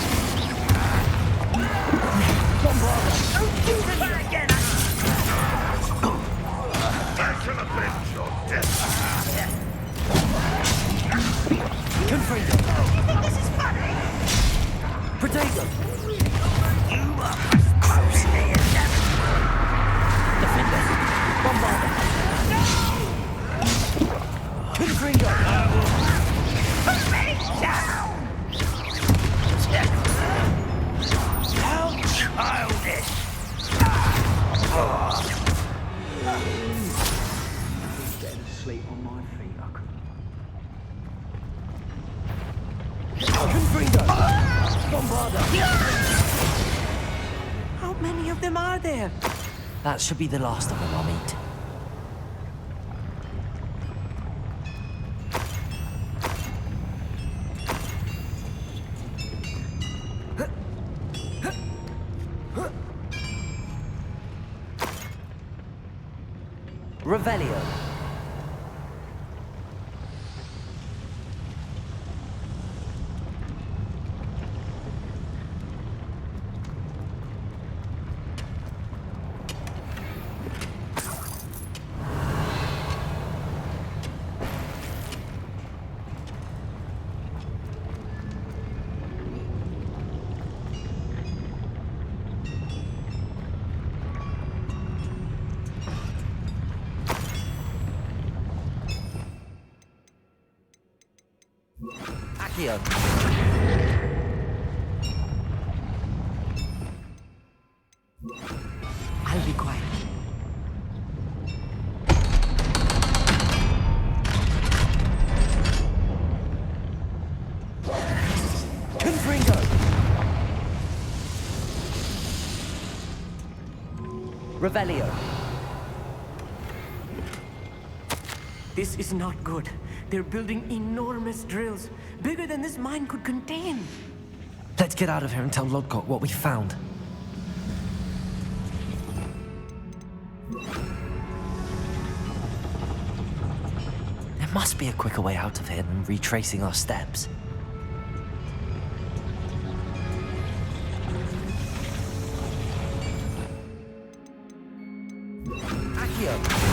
Bombarda. Don't do that again. I shall avenge your death. Confringo. You think this is funny? Protego. You are supposed to be a devil. Defender. Bombarda. Confringo. Put me down! How childish! Getting asleep on my feet, I could. Confringo. Bombarda. How many of them are there? That should be the last of them I'll meet. Revelio. Accio. I'll be quiet. Confringo! Revelio. This is not good. They're building enormous drills, bigger than this mine could contain. Let's get out of here and tell Lodgok what we found. There must be a quicker way out of here than retracing our steps. Accio.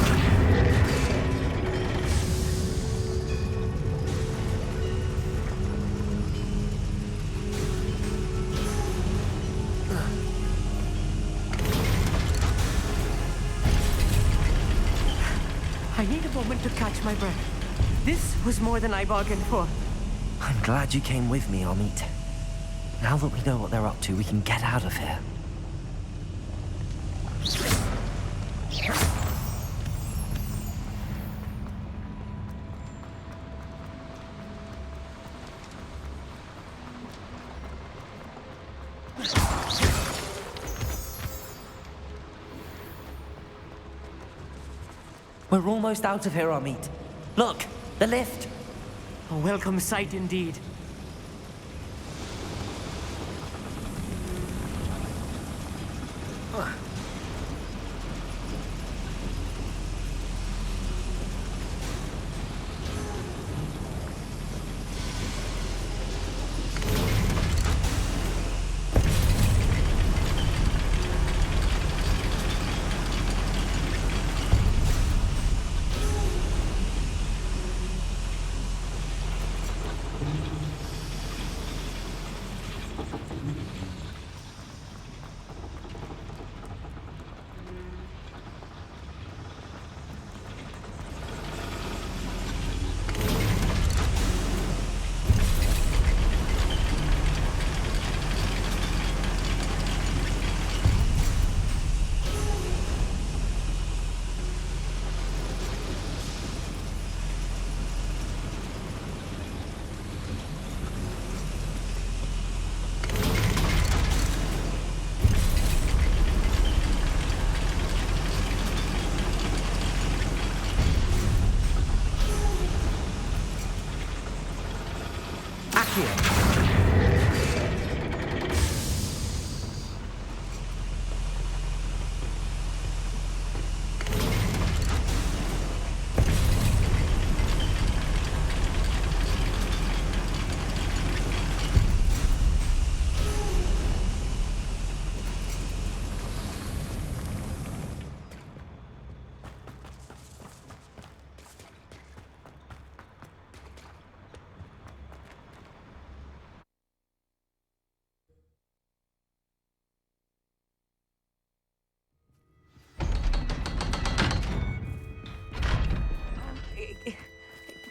I need a moment to catch my breath. This was more than I bargained for. I'm glad you came with me, Amit. Now that we know what they're up to, we can get out of here. We're almost out of here, Amit. Look, the lift. A welcome sight indeed.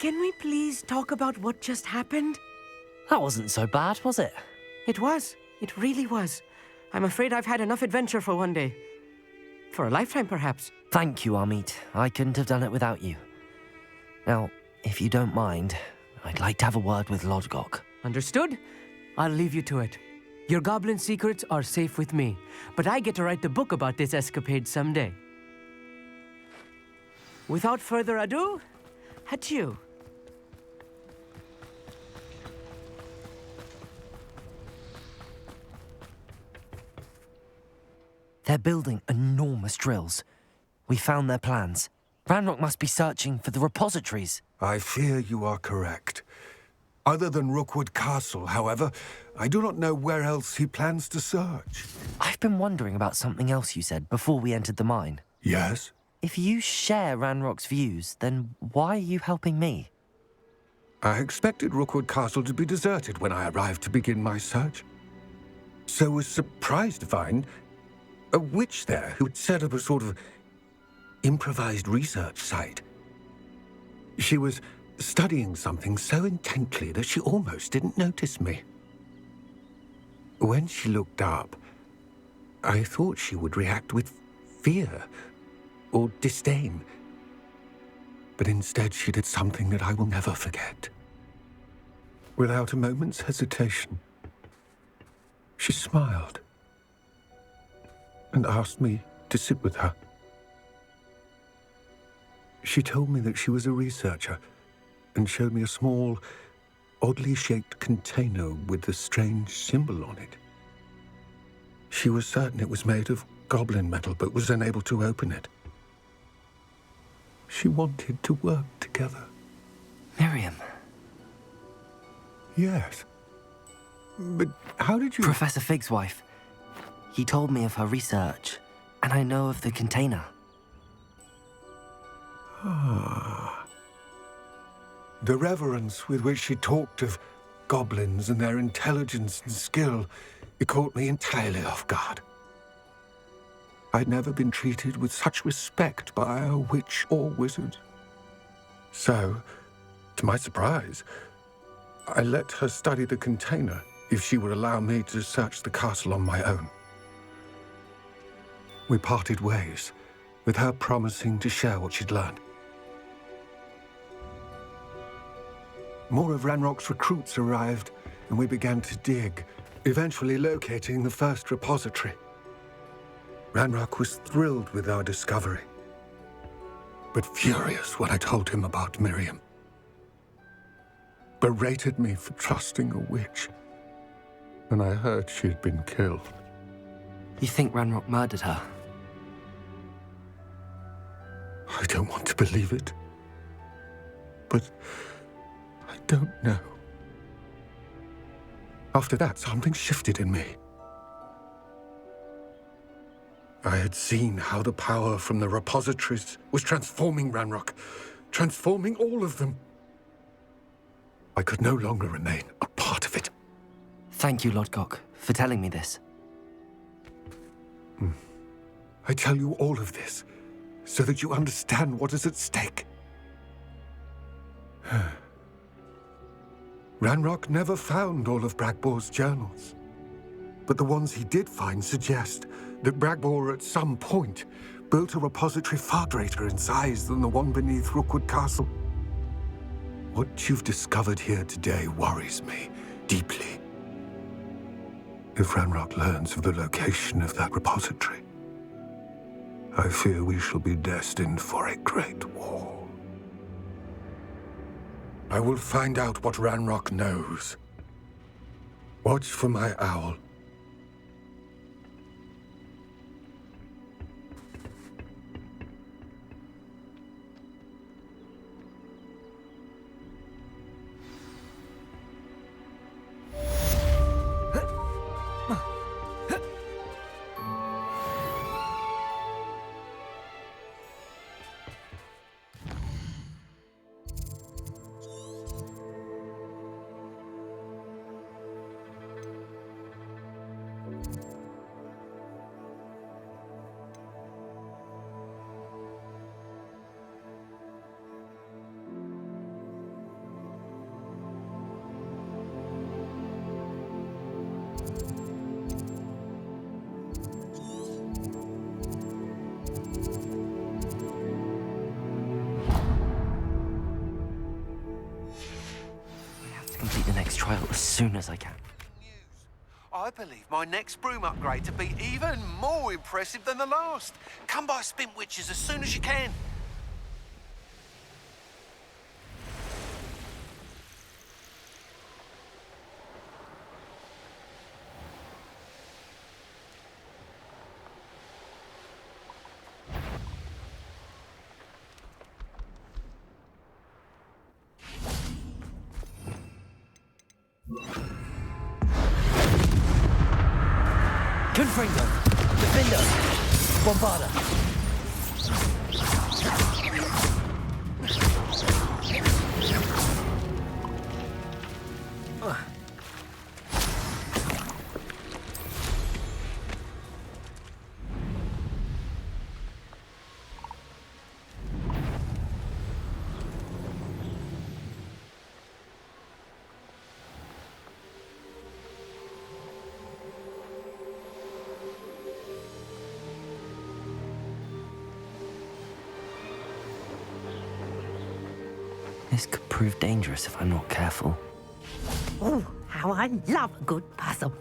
Can we please talk about what just happened? That wasn't so bad, was it? It was. It really was. I'm afraid I've had enough adventure for one day. For a lifetime, perhaps. Thank you, Amit. I couldn't have done it without you. Now, if you don't mind, I'd like to have a word with Lodgok. Understood? I'll leave you to it. Your goblin secrets are safe with me, but I get to write the book about this escapade someday. Without further ado, adieu. They're building enormous drills. We found their plans. Ranrock must be searching for the repositories. I fear you are correct. Other than Rookwood Castle, however, I do not know where else he plans to search. I've been wondering about something else you said before we entered the mine. Yes? If you share Ranrock's views, then why are you helping me? I expected Rookwood Castle to be deserted when I arrived to begin my search. So was surprised to find a witch there who had set up a sort of improvised research site. She was studying something so intently that she almost didn't notice me. When she looked up, I thought she would react with fear or disdain. But instead, she did something that I will never forget. Without a moment's hesitation, she smiled and asked me to sit with her. She told me that she was a researcher and showed me a small, oddly shaped container with a strange symbol on it. She was certain it was made of goblin metal, but was unable to open it. She wanted to work together. Miriam. Yes. But how did you... Professor Fig's wife. He told me of her research, and I know of the container. Ah. The reverence with which she talked of goblins and their intelligence and skill, it caught me entirely off guard. I'd never been treated with such respect by a witch or wizard. So, to my surprise, I let her study the container if she would allow me to search the castle on my own. We parted ways, with her promising to share what she'd learned. More of Ranrock's recruits arrived, and we began to dig, eventually locating the first repository. Ranrock was thrilled with our discovery, but furious when I told him about Miriam. Berated me for trusting a witch, and I heard she had been killed. You think Ranrock murdered her? I don't want to believe it, but I don't know. After that, something shifted in me. I had seen how the power from the repositories was transforming Ranrock, transforming all of them. I could no longer remain a part of it. Thank you, Lodgok, for telling me this. I tell you all of this so that you understand what is at stake. Ranrock never found all of Bragbor's journals, but the ones he did find suggest that Bragbor at some point built a repository far greater in size than the one beneath Rookwood Castle. What you've discovered here today worries me deeply. If Ranrock learns of the location of that repository, I fear we shall be destined for a great war. I will find out what Ranrock knows. Watch for my owl. Complete the next trial as soon as I can. I believe my next broom upgrade to be even more impressive than the last. Come by Spint Witches as soon as you can. Confringo, Defender, Bombarda. This could prove dangerous if I'm not careful. Oh, how I love a good puzzle.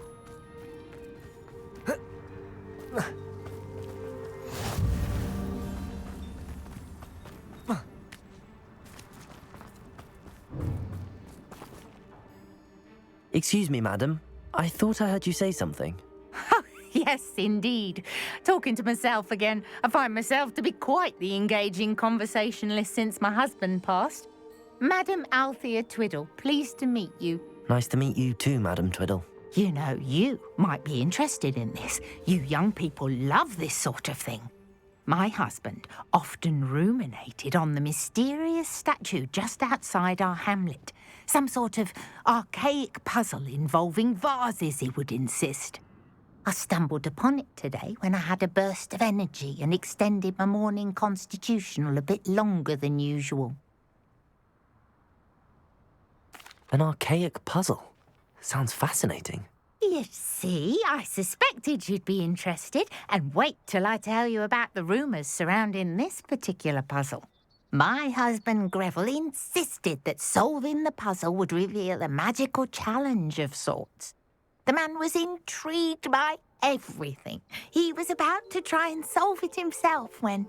Excuse me, madam. I thought I heard you say something. Yes, indeed. Talking to myself again. I find myself to be quite the engaging conversationalist since my husband passed. Madam Althea Twiddle, pleased to meet you. Nice to meet you too, Madam Twiddle. You know, you might be interested in this. You young people love this sort of thing. My husband often ruminated on the mysterious statue just outside our hamlet. Some sort of archaic puzzle involving vases, he would insist. I stumbled upon it today when I had a burst of energy and extended my morning constitutional a bit longer than usual. An archaic puzzle. Sounds fascinating. You see, I suspected you'd be interested, and wait till I tell you about the rumours surrounding this particular puzzle. My husband Greville insisted that solving the puzzle would reveal a magical challenge of sorts. The man was intrigued by everything. He was about to try and solve it himself when...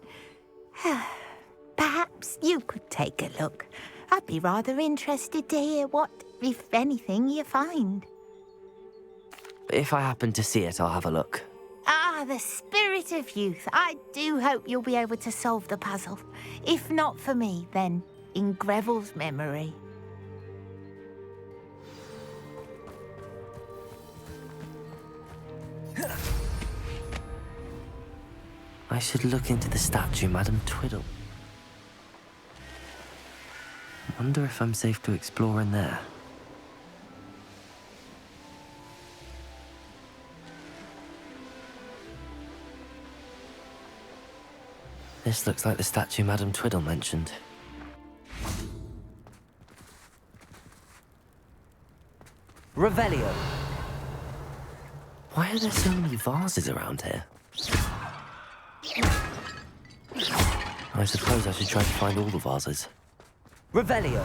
Perhaps you could take a look. I'd be rather interested to hear what, if anything, you find. If I happen to see it, I'll have a look. Ah, the spirit of youth. I do hope you'll be able to solve the puzzle. If not for me, then in Greville's memory. I should look into the statue, Madam Twiddle. Wonder if I'm safe to explore in there. This looks like the statue Madam Twiddle mentioned. Revelio! Why are there so many vases around here? I suppose I should try to find all the vases. Revelio!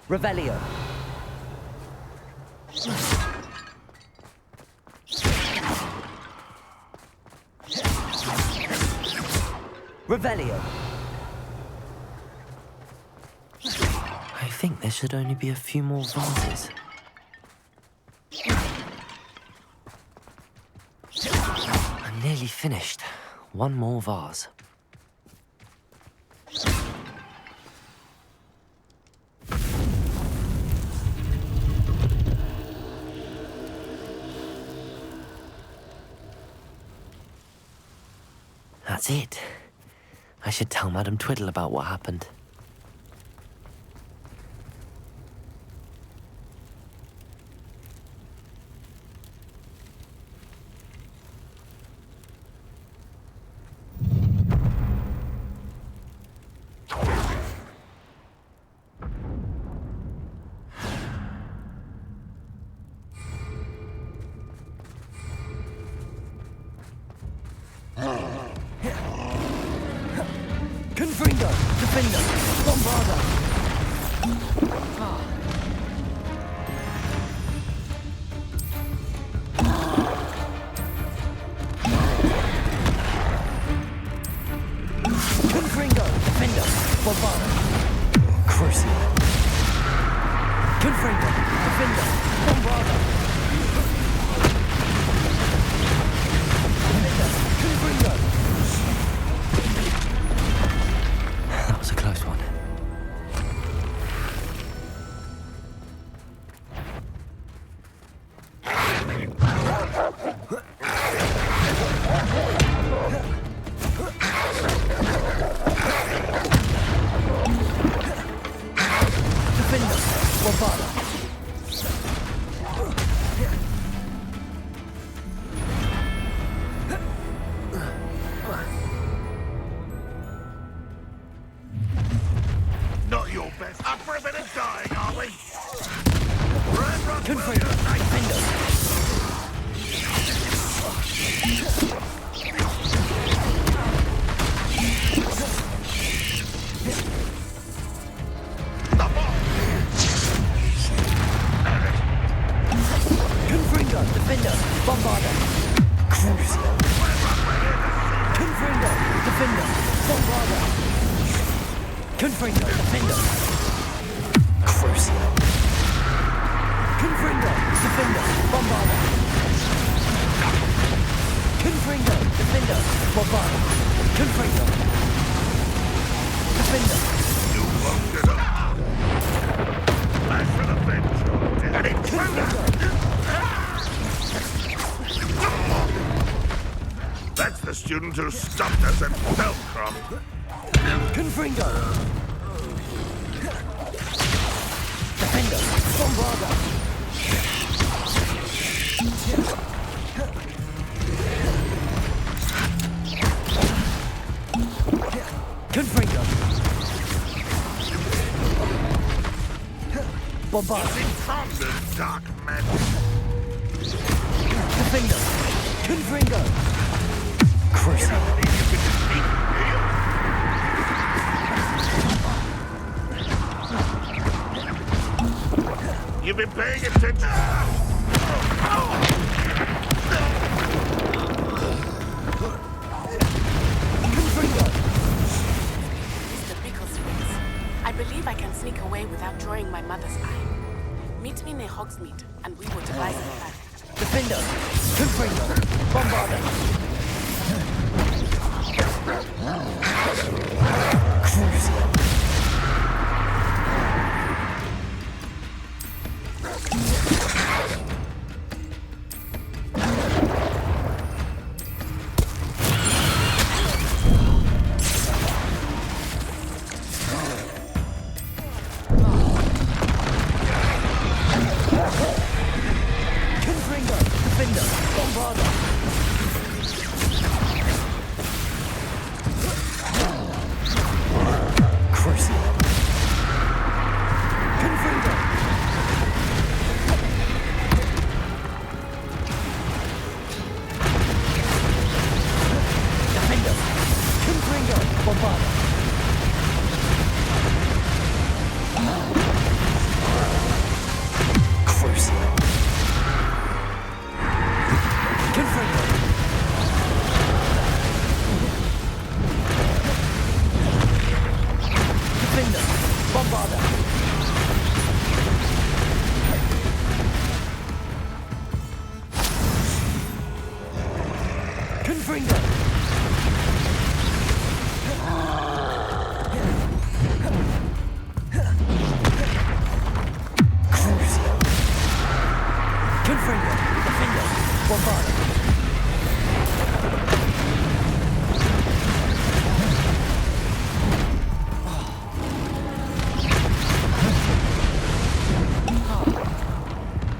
Revelio! Revelio! I think there should only be a few more vases. I'm nearly finished. One more vase. That's it. I should tell Madam Twiddle about what happened. Confringo! Defender! Bombarda! Confringo! Defender! Bombarda! Crucial! Confringo! Defender! Bombarda! Defender! Confringo! That was a close one. Defender! Bombarda! Not your best. Up for a bit of dying, are we? Confringo! Defender! Confringo, Defender, Bombarder. Crucio. Confringo, Defender, Bombarder. Confringo, Defender. Crucio. Confringo, Defender, Bombarder. Confringo, Defender, Bombarder. Confringo. Defender. You won't get up. I shall avenge your death. An intruder! That's the student who stopped us at Feldcroft. Confringo. Defender, Bombarder. Confringo. Bombarder. Confounded dark magic. Defender. Confringo. Crucio. You've been paying attention. Mr. Bicklesworth, I believe I can sneak away without drawing my mother's eye. Meet me near Hogsmeade, and we will devise a plan. Defender. Confringo. Bombarder. Crucio. Confringo. Defender. Bombarder. Crucio. Confringo. Defender. Confringo. Bombarder. Crucio. Confringo. Defender. Bombarder. Confringo. Crucio. Confringo. Defender. Bombarder.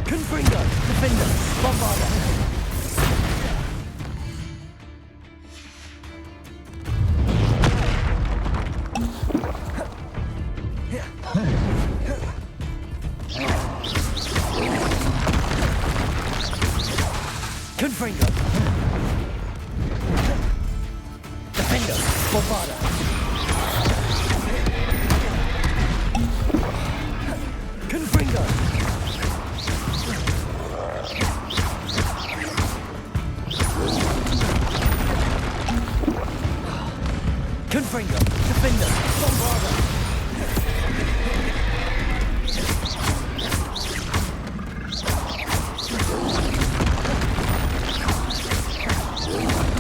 Confringo. Defender. Bombarder. Confringo. Defender. Bombarder. Confringo. Confringo. Defender. Bombarder.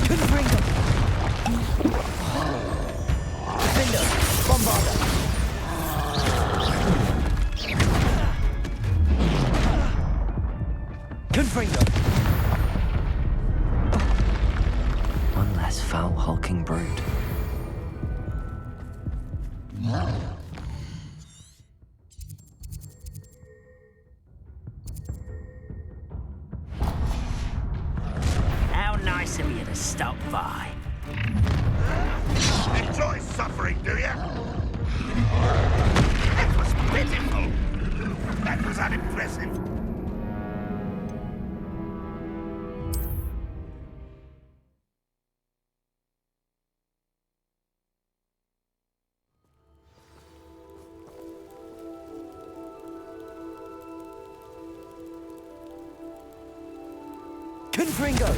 Confringo. Defender. Bombarder. Confringo. One less foul, hulking brood. How nice of you to stop by. Enjoy suffering, do you? That was pitiful. That was unimpressive. Ringo!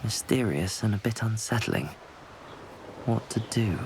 Mysterious and a bit unsettling. What to do?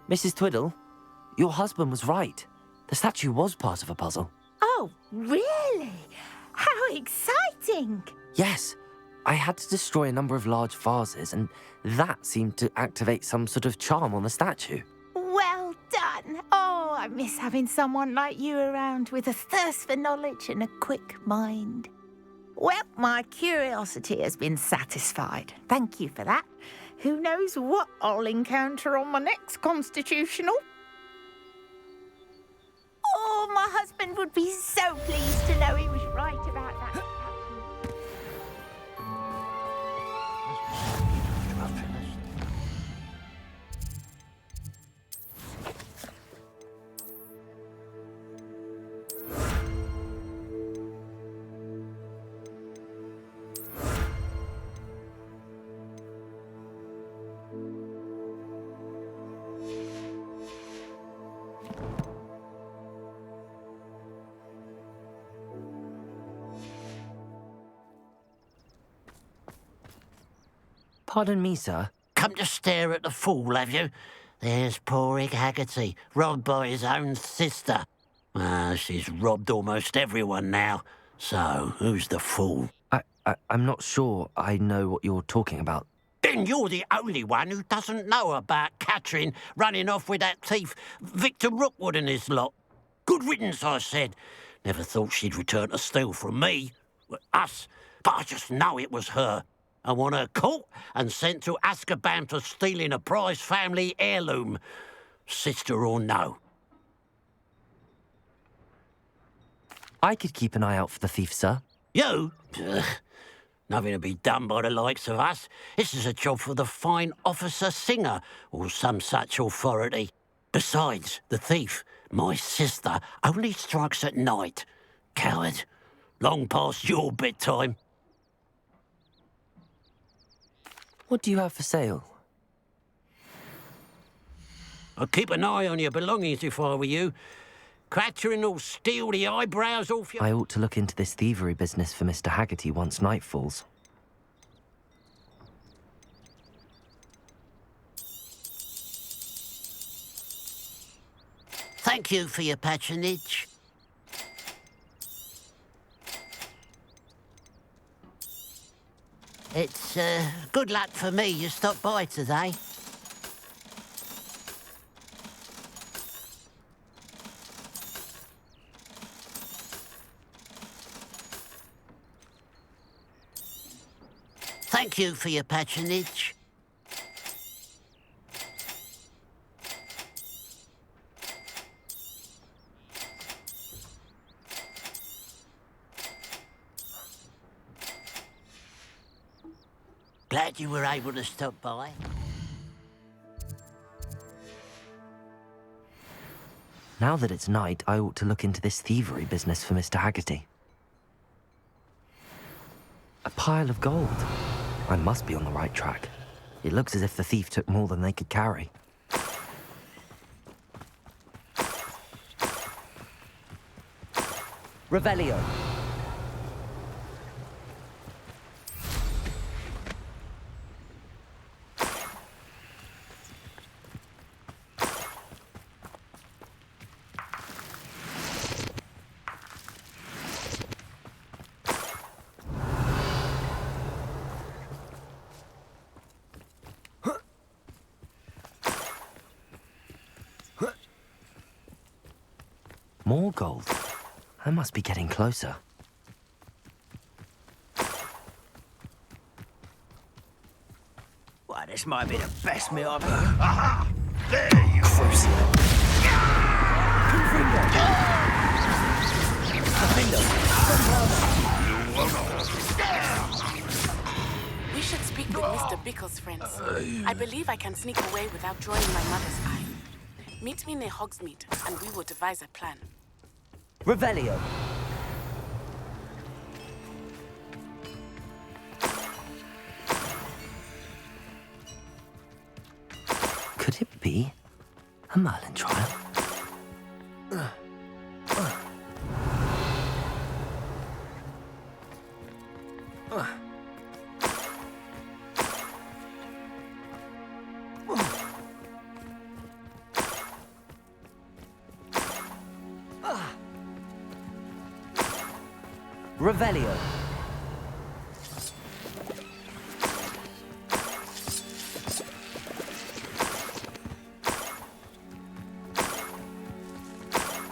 Mrs. Twiddle, your husband was right. The statue was part of a puzzle. Oh, really? How exciting! Yes, I had to destroy a number of large vases, and that seemed to activate some sort of charm on the statue. Well done. Oh, I miss having someone like you around with a thirst for knowledge and a quick mind. Well, my curiosity has been satisfied. Thank you for that. Who knows what I'll encounter on my next constitutional? Oh, my husband would be so pleased to know he was right about that. Pardon me, sir. Come to stare at the fool, have you? There's poor Ig Haggerty, robbed by his own sister. She's robbed almost everyone now. So, who's the fool? I'm not sure I know what you're talking about. Then you're the only one who doesn't know about Catherine running off with that thief, Victor Rookwood and his lot. Good riddance, I said. Never thought she'd return to steal from me, us, but I just know it was her. I want her caught and sent to Azkaban for stealing a prize family heirloom, sister or no. I could keep an eye out for the thief, sir. You? Ugh. Nothing to be done by the likes of us. This is a job for the fine officer Singer, or some such authority. Besides, the thief, my sister, only strikes at night. Coward. Long past your bedtime. What do you have for sale? I'd keep an eye on your belongings if I were you. Catherine will steal the eyebrows off your... I ought to look into this thievery business for Mr. Haggerty once night falls. Thank you for your patronage. It's good luck for me you stopped by today. Thank you for your patronage. Glad you were able to stop by. Now that it's night, I ought to look into this thievery business for Mr. Haggerty. A pile of gold. I must be on the right track. It looks as if the thief took more than they could carry. Revelio. More gold. I must be getting closer. Why, this might be the best meal I've ever... Aha! There you We should speak with Mr. Bickle's friends. I believe I can sneak away without drawing my mother's eye. Meet me near Hogsmeade, and we will devise a plan. Revelio. Could it be a Merlin trial? Revelio.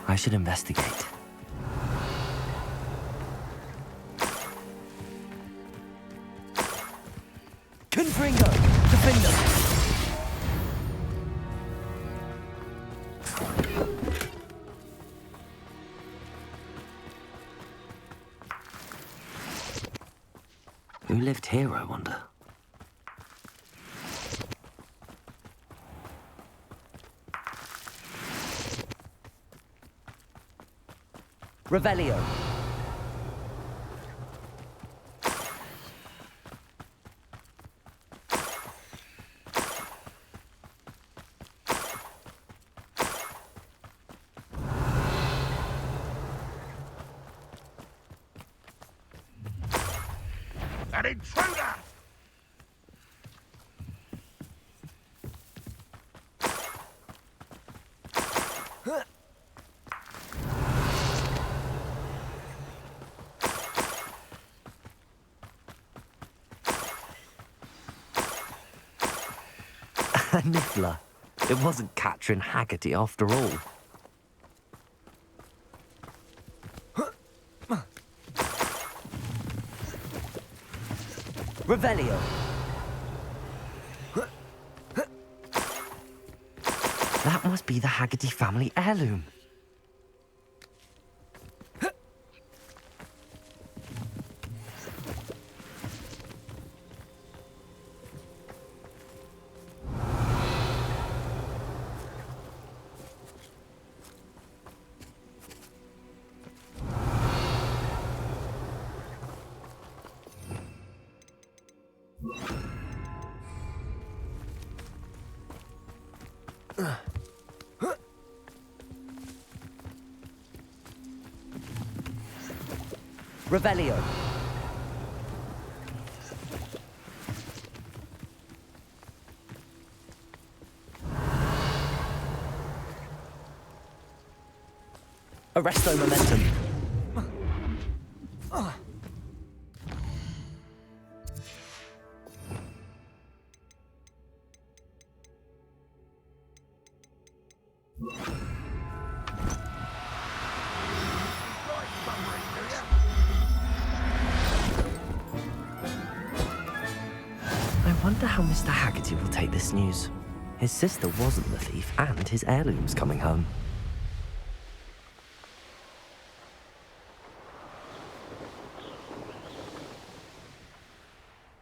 I should investigate. Confringo! Defender! Who lived here, I wonder? Revelio. An intruder! A niffler. It wasn't Catherine Haggerty after all. Revelio. That must be the Haggerty family heirloom. Revelio. Arresto momentum. I wonder how Mr. Haggerty will take this news. His sister wasn't the thief, and his heirloom's coming home.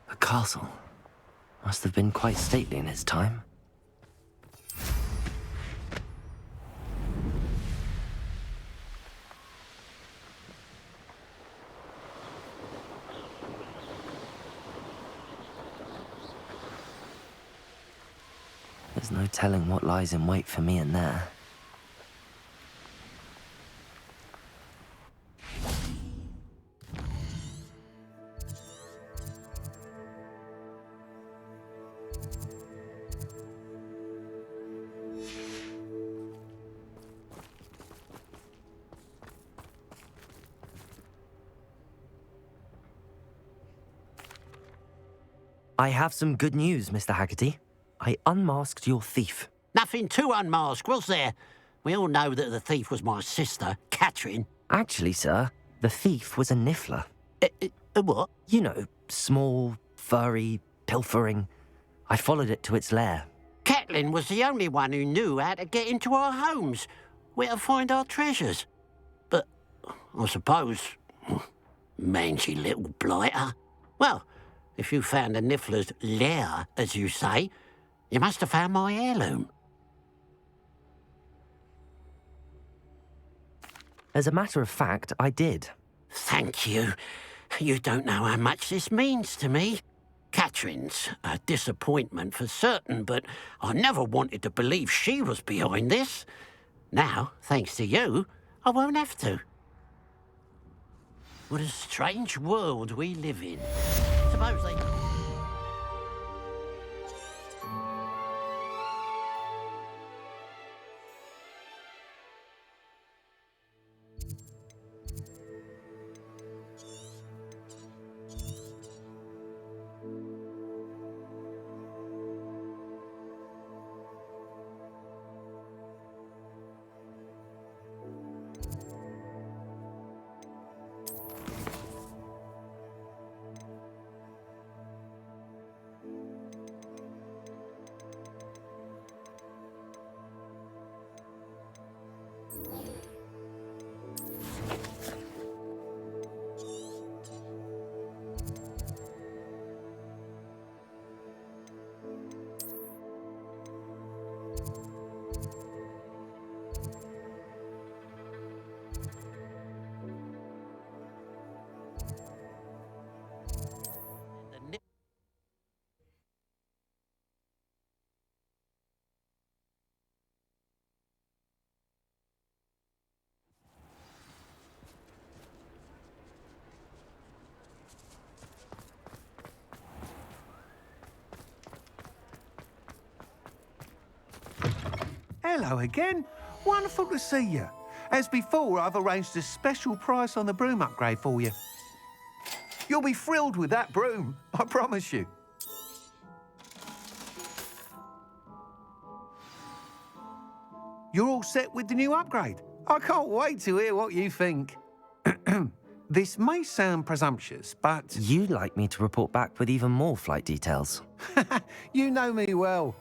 The castle must have been quite stately in its time. There's no telling what lies in wait for me in there. I have some good news, Mr. Haggerty. I unmasked your thief. Nothing to unmask, was there? We all know that the thief was my sister, Catherine. Actually, sir, the thief was a niffler. A what? You know, small, furry, pilfering. I followed it to its lair. Catelyn was the only one who knew how to get into our homes, where to find our treasures. But I suppose, mangy little blighter. Well, if you found the niffler's lair, as you say, you must have found my heirloom. As a matter of fact, I did. Thank you. You don't know how much this means to me. Catherine's a disappointment for certain, but I never wanted to believe she was behind this. Now, thanks to you, I won't have to. What a strange world we live in. Suppose they... Hello again. Wonderful to see you. As before, I've arranged a special price on the broom upgrade for you. You'll be thrilled with that broom, I promise you. You're all set with the new upgrade. I can't wait to hear what you think. This may sound presumptuous, but... You'd like me to report back with even more flight details. You know me well.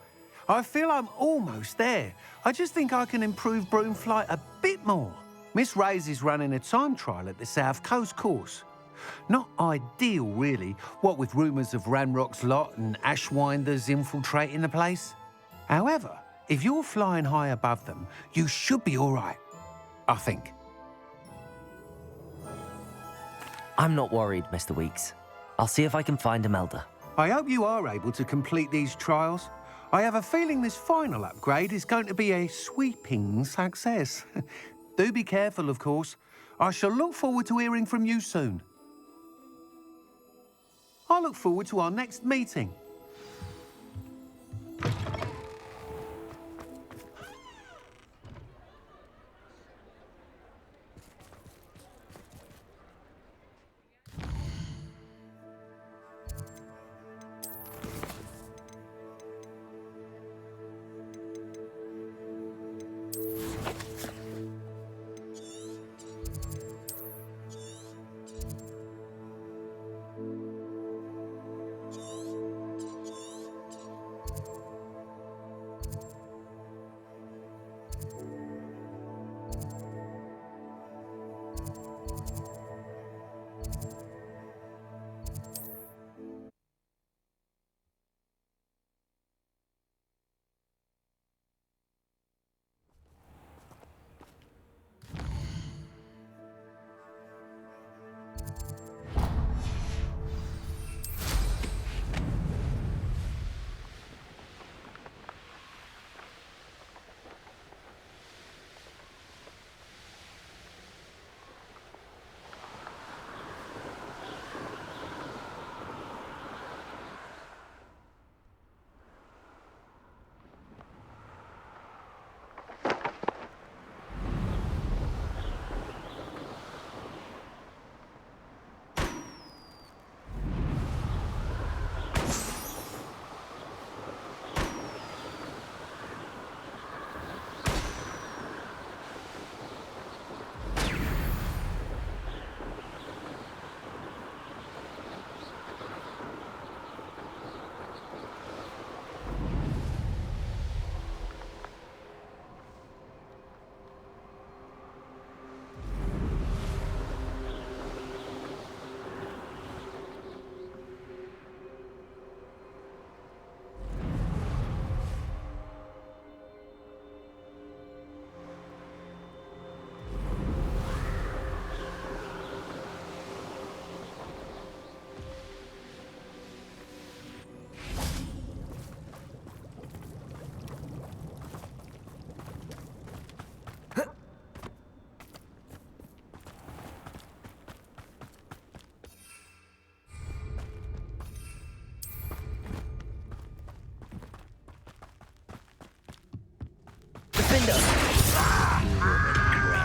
I feel I'm almost there. I just think I can improve broom flight a bit more. Miss Ray's is running a time trial at the South Coast course. Not ideal, really, what with rumours of Ranrock's lot and Ashwinders infiltrating the place. However, if you're flying high above them, you should be all right, I think. I'm not worried, Mr. Weeks. I'll see if I can find Imelda. I hope you are able to complete these trials. I have a feeling this final upgrade is going to be a sweeping success. Do be careful, of course. I shall look forward to hearing from you soon. I look forward to our next meeting.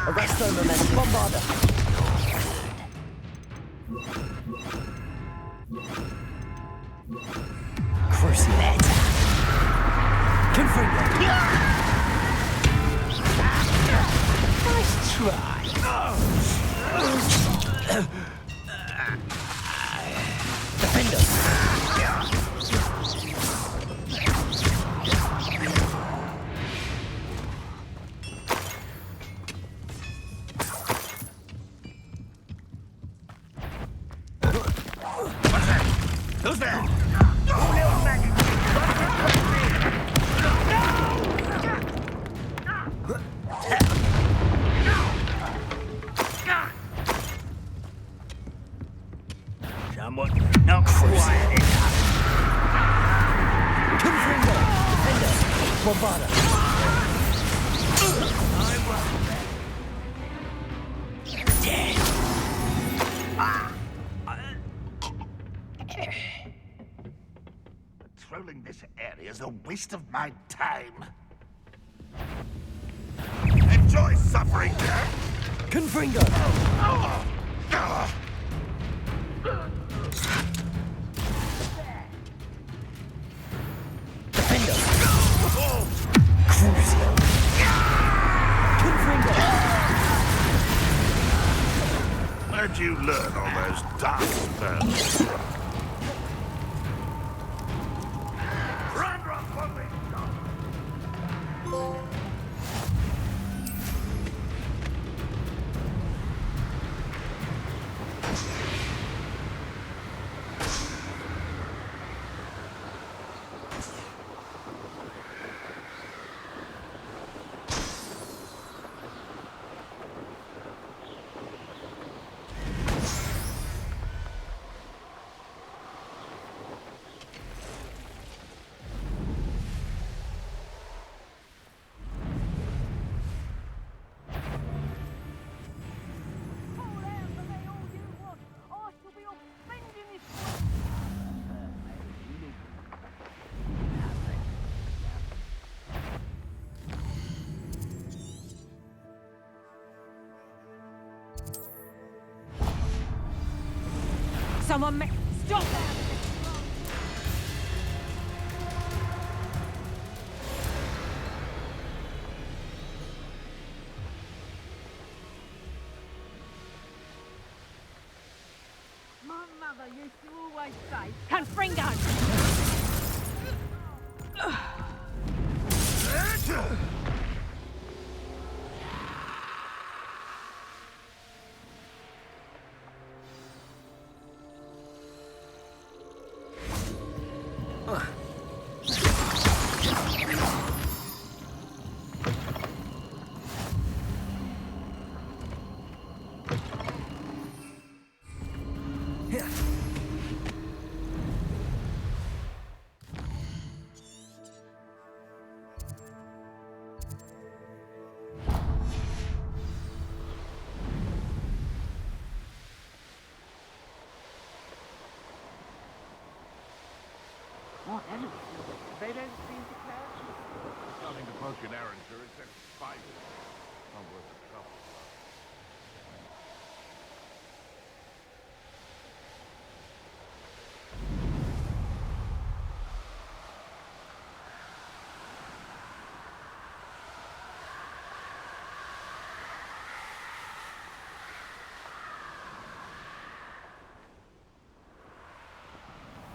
Arresto momentum. Bombarda. Crucimeta. Confringo. Nice try. Defender. Who's there? Someone not quiet enough. Confringo. Defender. Bombarda. Dead. Patrolling this area is a waste of my time. Enjoy suffering, Jack. Confringo. Defender. Crucio. Confringo. Where'd you learn all those dark spells? Someone make... Stop that! My mother used to always say, Confringo! What enemies? They don't seem to care. Nothing to poke an arrow through except spiders. Not worth the trouble.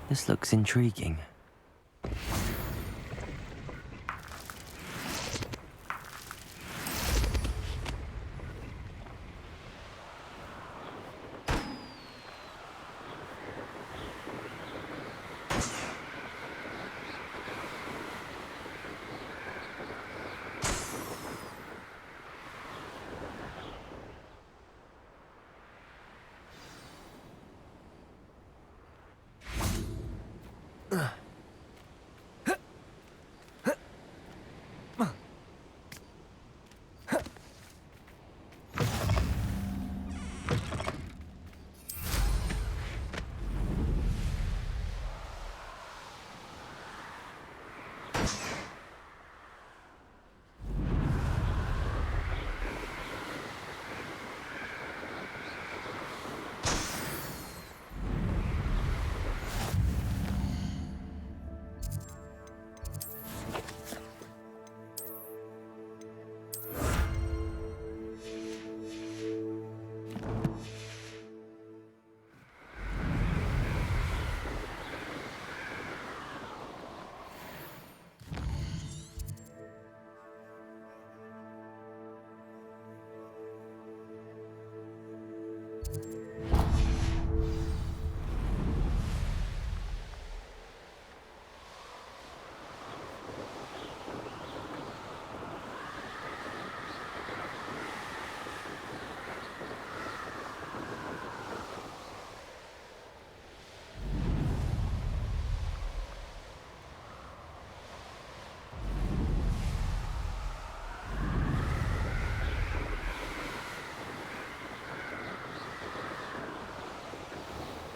This looks intriguing.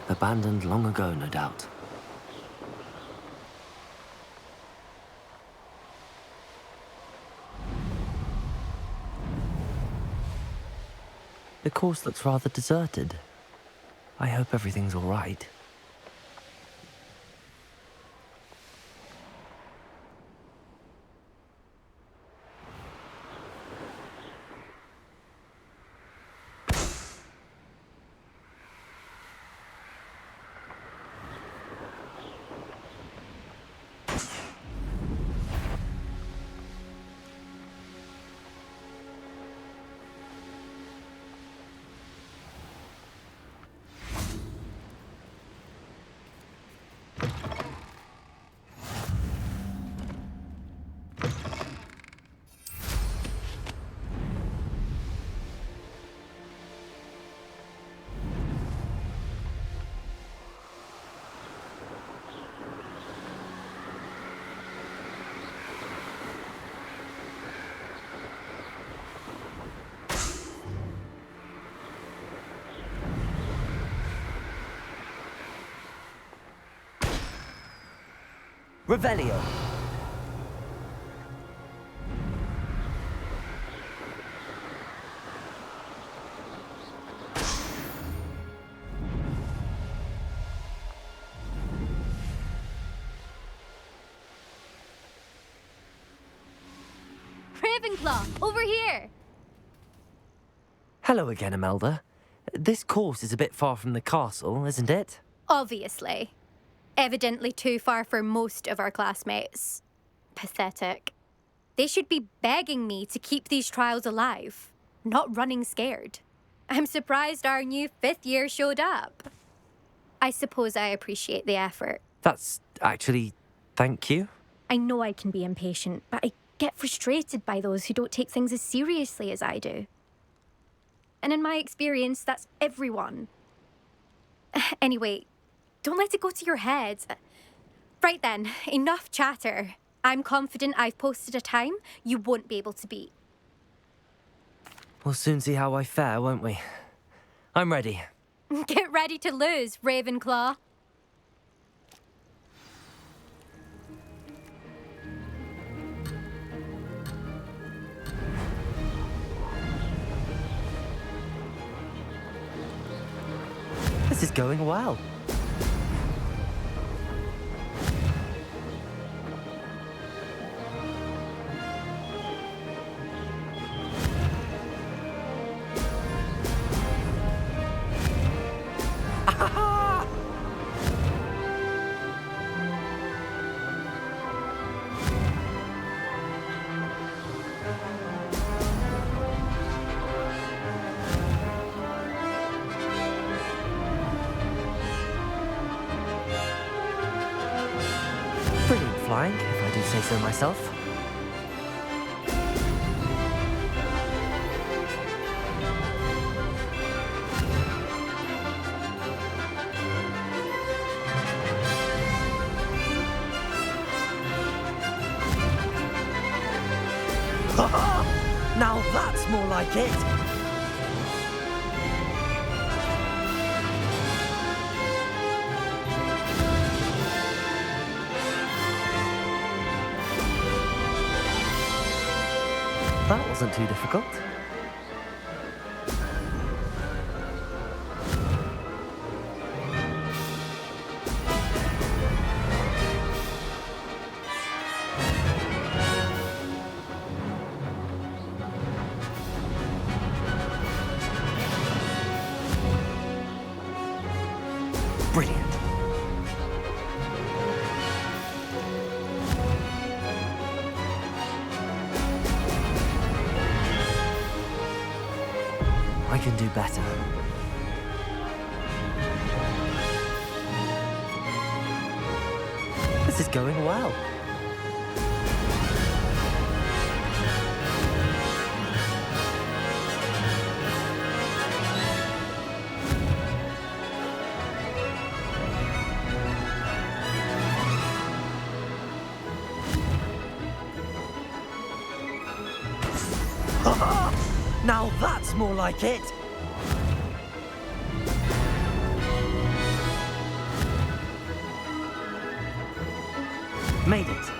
Abandoned long ago, no doubt. The course looks rather deserted. I hope everything's all right. Revelio. Ravenclaw, over here! Hello again, Imelda. This course is a bit far from the castle, isn't it? Obviously. Evidently too far for most of our classmates. Pathetic. They should be begging me to keep these trials alive, not running scared. I'm surprised our new 5th year showed up. I suppose I appreciate the effort. That's actually... thank you. I know I can be impatient, but I get frustrated by those who don't take things as seriously as I do. And in my experience, that's everyone. Anyway, don't let it go to your head. Right then, enough chatter. I'm confident I've posted a time you won't be able to beat. We'll soon see how I fare, won't we? I'm ready. Get ready to lose, Ravenclaw. This is going well. Brilliant flying, if I do say so myself. Now that's more like it! That wasn't too difficult. Brilliant. I can do better. This is going well. Now that's more like it! Made it.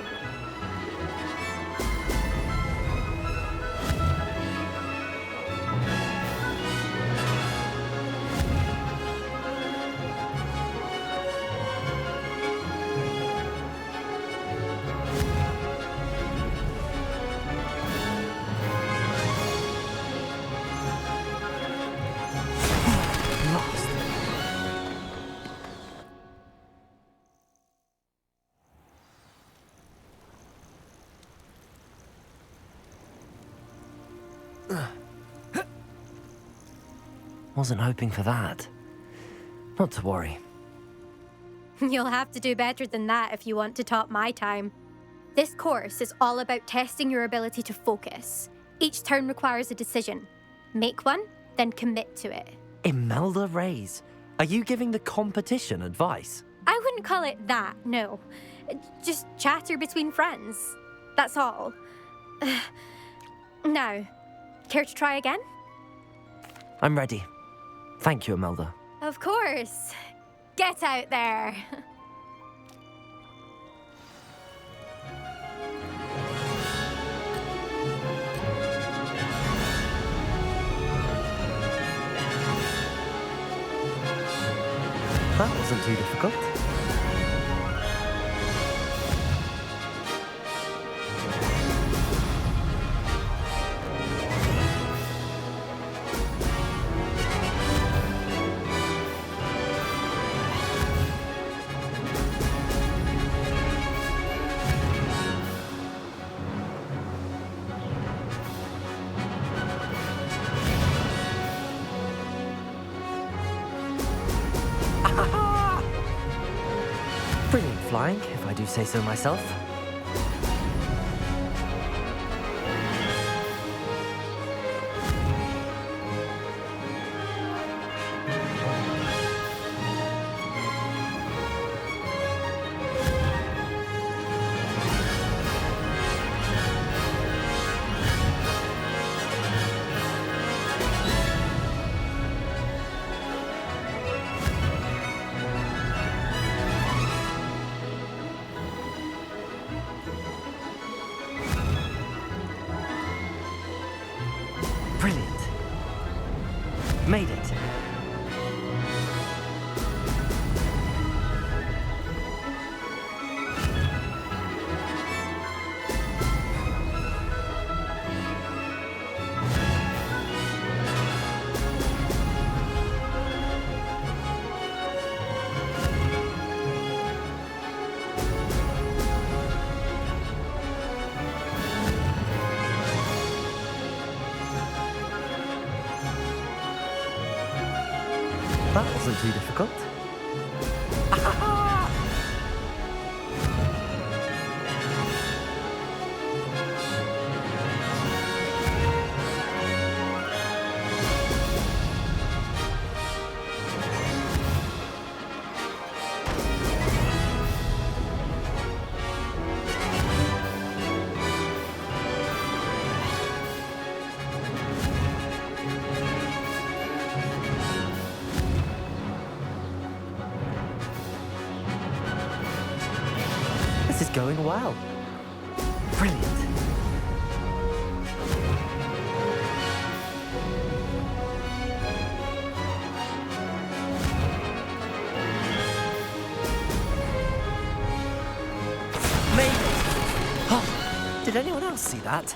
Wasn't hoping for that. Not to worry. You'll have to do better than that if you want to top my time. This course is all about testing your ability to focus. Each turn requires a decision. Make one, then commit to it. Imelda Reyes, are you giving the competition advice? I wouldn't call it that, no. Just chatter between friends. That's all. Now, care to try again? I'm ready. Thank you, Imelda. Of course. Get out there. That wasn't too difficult. Brilliant flying, if I do say so myself. Brilliant. Made it. That wasn't too difficult. This is going well. Brilliant. Made it! Oh, did anyone else see that?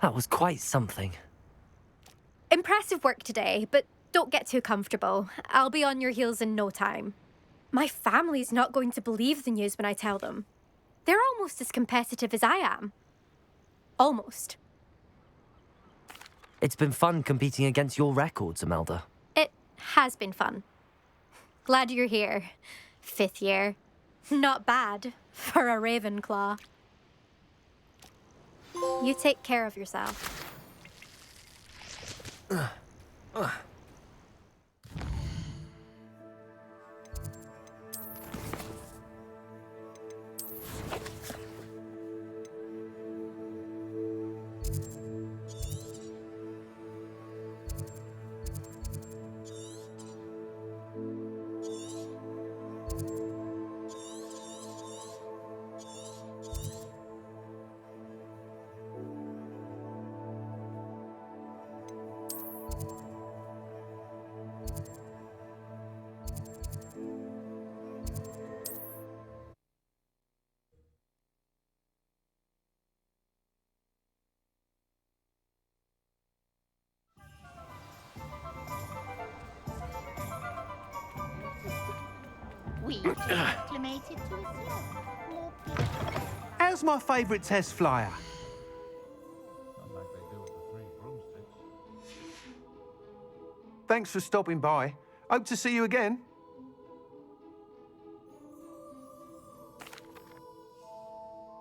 That was quite something. Impressive work today, but don't get too comfortable. I'll be on your heels in no time. My family's not going to believe the news when I tell them. They're almost as competitive as I am. Almost. It's been fun competing against your records, Imelda. It has been fun. Glad you're here. 5th year. Not bad for a Ravenclaw. You take care of yourself. We've been acclimated to a slower, more peaceful. How's my favourite test flyer? Thanks for stopping by. Hope to see you again.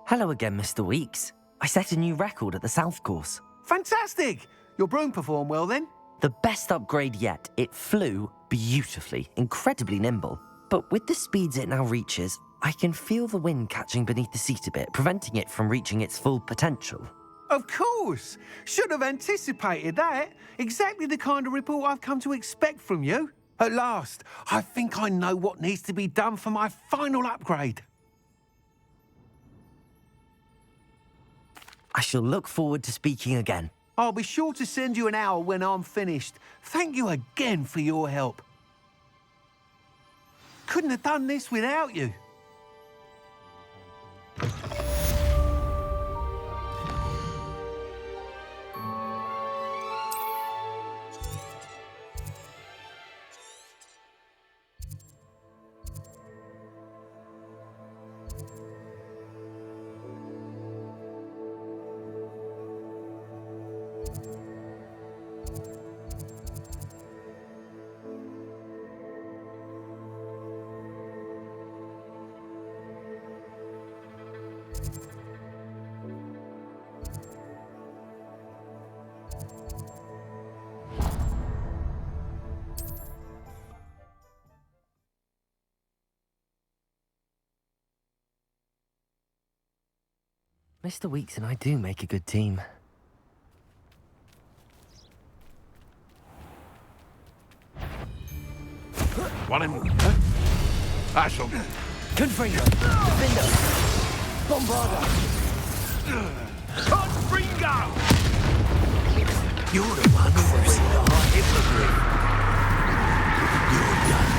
Hello again, Mr. Weeks. I set a new record at the South Course. Fantastic! Your broom performed well then? The best upgrade yet. It flew beautifully, incredibly nimble. But with the speeds it now reaches, I can feel the wind catching beneath the seat a bit, preventing it from reaching its full potential. Of course! Should have anticipated that. Exactly the kind of report I've come to expect from you. At last, I think I know what needs to be done for my final upgrade. I shall look forward to speaking again. I'll be sure to send you an hour when I'm finished. Thank you again for your help. Couldn't have done this without you. Mr. Weeks and I do make a good team. Want him? I shall. Confringo! Defender! Bombarda! Confringo! You're the one who was in the high hypocrite. You're done.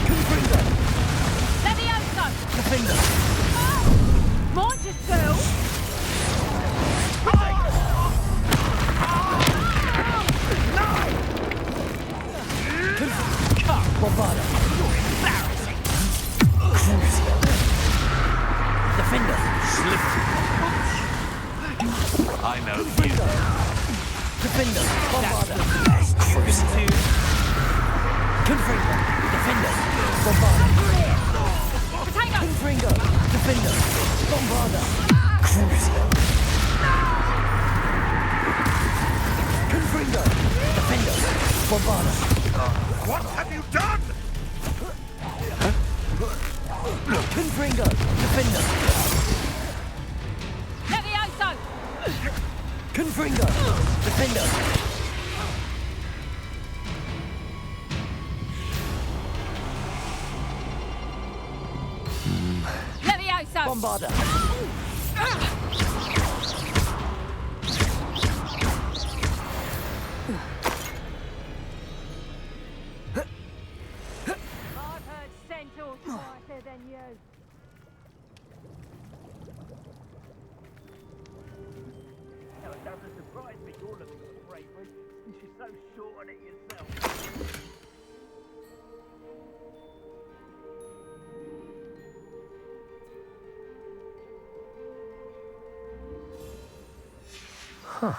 Confringo! Levioso! Defender! Mind yourself! Bombarda! You're embarrassing! Crucio! Defender! Slippery! I know you. Defender! Bombarda! Best Crucio! Confringo! Defender! Bombarda! Potato! Confringo! Defender! Bombarda! Crucio! Confringo! Defender! Bombarda! What have you done? Confringo! Defender! Levioso! Confringo! Defender! Levioso! Bombarda! I've heard centaurs quieter than you. Now, it doesn't surprise me you're looking for bravery, since you're so short on it yourself. Huh.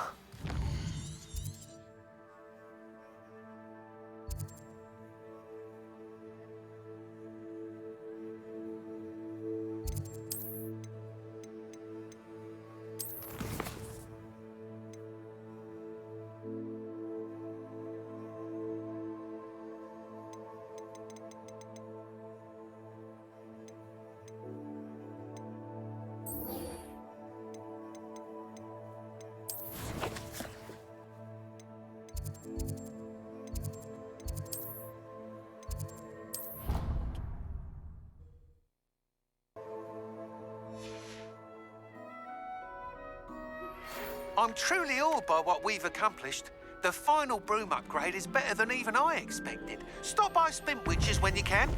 I'm truly awed by what we've accomplished. The final broom upgrade is better than even I expected. Stop by Spintwitches when you can.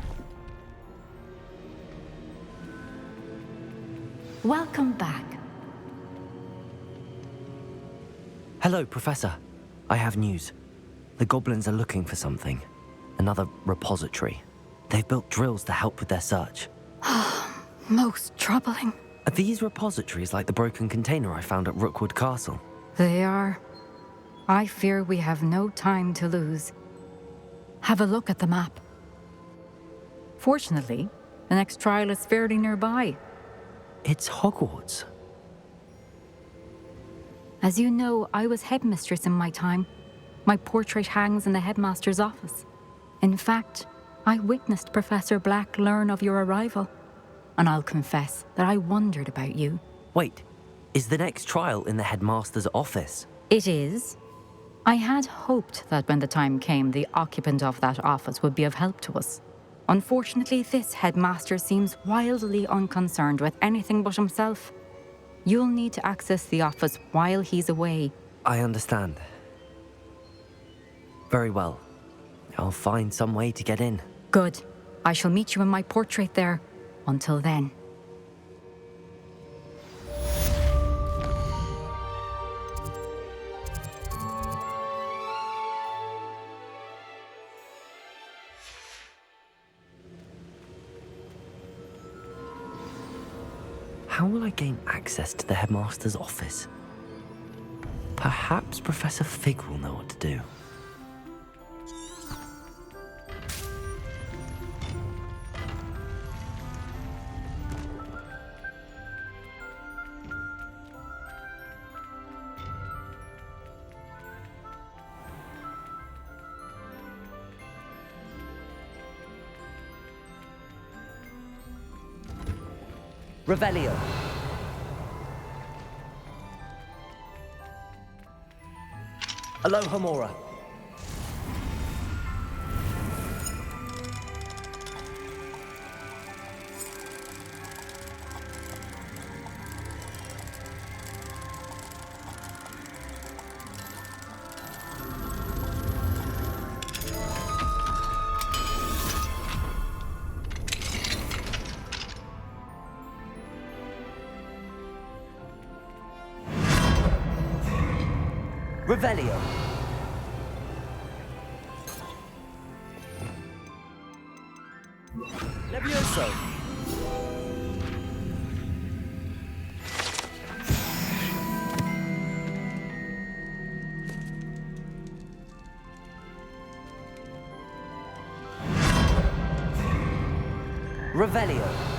Welcome back. Hello, Professor. I have news. The goblins are looking for something. Another repository. They've built drills to help with their search. Most troubling. Are these repositories like the broken container I found at Rookwood Castle? They are. I fear we have no time to lose. Have a look at the map. Fortunately, the next trial is fairly nearby. It's Hogwarts. As you know, I was headmistress in my time. My portrait hangs in the headmaster's office. In fact, I witnessed Professor Black learn of your arrival. And I'll confess that I wondered about you. Wait, is the next trial in the headmaster's office? It is. I had hoped that when the time came, the occupant of that office would be of help to us. Unfortunately, this headmaster seems wildly unconcerned with anything but himself. You'll need to access the office while he's away. I understand. Very well. I'll find some way to get in. Good. I shall meet you in my portrait there. Until then. How will I gain access to the headmaster's office? Perhaps Professor Fig will know what to do. Revelio. Alohomora. Revelio. Levioso. Revelio.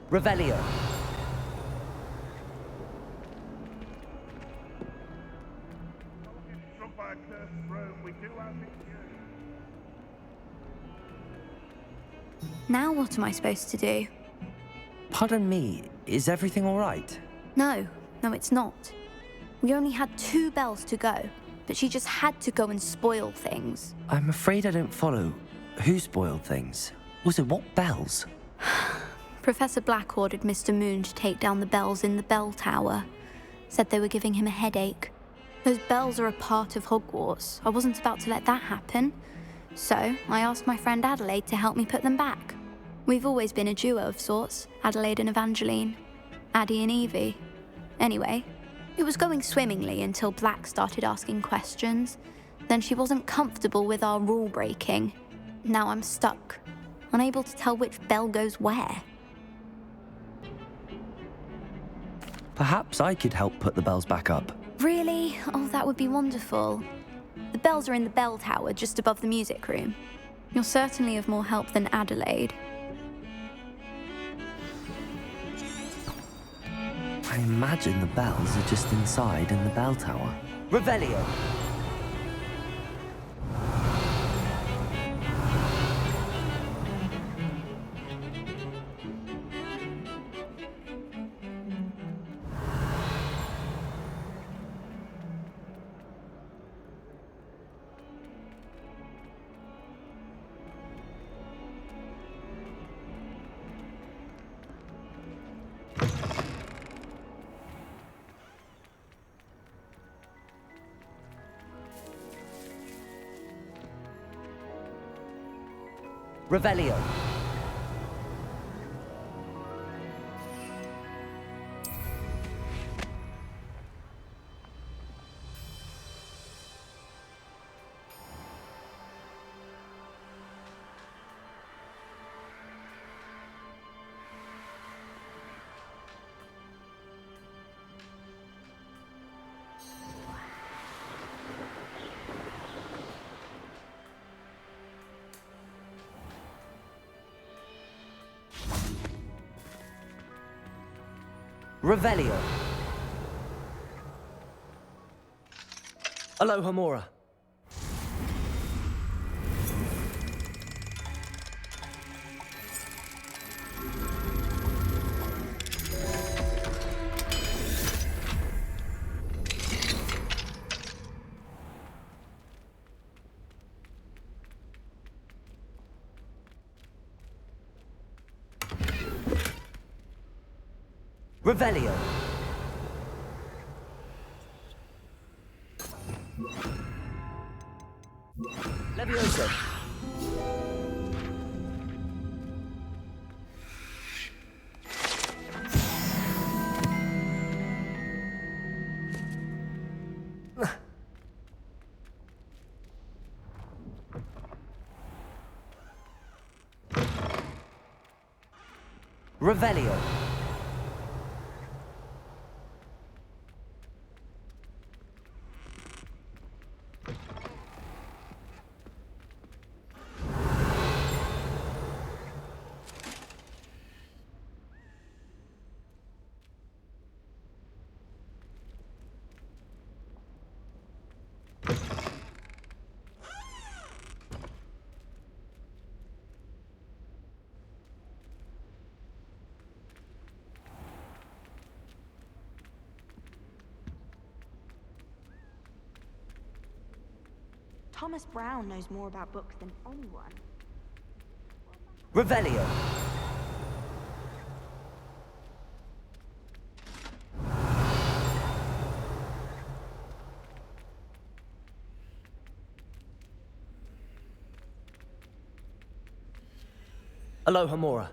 Revelio. Now what am I supposed to do? Pardon me, is everything all right? No, it's not. We only had 2 bells to go, but she just had to go and spoil things. I'm afraid I don't follow. Who spoiled things? Also, what bells? Professor Black ordered Mr. Moon to take down the bells in the bell tower. Said they were giving him a headache. Those bells are a part of Hogwarts. I wasn't about to let that happen. So I asked my friend Adelaide to help me put them back. We've always been a duo of sorts, Adelaide and Evangeline. Addie and Evie. Anyway, it was going swimmingly until Black started asking questions. Then she wasn't comfortable with our rule breaking. Now I'm stuck, unable to tell which bell goes where. Perhaps I could help put the bells back up. Really? Oh, that would be wonderful. The bells are in the bell tower just above the music room. You're certainly of more help than Adelaide. I imagine the bells are just inside in the bell tower. Revelio! Revelio. Revelio. Aloha Mora. Revelio. Levioso. Revelio. Thomas Brown knows more about books than anyone. Revelio. Aloha Mora.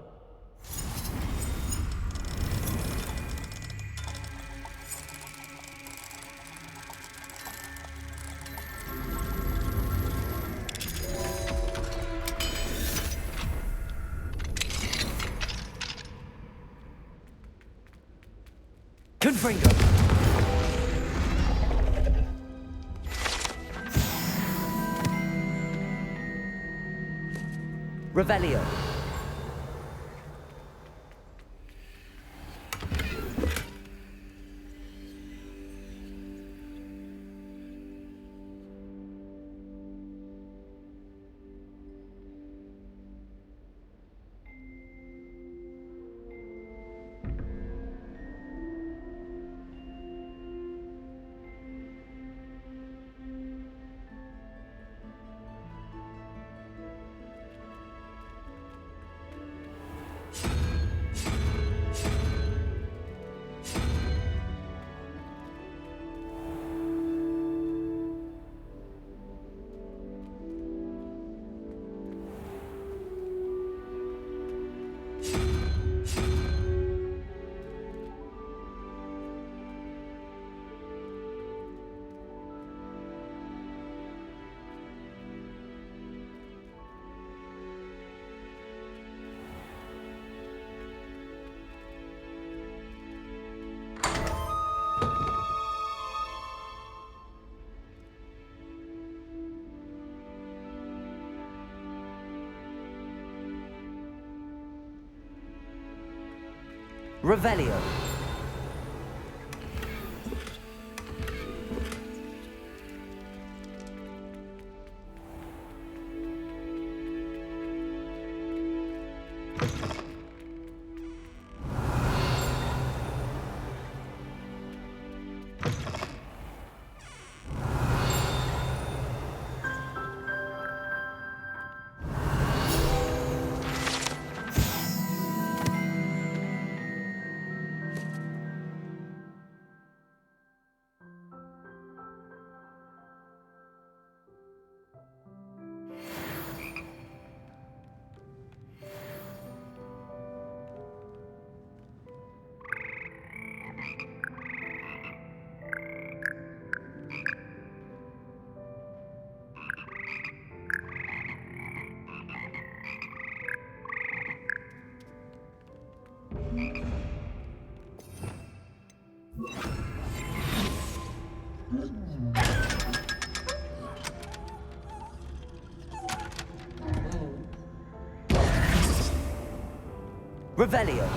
Confringo. Revelio. Revelio. Revelio.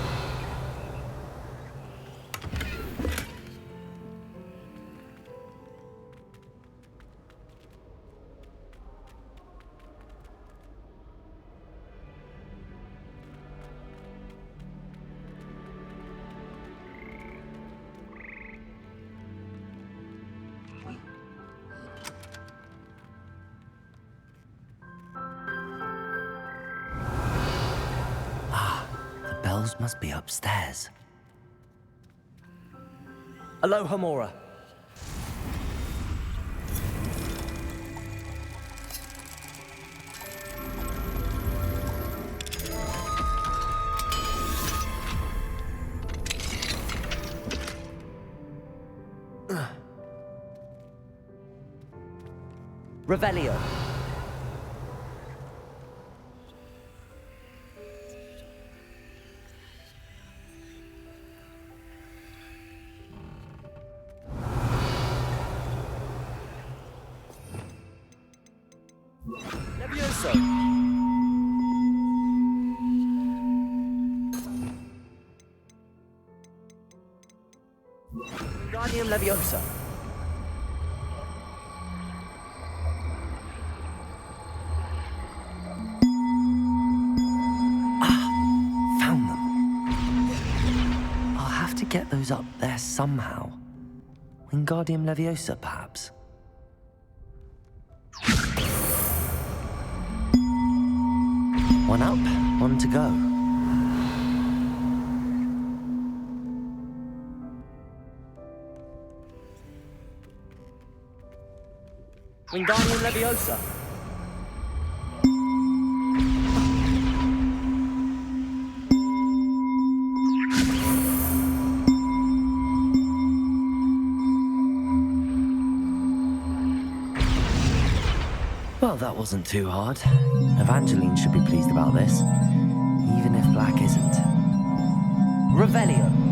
Bells must be upstairs. Aloha, Mora. Revelio. Levioso. Wingardium Leviosa. Found them. I'll have to get those up there somehow. Wingardium Leviosa, perhaps. One up, one to go. Wingardium Leviosa. Well, that wasn't too hard. Evangeline should be pleased about this, even if Black isn't. Revelio.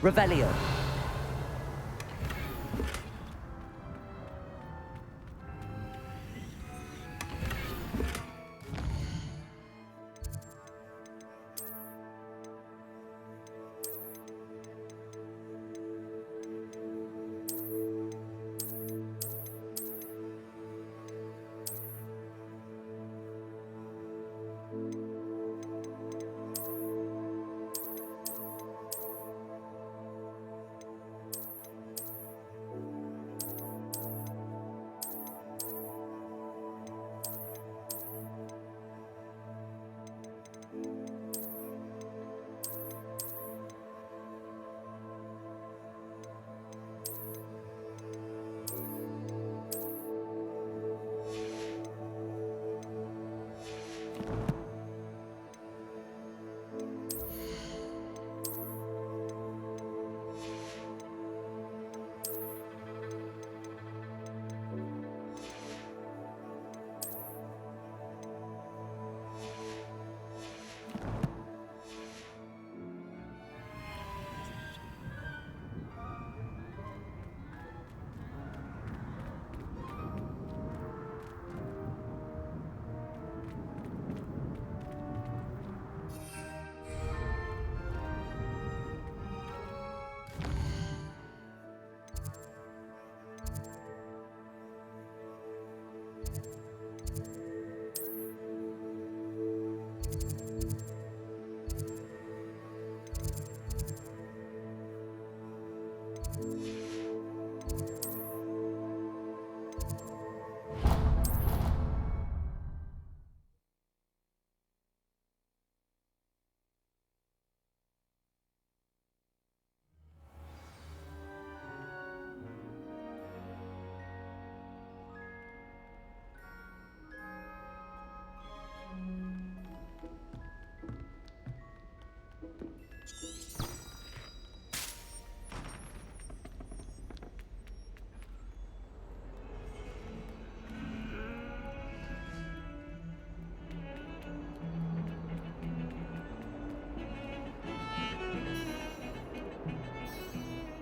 Revelio.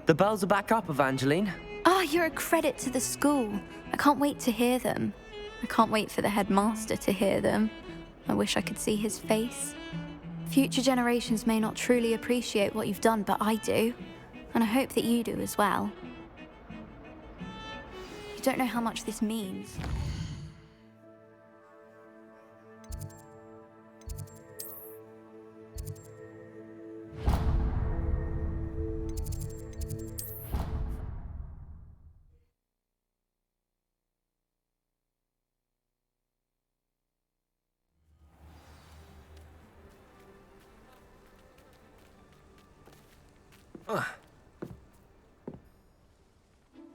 The bells are back up, Evangeline. Ah, you're a credit to the school. I can't wait to hear them. I can't wait for the headmaster to hear them. I wish I could see his face. Future generations may not truly appreciate what you've done, but I do. And I hope that you do as well. You don't know how much this means.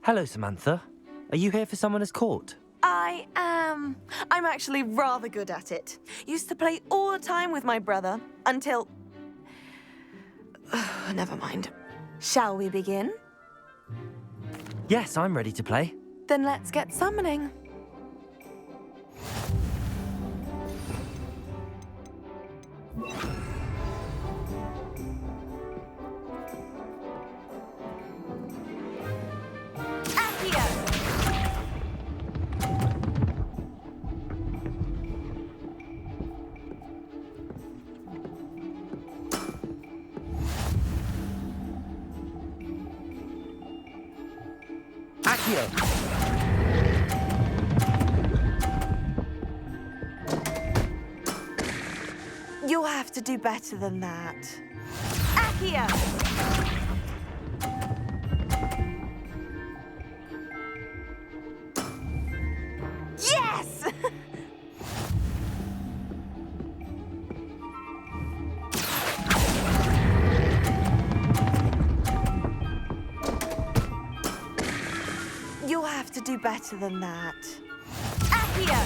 Hello, Samantha. Are you here for Summoner's Court? I am. I'm actually rather good at it. Used to play all the time with my brother until... Never mind. Shall we begin? Yes, I'm ready to play. Then let's get summoning. Accio! You'll have to do better than that. Accio! Yes! You'll have to do better than that. Accio!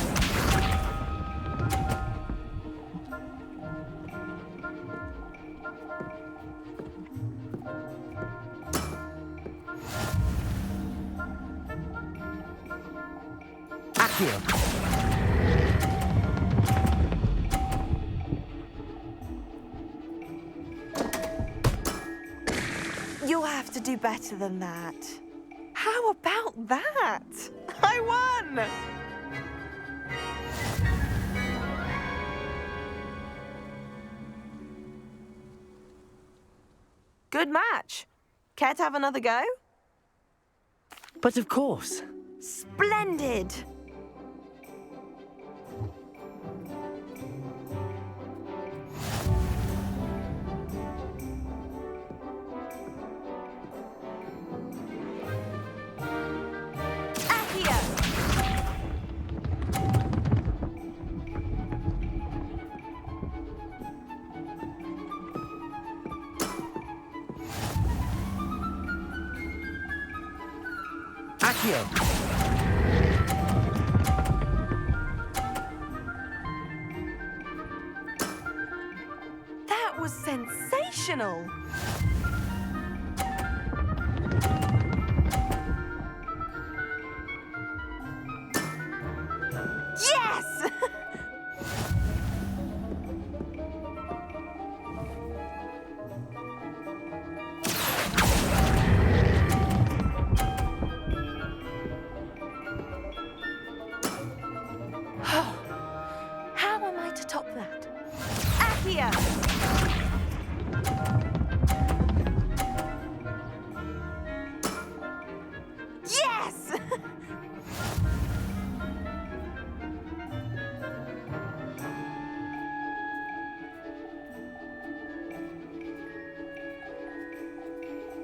You'll have to do better than that. How about that? I won! Good match. Care to have another go? But of course. Splendid! Accio! That was sensational! Yes! How am I to top that? Accio! Yes!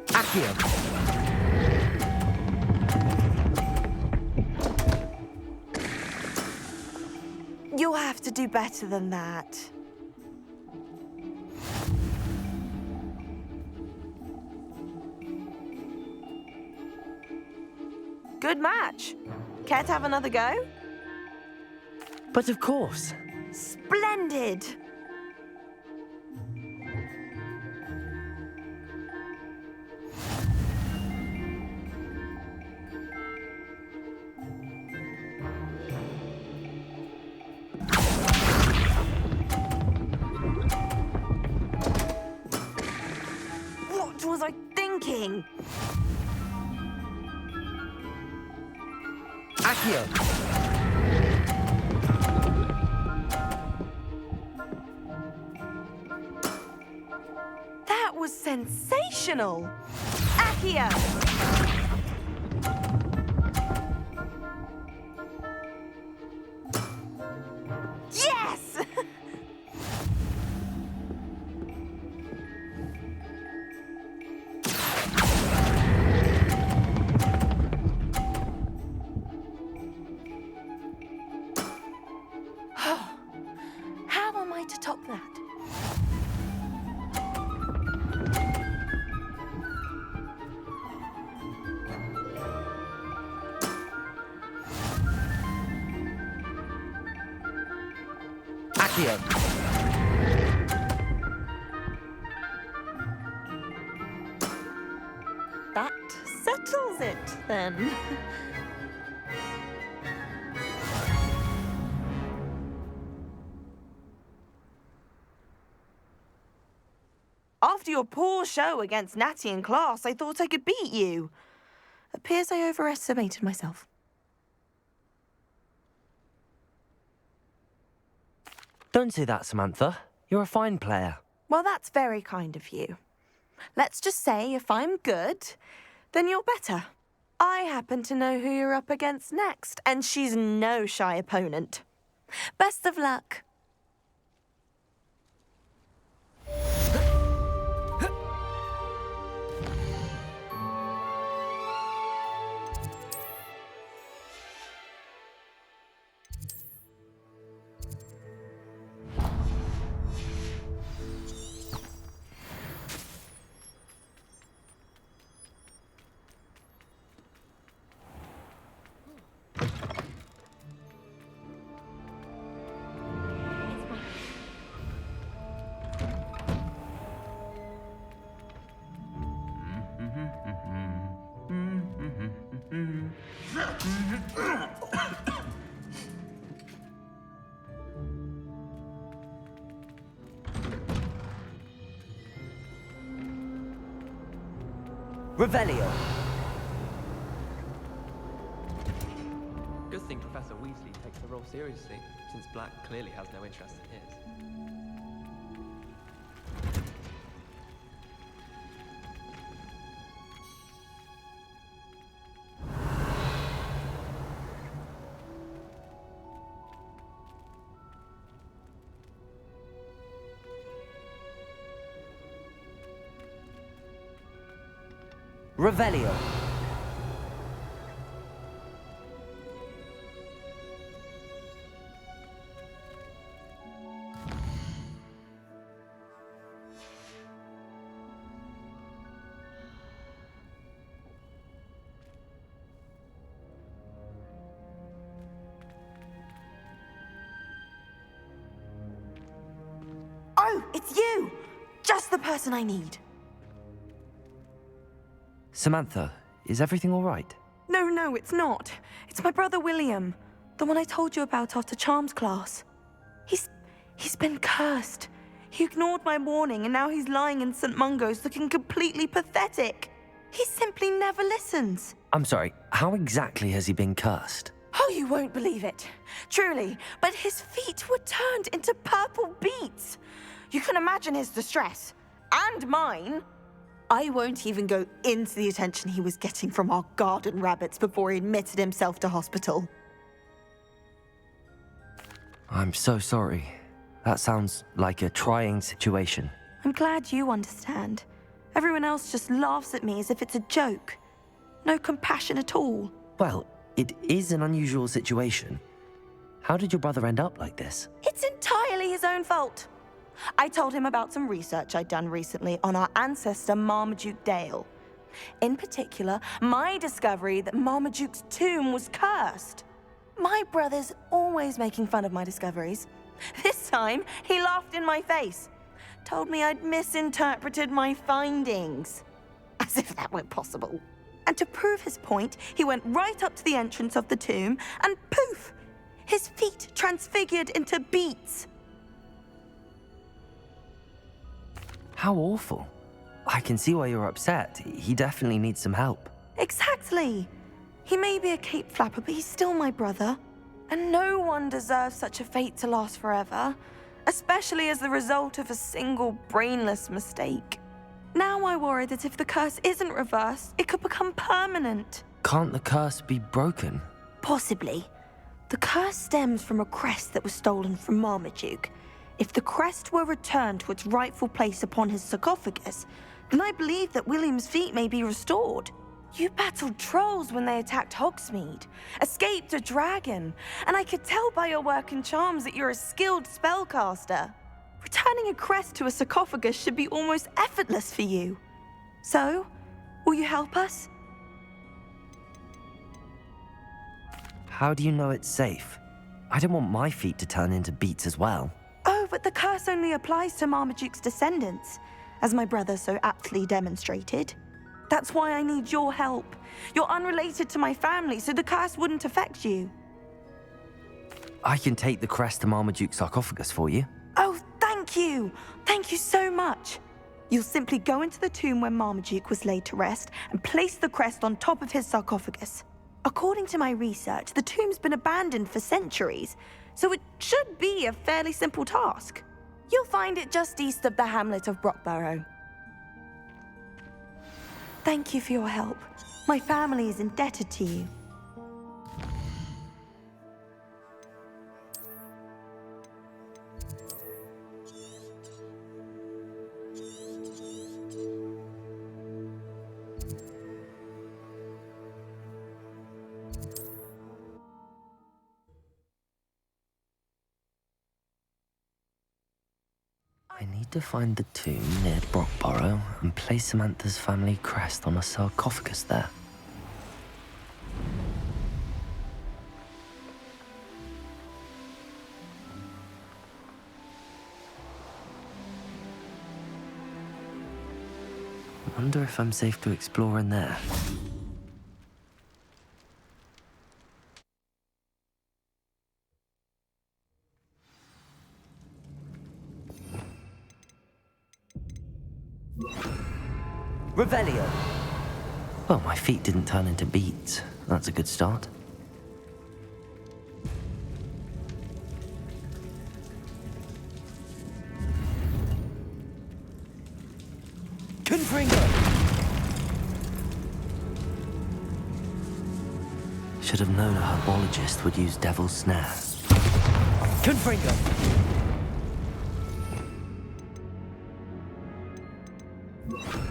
Accio! to do better than that. Good match. Care to have another go? But of course. Splendid! What was I thinking? Accio! That was sensational! Accio! Yes! How am I to top that? Accio! That settles it, then. After your poor show against Natty in class, I thought I could beat you. Appears I overestimated myself. Don't say that, Samantha. You're a fine player. Well, that's very kind of you. Let's just say if I'm good, then you're better. I happen to know who you're up against next, and she's no shy opponent. Best of luck. Revelio! Good thing Professor Weasley takes the role seriously, since Black clearly has no interest in his. Revelio! Oh, it's you! Just the person I need. Samantha, is everything all right? No, it's not. It's my brother William, the one I told you about after Charms class. He's been cursed. He ignored my warning, and now he's lying in St. Mungo's looking completely pathetic. He simply never listens. I'm sorry, how exactly has he been cursed? Oh, you won't believe it. Truly, but his feet were turned into purple beets. You can imagine his distress. And mine. I won't even go into the attention he was getting from our garden rabbits before he admitted himself to hospital. I'm so sorry. That sounds like a trying situation. I'm glad you understand. Everyone else just laughs at me as if it's a joke. No compassion at all. Well, it is an unusual situation. How did your brother end up like this? It's entirely his own fault. I told him about some research I'd done recently on our ancestor Marmaduke Dale. In particular, my discovery that Marmaduke's tomb was cursed. My brother's always making fun of my discoveries. This time, he laughed in my face. Told me I'd misinterpreted my findings. As if that were possible. And to prove his point, he went right up to the entrance of the tomb and poof! His feet transfigured into beets. How awful. I can see why you're upset. He definitely needs some help. Exactly. He may be a cape flapper, but he's still my brother. And no one deserves such a fate to last forever, especially as the result of a single brainless mistake. Now I worry that if the curse isn't reversed, it could become permanent. Can't the curse be broken? Possibly. The curse stems from a crest that was stolen from Marmaduke. If the crest were returned to its rightful place upon his sarcophagus, then I believe that William's feet may be restored. You battled trolls when they attacked Hogsmeade, escaped a dragon, and I could tell by your work and charms that you're a skilled spellcaster. Returning a crest to a sarcophagus should be almost effortless for you. So, will you help us? How do you know it's safe? I don't want my feet to turn into beets as well. Oh, but the curse only applies to Marmaduke's descendants, as my brother so aptly demonstrated. That's why I need your help. You're unrelated to my family, so the curse wouldn't affect you. I can take the crest to Marmaduke's sarcophagus for you. Oh, thank you! Thank you so much! You'll simply go into the tomb where Marmaduke was laid to rest and place the crest on top of his sarcophagus. According to my research, the tomb's been abandoned for centuries, so it should be a fairly simple task. You'll find it just east of the hamlet of Brockborough. Thank you for your help. My family is indebted to you. I need to find the tomb near Brockborough and place Samantha's family crest on a sarcophagus there. I wonder if I'm safe to explore in there. Revelio! Well, my feet didn't turn into beets. That's a good start. Confringo! Should have known a herbologist would use Devil's Snare. Confringo!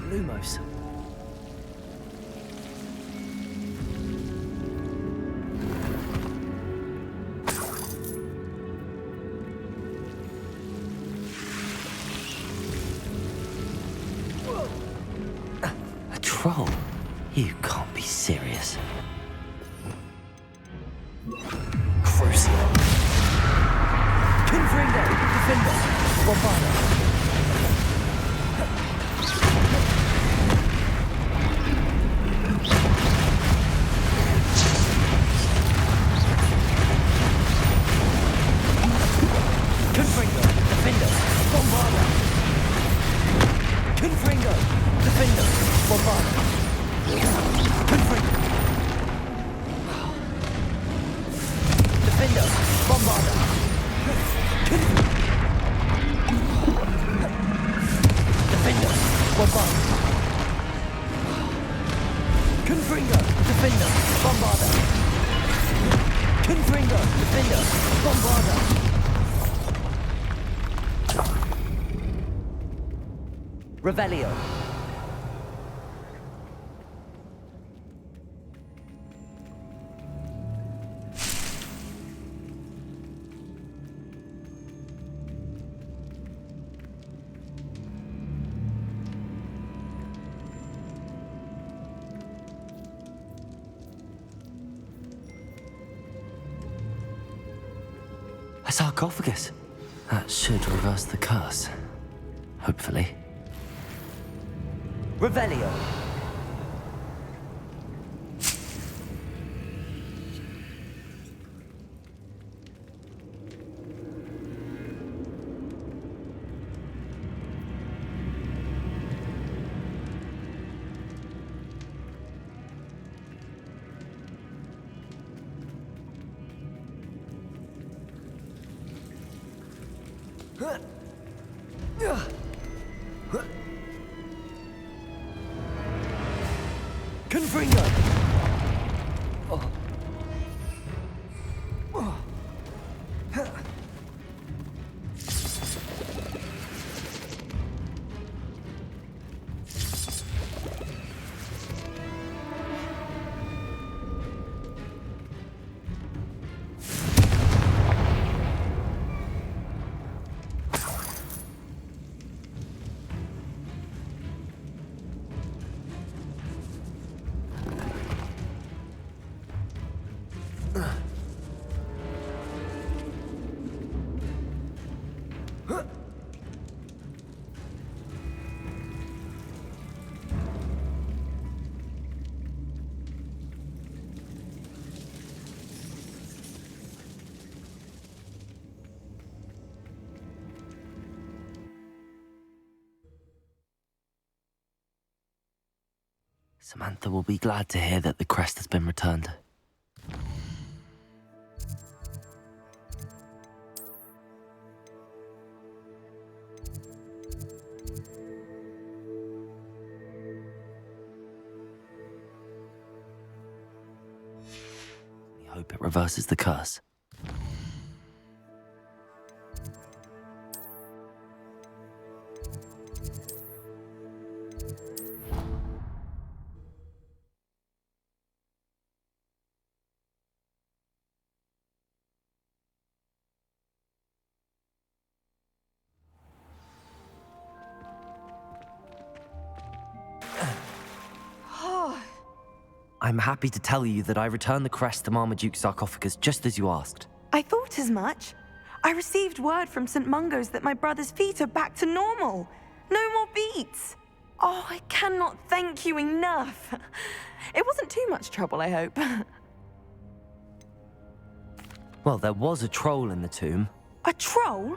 Lumos. A troll? You can't be serious. Crucio. Confringo! Defender! Bombarda! Revelio. A sarcophagus. That should reverse the curse. Hopefully. Revelio. Confringo! Oh. Oh. Samantha will be glad to hear that the crest has been returned. We hope it reverses the curse. I'm happy to tell you that I returned the crest to Marmaduke's sarcophagus just as you asked. I thought as much. I received word from St. Mungo's that my brother's feet are back to normal. No more beats. Oh, I cannot thank you enough. It wasn't too much trouble, I hope. Well, there was a troll in the tomb. A troll?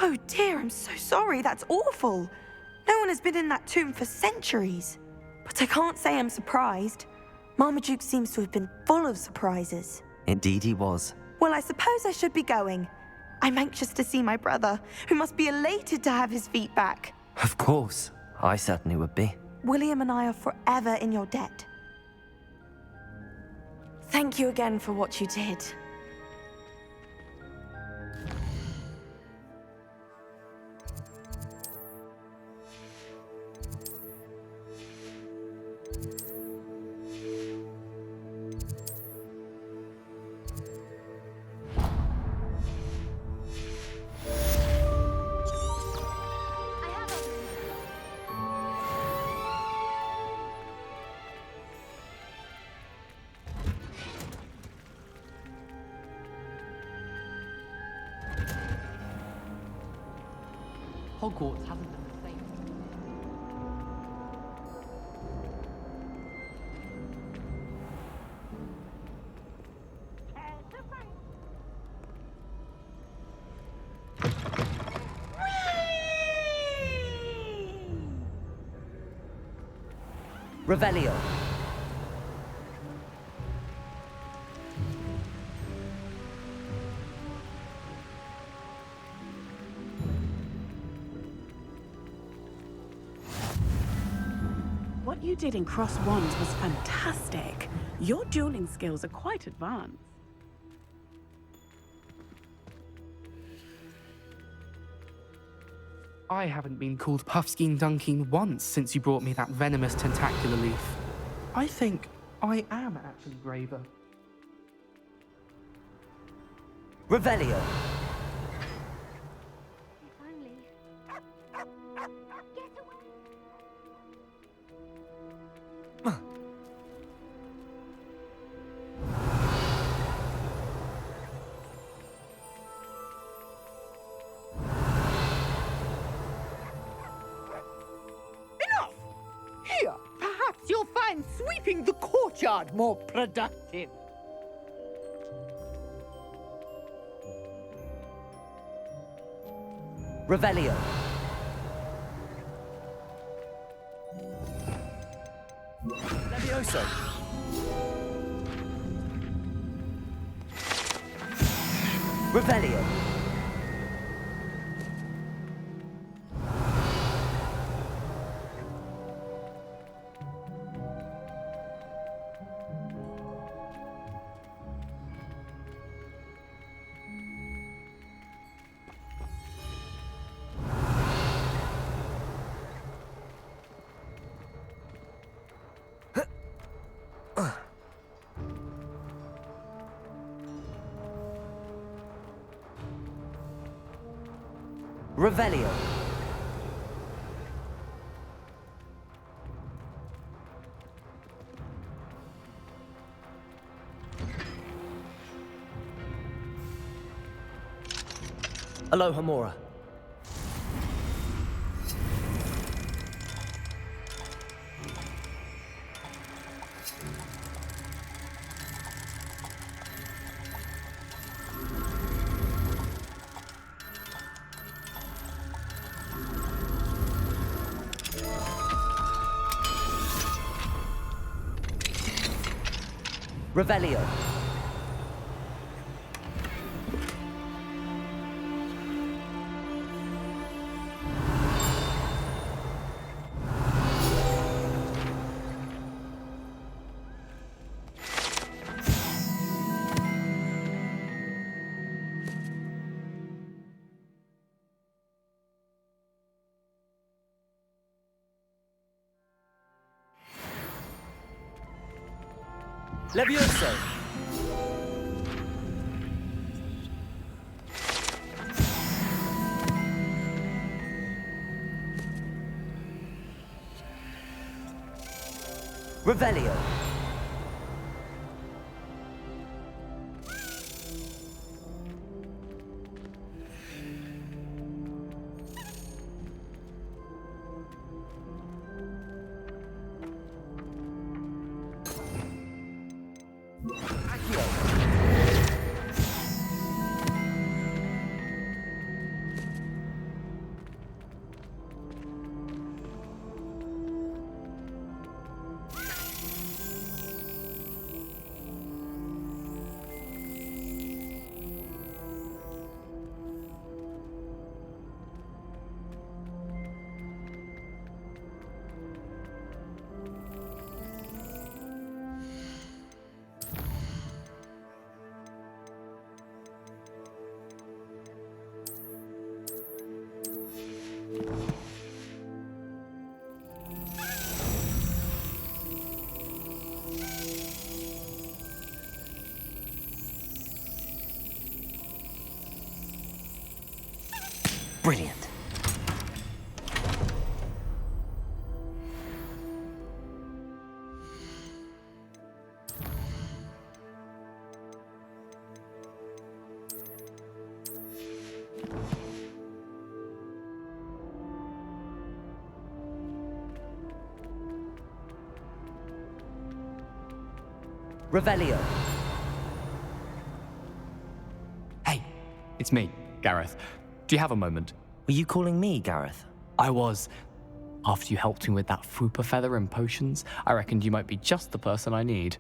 Oh dear, I'm so sorry. That's awful. No one has been in that tomb for centuries. But I can't say I'm surprised. Marmaduke seems to have been full of surprises. Indeed he was. Well, I suppose I should be going. I'm anxious to see my brother, who must be elated to have his feet back. Of course. I certainly would be. William and I are forever in your debt. Thank you again for what you did. Hogwarts hasn't been the same. Revelio. What you did in Cross Wands was fantastic. Your dueling skills are quite advanced. I haven't been called Puffskein Dunkeen once since you brought me that venomous tentacular leaf. I think I am actually braver. Revelio. keeping the courtyard more productive. Revelio. Levioso. Revelio. Revelio. Aloha Mora. Revelio. Levioso. Revelio. Brilliant. Revelio. Hey, it's me, Gareth. Do you have a moment? Were you calling me, Gareth? I was. After you helped me with that Fupa feather and potions, I reckoned you might be just the person I need.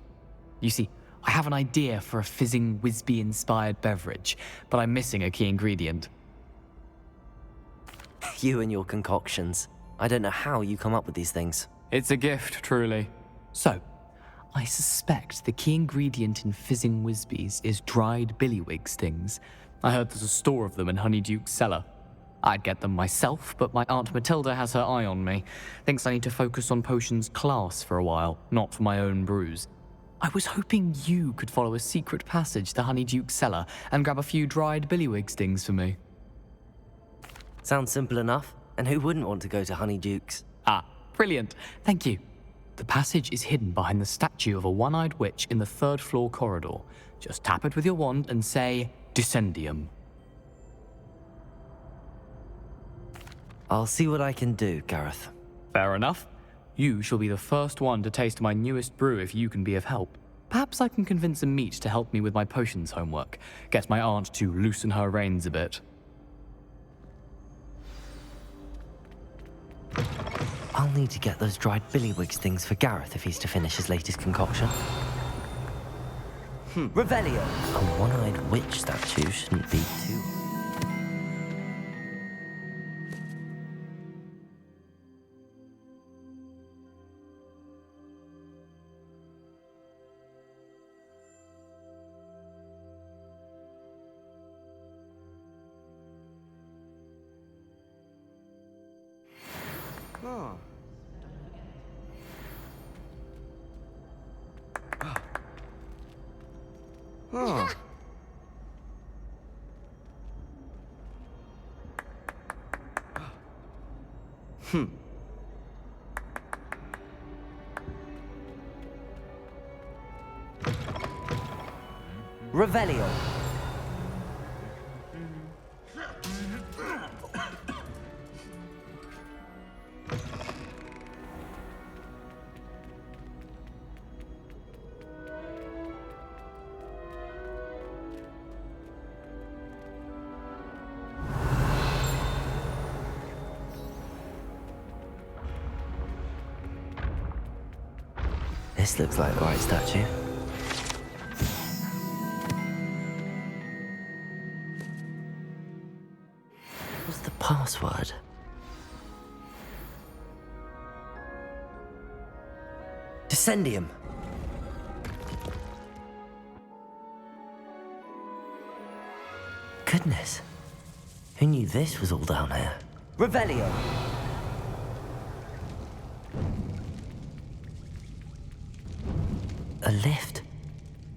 You see, I have an idea for a fizzing Whizbee-inspired beverage, but I'm missing a key ingredient. You and your concoctions. I don't know how you come up with these things. It's a gift, truly. So, I suspect the key ingredient in fizzing Whizbees is dried billywig stings. I heard there's a store of them in Honeyduke's cellar. I'd get them myself, but my Aunt Matilda has her eye on me. Thinks I need to focus on potions class for a while, not for my own brews. I was hoping you could follow a secret passage to Honeyduke's cellar and grab a few dried billywig stings for me. Sounds simple enough. And who wouldn't want to go to Honeyduke's? Ah, brilliant. Thank you. The passage is hidden behind the statue of a one-eyed witch in the third-floor corridor. Just tap it with your wand and say, Descendium. I'll see what I can do, Gareth. Fair enough. You shall be the first one to taste my newest brew if you can be of help. Perhaps I can convince a meat to help me with my potions homework. Get my aunt to loosen her reins a bit. I'll need to get those dried billywigs things for Gareth if he's to finish his latest concoction. Revelio! A one-eyed witch statue shouldn't be too... Revelio. This looks like the right statue. What's the password? Descendium. Goodness. Who knew this was all down here? Revelio. A lift.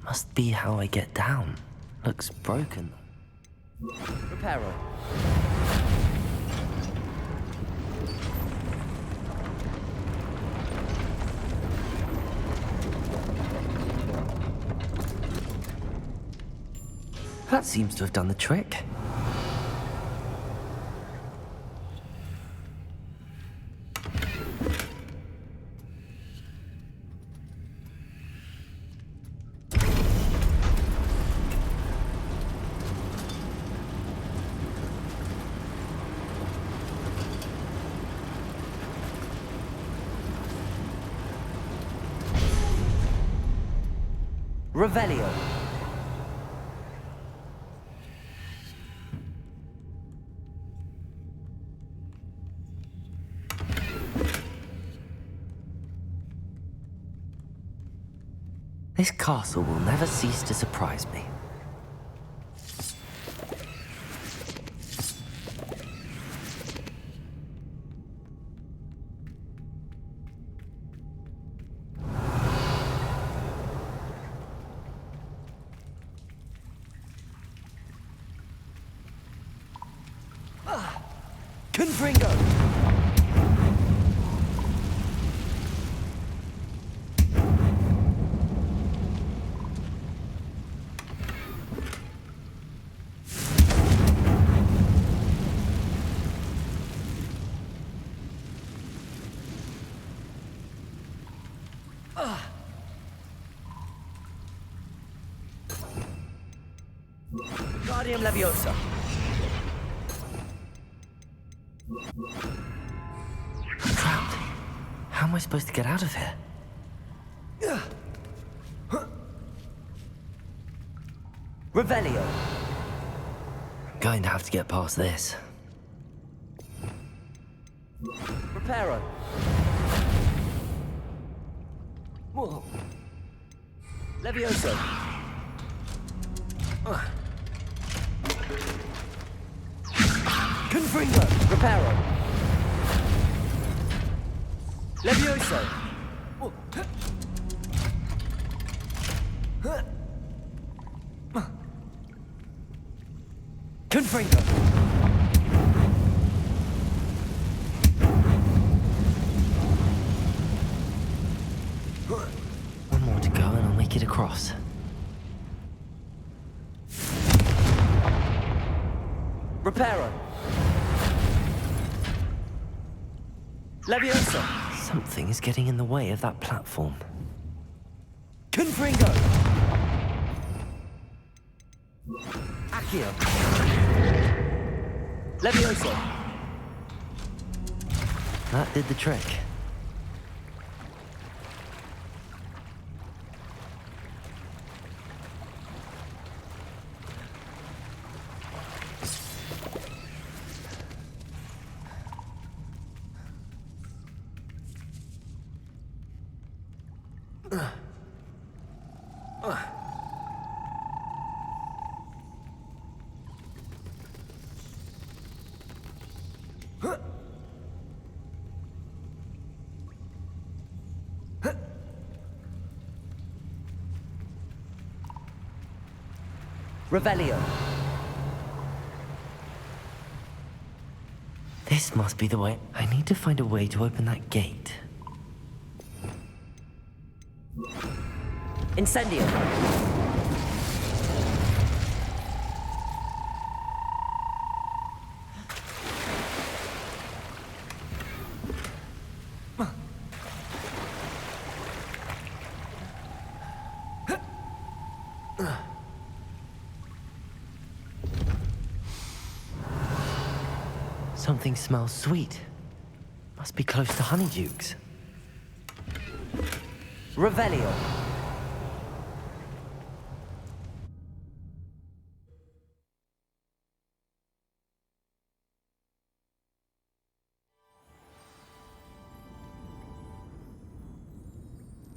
Must be how I get down. Looks broken. Reparo. That seems to have done the trick. Revelio. This castle will never cease to surprise me. Confringo! Guardium Leviosa. Trapped. How am I supposed to get out of here? Revelio. Going to have to get past this. Reparo. Whoa. Levioso. Confringo. Reparo. Levioso. Confringo. One more to go and I'll make it across. Reparo. Leviosa. Something is getting in the way of that platform. Confringo! Accio! Levioso! That did the trick. Revelio. This must be the way. I need to find a way to open that gate. Incendio. Something smells sweet. Must be close to Honeydukes. Revelio.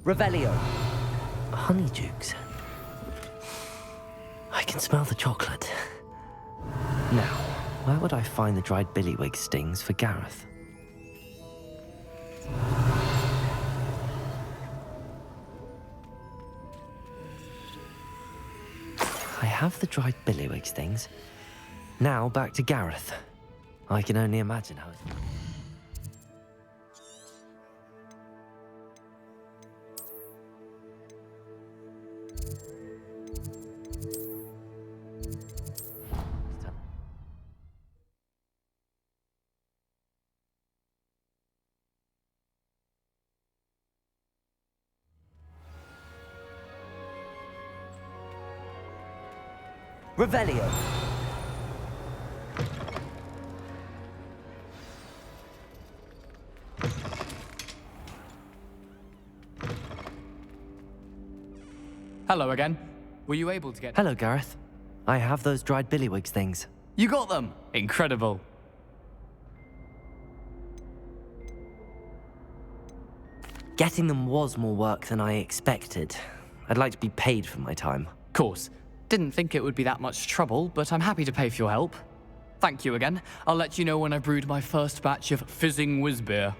Revelio. Honeydukes. I can smell the chocolate. Now, where would I find the dried billywig stings for Gareth? I have the dried billywig stings. Now back to Gareth. I can only imagine how it's... Revelio. Hello again. Were you able to get... Hello, Gareth. I have those dried billywig things. You got them! Incredible. Getting them was more work than I expected. I'd like to be paid for my time. Course. Didn't think it would be that much trouble, but I'm happy to pay for your help. Thank you again. I'll let you know when I've brewed my first batch of fizzing whizbeer.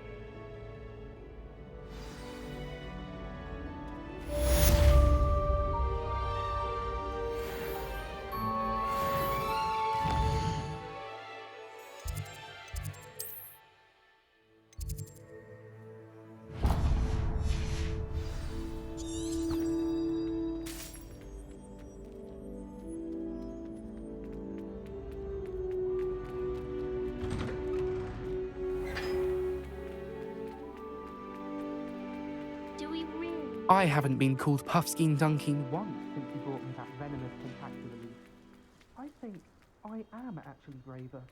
I haven't been called Puffskein Dunking once since you brought me that venomous tentacular leaf. I think I am actually braver.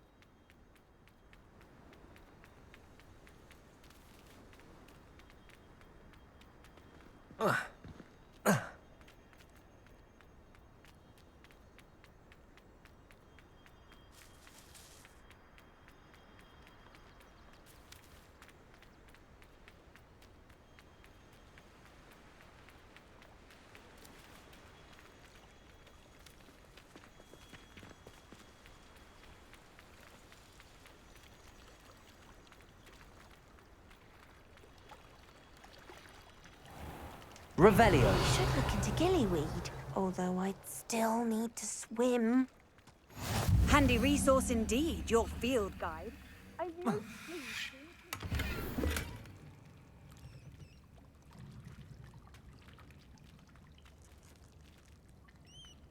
Revelio. You should look into gillyweed, although I'd still need to swim. Handy resource indeed, your field guide.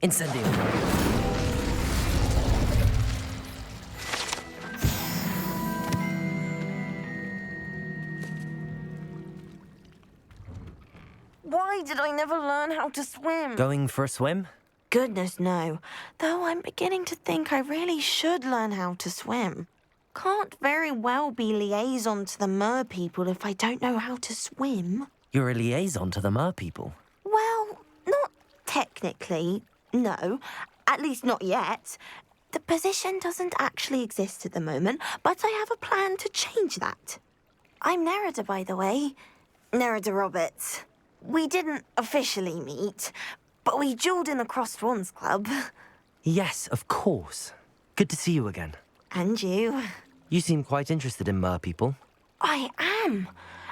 Incendio. Why did I never learn how to swim? Going for a swim? Goodness, no. Though I'm beginning to think I really should learn how to swim. Can't very well be liaison to the mer people if I don't know how to swim. You're a liaison to the mer people. Well, not technically, no. At least not yet. The position doesn't actually exist at the moment, but I have a plan to change that. I'm Nerida, by the way. Nerida Roberts. We didn't officially meet, but we duelled in the Crossed Swans Club. Yes, of course. Good to see you again. And you. You seem quite interested in mer people. I am.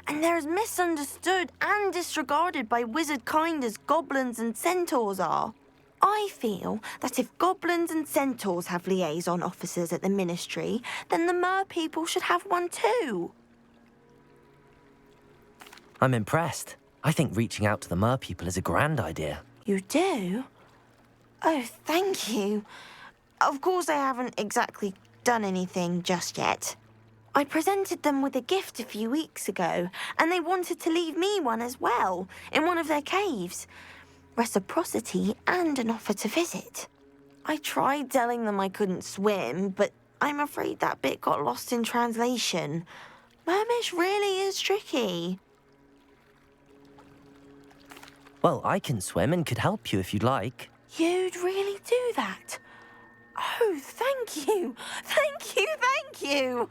And they're as misunderstood and disregarded by wizard kind as goblins and centaurs are. I feel that if goblins and centaurs have liaison officers at the Ministry, then the mer people should have one too. I'm impressed. I think reaching out to the mer people is a grand idea. You do? Oh, thank you. Of course I haven't exactly done anything just yet. I presented them with a gift a few weeks ago, and they wanted to leave me one as well, in one of their caves. Reciprocity and an offer to visit. I tried telling them I couldn't swim, but I'm afraid that bit got lost in translation. Mermish really is tricky. Well, I can swim and could help you if you'd like. You'd really do that? Oh, thank you! Thank you, thank you!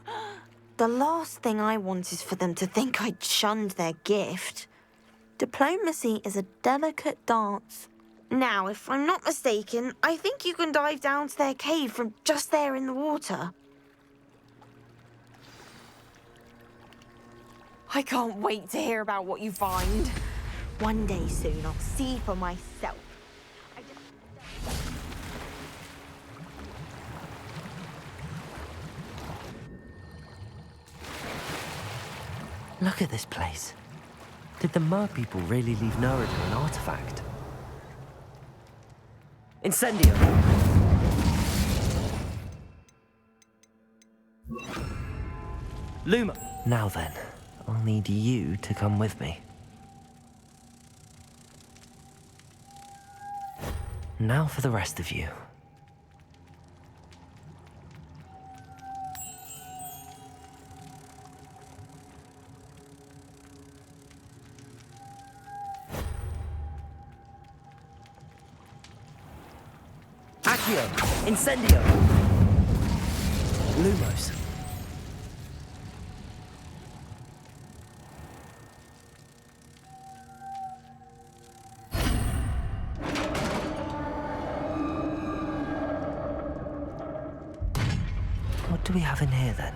The last thing I want is for them to think I'd shunned their gift. Diplomacy is a delicate dance. Now, if I'm not mistaken, I think you can dive down to their cave from just there in the water. I can't wait to hear about what you find. One day soon, I'll see for myself. Look at this place. Did the mer people really leave Nerida an artifact? Incendio! Luma! Now then, I'll need you to come with me. Now for the rest of you. Accio! Incendio! Lumos. What do we have in here, then?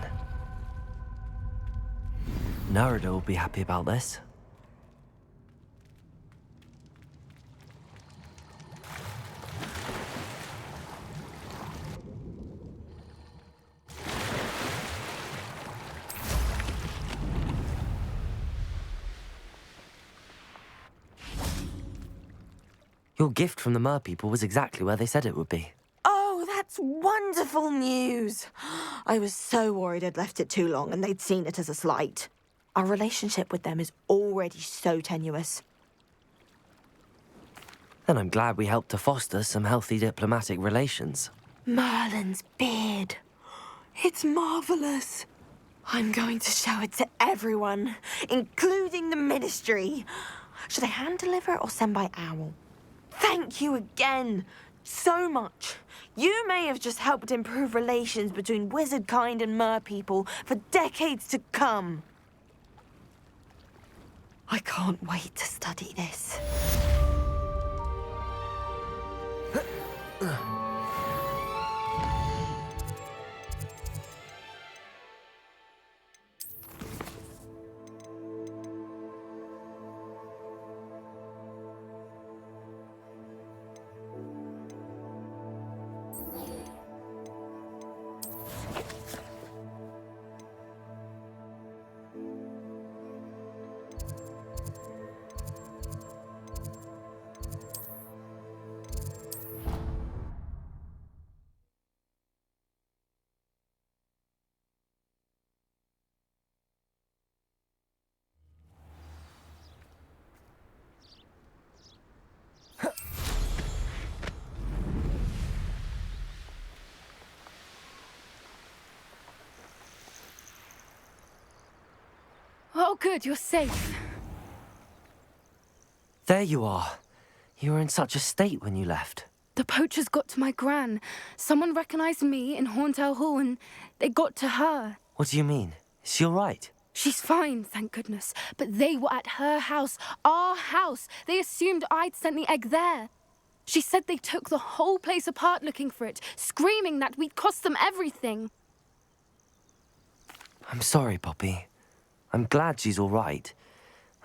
Nerida will be happy about this. Your gift from the mer people was exactly where they said it would be. Oh, that's wonderful news. I was so worried I'd left it too long and they'd seen it as a slight. Our relationship with them is already so tenuous. Then I'm glad we helped to foster some healthy diplomatic relations. Merlin's beard. It's marvelous. I'm going to show it to everyone, including the Ministry. Should I hand deliver it or send by owl? Thank you again, so much. You may have just helped improve relations between wizard kind and mer people for decades to come. I can't wait to study this. Oh, good, you're safe. There you are. You were in such a state when you left. The poachers got to my gran. Someone recognized me in Horntail Hall and they got to her. What do you mean? Is she all right? She's fine, thank goodness. But they were at her house, our house. They assumed I'd sent the egg there. She said they took the whole place apart looking for it, screaming that we'd cost them everything. I'm sorry, Poppy. I'm glad she's all right.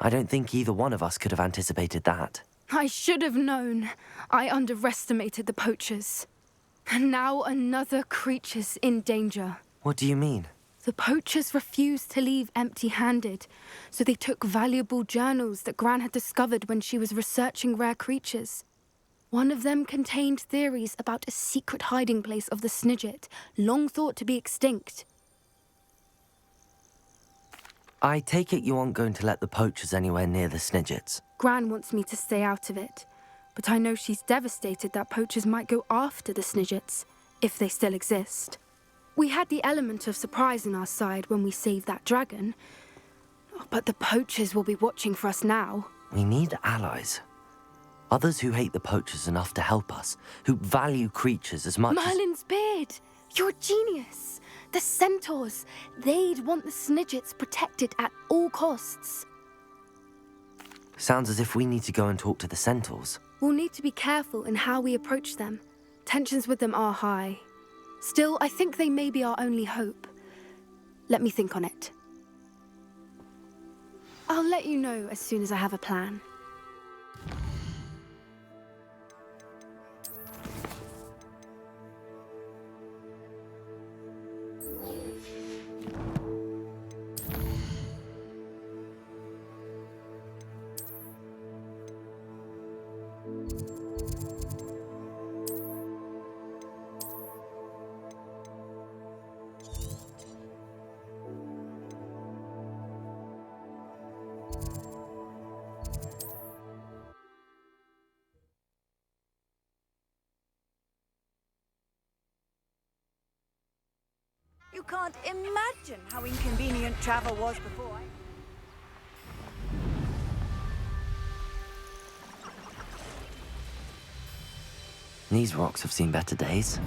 I don't think either one of us could have anticipated that. I should have known. I underestimated the poachers. And now another creature's in danger. What do you mean? The poachers refused to leave empty-handed, so they took valuable journals that Gran had discovered when she was researching rare creatures. One of them contained theories about a secret hiding place of the Snidget, long thought to be extinct. I take it you aren't going to let the poachers anywhere near the Snidgets. Gran wants me to stay out of it, but I know she's devastated that poachers might go after the Snidgets, if they still exist. We had the element of surprise on our side when we saved that dragon, but the poachers will be watching for us now. We need allies. Others who hate the poachers enough to help us, who value creatures as much Merlin's beard! You're a genius! The centaurs! They'd want the Snidgets protected at all costs. Sounds as if we need to go and talk to the centaurs. We'll need to be careful in how we approach them. Tensions with them are high. Still, I think they may be our only hope. Let me think on it. I'll let you know as soon as I have a plan. You can't imagine how inconvenient travel was before I... These rocks have seen better days.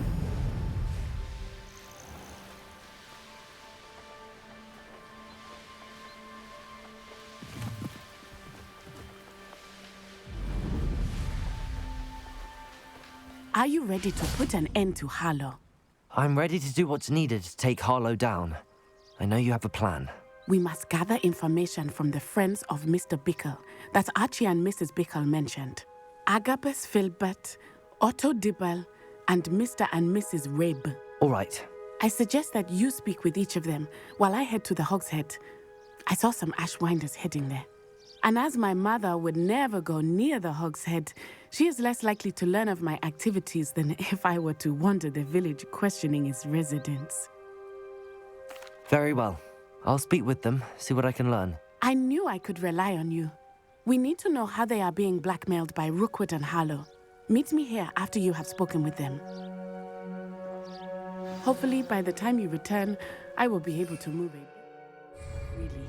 Are you ready to put an end to Harlow? I'm ready to do what's needed to take Harlow down. I know you have a plan. We must gather information from the friends of Mr. Bickle that Archie and Mrs. Bickle mentioned. Agabus Filbert, Otto Dibble, and Mr. and Mrs. Rabe. All right. I suggest that you speak with each of them while I head to the Hogshead. I saw some Ashwinders heading there. And as my mother would never go near the Hogshead, she is less likely to learn of my activities than if I were to wander the village questioning its residents. Very well. I'll speak with them, see what I can learn. I knew I could rely on you. We need to know how they are being blackmailed by Rookwood and Harlow. Meet me here after you have spoken with them. Hopefully, by the time you return, I will be able to move it. Really.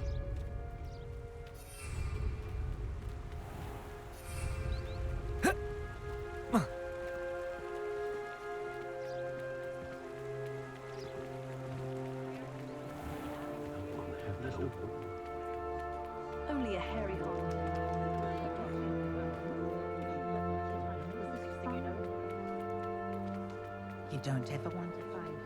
Only a hairy hole. You don't ever want to find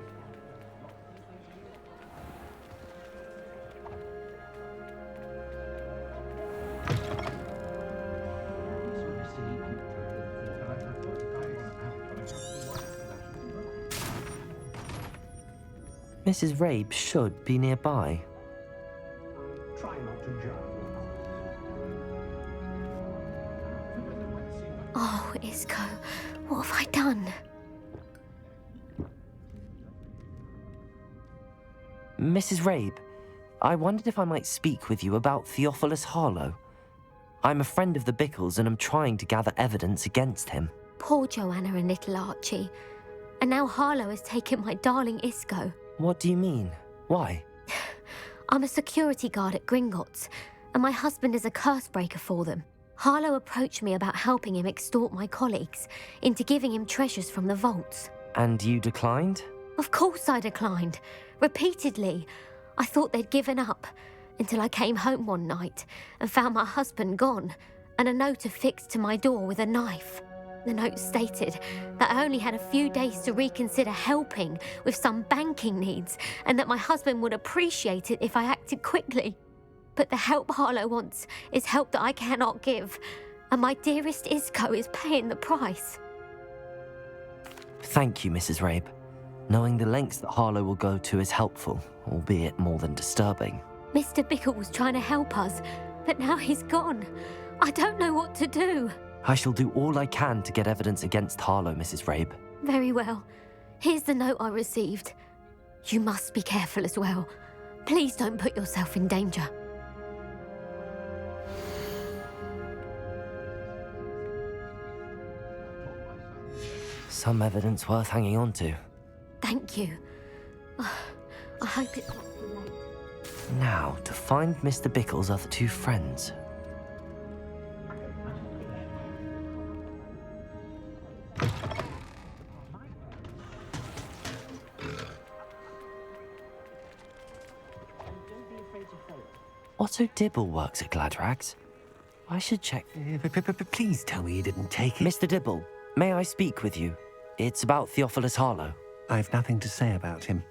Mrs. Rabe should be nearby. Try not to jump. Oh, Isco, what have I done? Mrs. Rabe, I wondered if I might speak with you about Theophilus Harlow. I'm a friend of the Bickles and I'm trying to gather evidence against him. Poor Joanna and little Archie. And now Harlow has taken my darling Isco. What do you mean? Why? I'm a security guard at Gringotts, and my husband is a curse breaker for them. Harlow approached me about helping him extort my colleagues into giving him treasures from the vaults. And you declined? Of course I declined. Repeatedly. I thought they'd given up, until I came home one night and found my husband gone, and a note affixed to my door with a knife. The note stated that I only had a few days to reconsider helping with some banking needs, and that my husband would appreciate it if I acted quickly. But the help Harlow wants is help that I cannot give, and my dearest Isco is paying the price. Thank you, Mrs. Rabe. Knowing the lengths that Harlow will go to is helpful, albeit more than disturbing. Mr. Bickle was trying to help us, but now he's gone. I don't know what to do. I shall do all I can to get evidence against Harlow, Mrs. Rabe. Very well. Here's the note I received. You must be careful as well. Please don't put yourself in danger. Some evidence worth hanging on to. Thank you. I hope it's not too late. Now, to find Mr. Bickle's other two friends. Otto Dibble works at Gladrags. I should check. Please tell me you didn't take it. Mr. Dibble, may I speak with you? It's about Theophilus Harlow. I've nothing to say about him.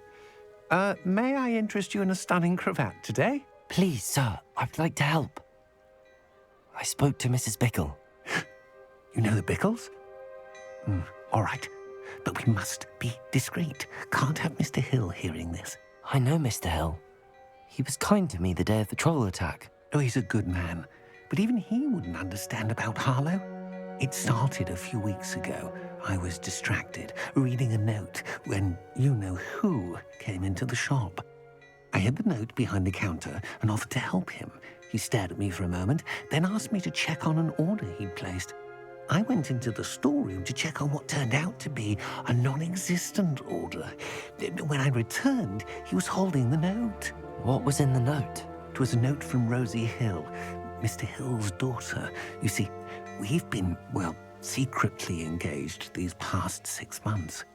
May I interest you in a stunning cravat today? Please, sir, I'd like to help. I spoke to Mrs. Bickle. You know the Bickles? All right, but we must be discreet. Can't have Mr. Hill hearing this. I know Mr. Hill. He was kind to me the day of the troll attack. Oh, he's a good man, but even he wouldn't understand about Harlow. It started a few weeks ago. I was distracted, reading a note, when you-know-who came into the shop. I hid the note behind the counter and offered to help him. He stared at me for a moment, then asked me to check on an order he'd placed. I went into the storeroom to check on what turned out to be a non-existent order. When I returned, he was holding the note. What was in the note? It was a note from Rosie Hill, Mr. Hill's daughter. You see, we've been, secretly engaged these past 6 months.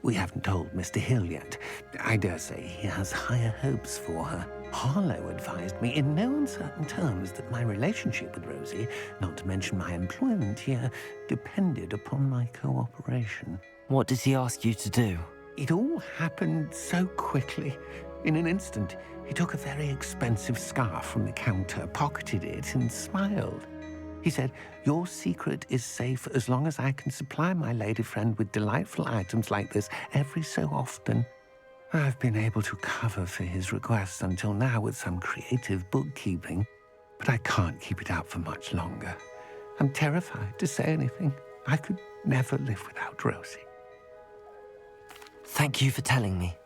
We haven't told Mr. Hill yet. I dare say he has higher hopes for her. Harlow advised me in no uncertain terms that my relationship with Rosie, not to mention my employment here, depended upon my cooperation. What did he ask you to do? It all happened so quickly. In an instant, he took a very expensive scarf from the counter, pocketed it, and smiled. He said, "Your secret is safe as long as I can supply my lady friend with delightful items like this every so often." I've been able to cover for his requests until now with some creative bookkeeping, but I can't keep it up for much longer. I'm terrified to say anything. I could never live without Rosie. Thank you for telling me.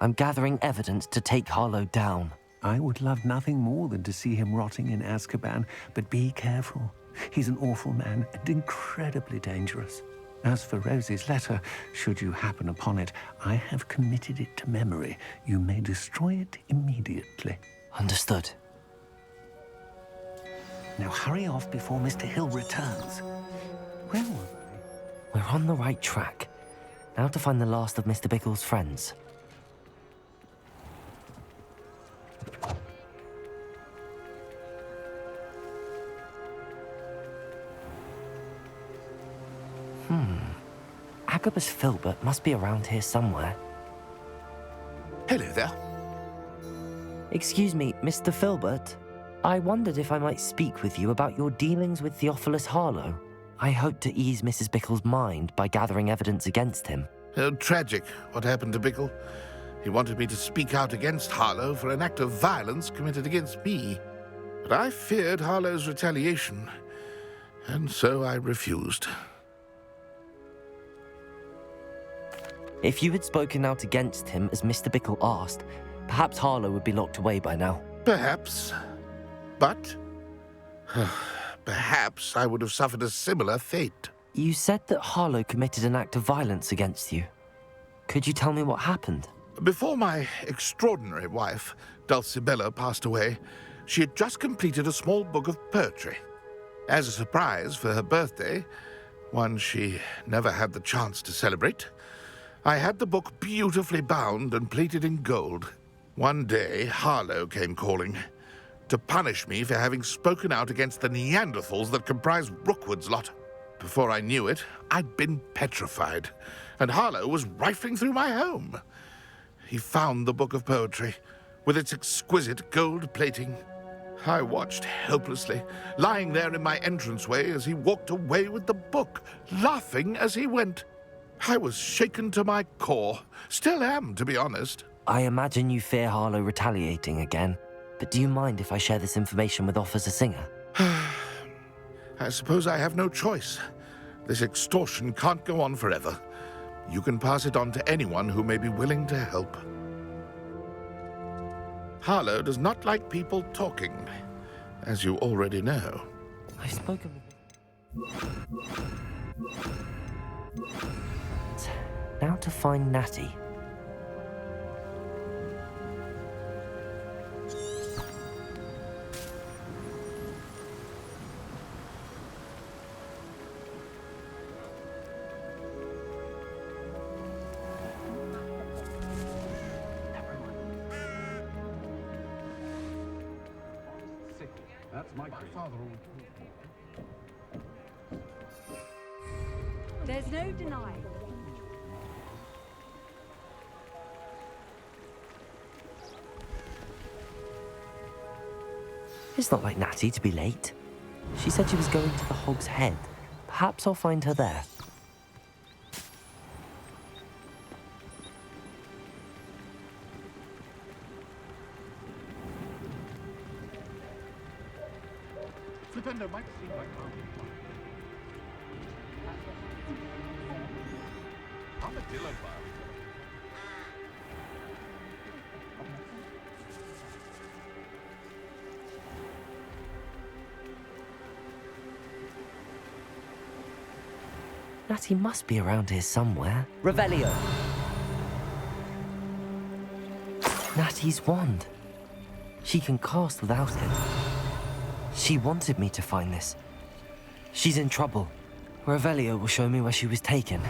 I'm gathering evidence to take Harlow down. I would love nothing more than to see him rotting in Azkaban, but be careful. He's an awful man and incredibly dangerous. As for Rosie's letter, should you happen upon it, I have committed it to memory. You may destroy it immediately. Understood. Now hurry off before Mr. Hill returns. Where were We're on the right track. Now to find the last of Mr. Bickle's friends. Agabus Filbert must be around here somewhere. Hello there. Excuse me, Mr. Filbert. I wondered if I might speak with you about your dealings with Theophilus Harlow. I hope to ease Mrs. Bickle's mind by gathering evidence against him. Oh, tragic what happened to Bickle. He wanted me to speak out against Harlow for an act of violence committed against me. But I feared Harlow's retaliation, and so I refused. If you had spoken out against him as Mr. Bickle asked, perhaps Harlow would be locked away by now. Perhaps. But perhaps I would have suffered a similar fate. You said that Harlow committed an act of violence against you. Could you tell me what happened? Before my extraordinary wife, Dulcibella, passed away, she had just completed a small book of poetry. As a surprise for her birthday, one she never had the chance to celebrate, I had the book beautifully bound and plated in gold. One day, Harlow came calling to punish me for having spoken out against the Neanderthals that comprise Rookwood's lot. Before I knew it, I'd been petrified, and Harlow was rifling through my home. He found the book of poetry, with its exquisite gold plating. I watched helplessly, lying there in my entranceway as he walked away with the book, laughing as he went. I was shaken to my core. Still am, to be honest. I imagine you fear Harlow retaliating again, but do you mind if I share this information with Officer Singer? I suppose I have no choice. This extortion can't go on forever. You can pass it on to anyone who may be willing to help. Harlow does not like people talking, as you already know. I've spoken with... Now to find Natty. That's my father. There's no denying. It's not like Natty to be late. She said she was going to the Hog's Head. Perhaps I'll find her there. Flipendo might seem like armadillo bar. Natty must be around here somewhere. Revelio! Natty's wand. She can cast without it. She wanted me to find this. She's in trouble. Revelio will show me where she was taken.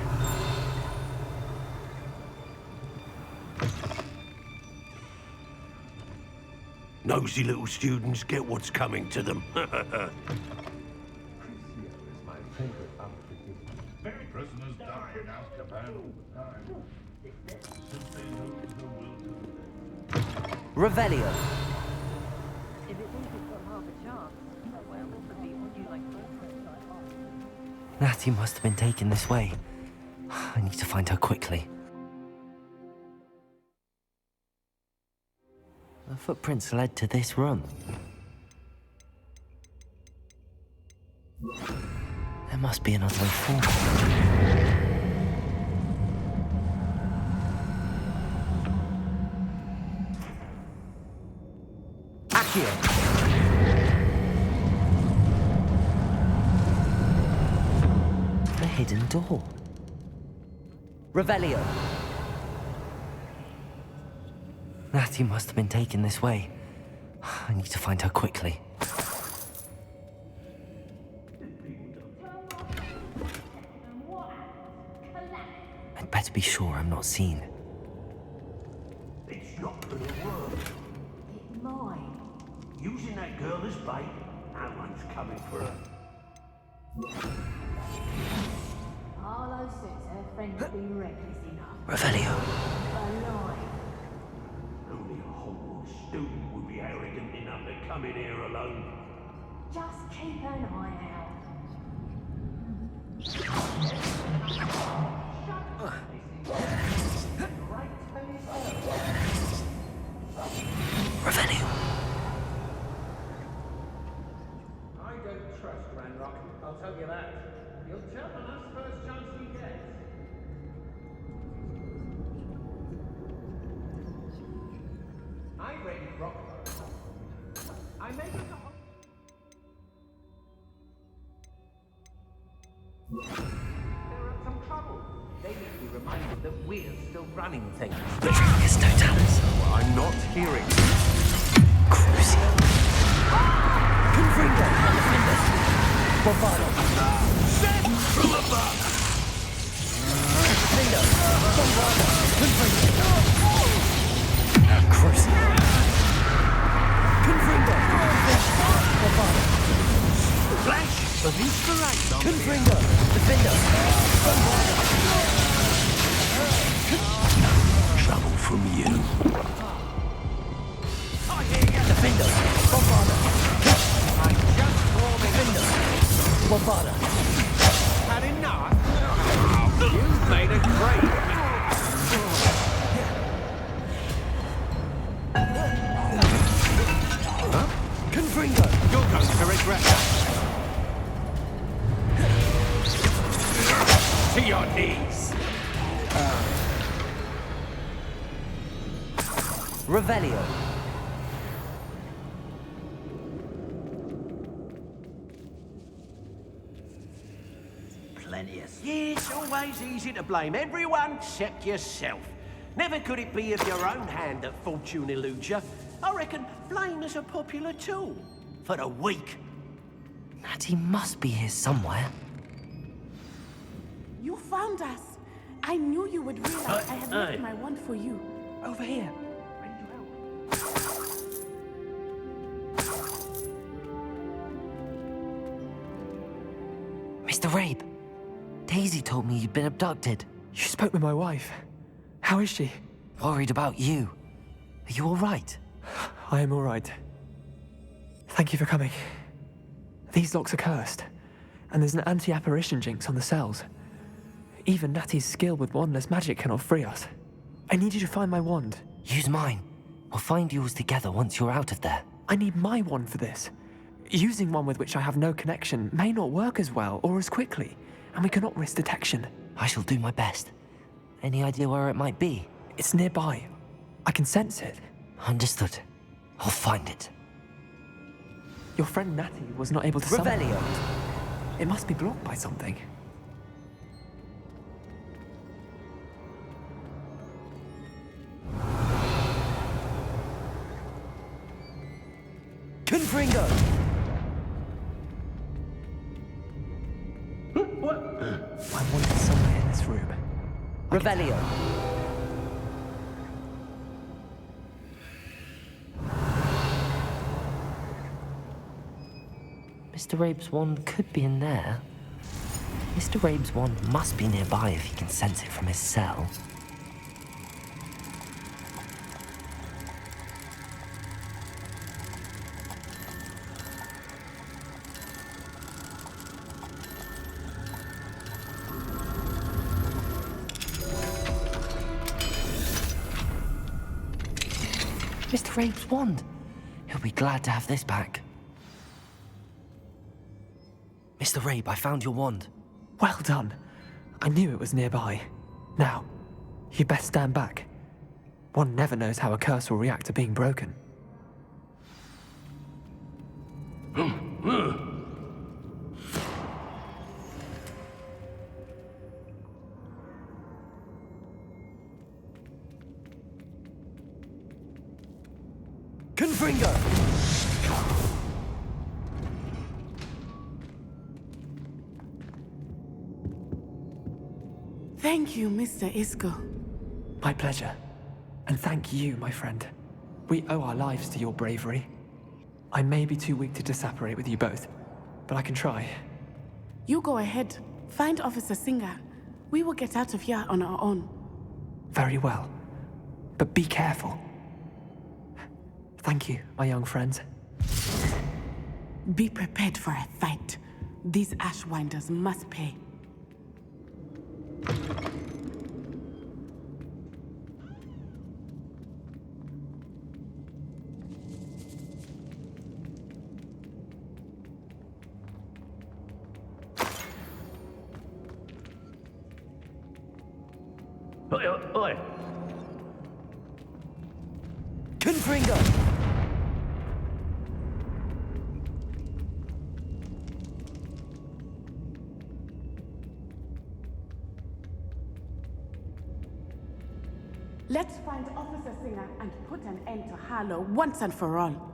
Nosy little students get what's coming to them. Many prisoners die in Azkaban all the time. Since they know the will to Revelio! If it thinks it's got half a chance, a werewolf would be on you like bullets. Natty must have been taken this way. I need to find her quickly. The footprints led to this room. There must be another way forward. Accio! The hidden door. Revelio! Natty must have been taken this way. I need to find her quickly. I'd better be sure I'm not seen. It's not gonna work. It's mine. Using that girl as bait, no one's coming for her. Harlow says her friend's been reckless enough. Revelio. Alive. Only a Hogwarts student would be arrogant enough to come in here alone. Just keep an eye out. Revelio. I don't trust Ranrock, I'll tell you that. He'll jump on us first chance he gets. I raided Rockford. I made it to They need to be reminded that we're still running things. It's Totalis. I'm not hearing. Crucio. Confringo! Bravado! Send from above! Confringo! Bombado! Confringo! Crucio. Confringo! Bravado! Flash of inspiration! Confringo! Defender! Bombado! Trouble from you. Defender! Bombado! I'm just warming Defender! Bombado! Had enough? You've made a great Confringo! You're going to regret that. To your knees. Revelio! Plenty of... Yeah, it's always easy to blame everyone except yourself. Never could it be of your own hand that fortune eludes you. I reckon blame is a popular tool for the weak. Natty must be here somewhere. You found us. I knew you would realize I had Hey. left my wand for you. Over here. Ready to help. Mr. Rabe, Daisy told me you'd been abducted. You spoke with my wife. How is she? Worried about you. Are you all right? I am all right. Thank you for coming. These locks are cursed, and there's an anti-apparition jinx on the cells. Even Natty's skill with wandless magic cannot free us. I need you to find my wand. Use mine. We'll find yours together once you're out of there. I need my wand for this. Using one with which I have no connection may not work as well or as quickly, and we cannot risk detection. I shall do my best. Any idea where it might be? It's nearby. I can sense it. Understood. I'll find it. Your friend Natty was not able to summon Revelio! it. It must be blocked by something. Confringo! I want it somewhere in this room. Revelio! Mr. Rabe's wand could be in there. Mr. Rabe's wand must be nearby if he can sense it from his cell. Mr. Rabe's wand. He'll be glad to have this back. Mr. Rabe, I found your wand. Well done. I knew it was nearby. Now, you best stand back. One never knows how a curse will react to being broken. Confringo! Thank you, Mr. Isco. My pleasure. And thank you, my friend. We owe our lives to your bravery. I may be too weak to disapparate with you both, but I can try. You go ahead. Find Officer Singer. We will get out of here on our own. Very well. But be careful. Thank you, my young friends. Be prepared for a fight. These Ashwinders must pay. Oi! Confringo! Let's find Officer Singer and put an end to Harlow once and for all.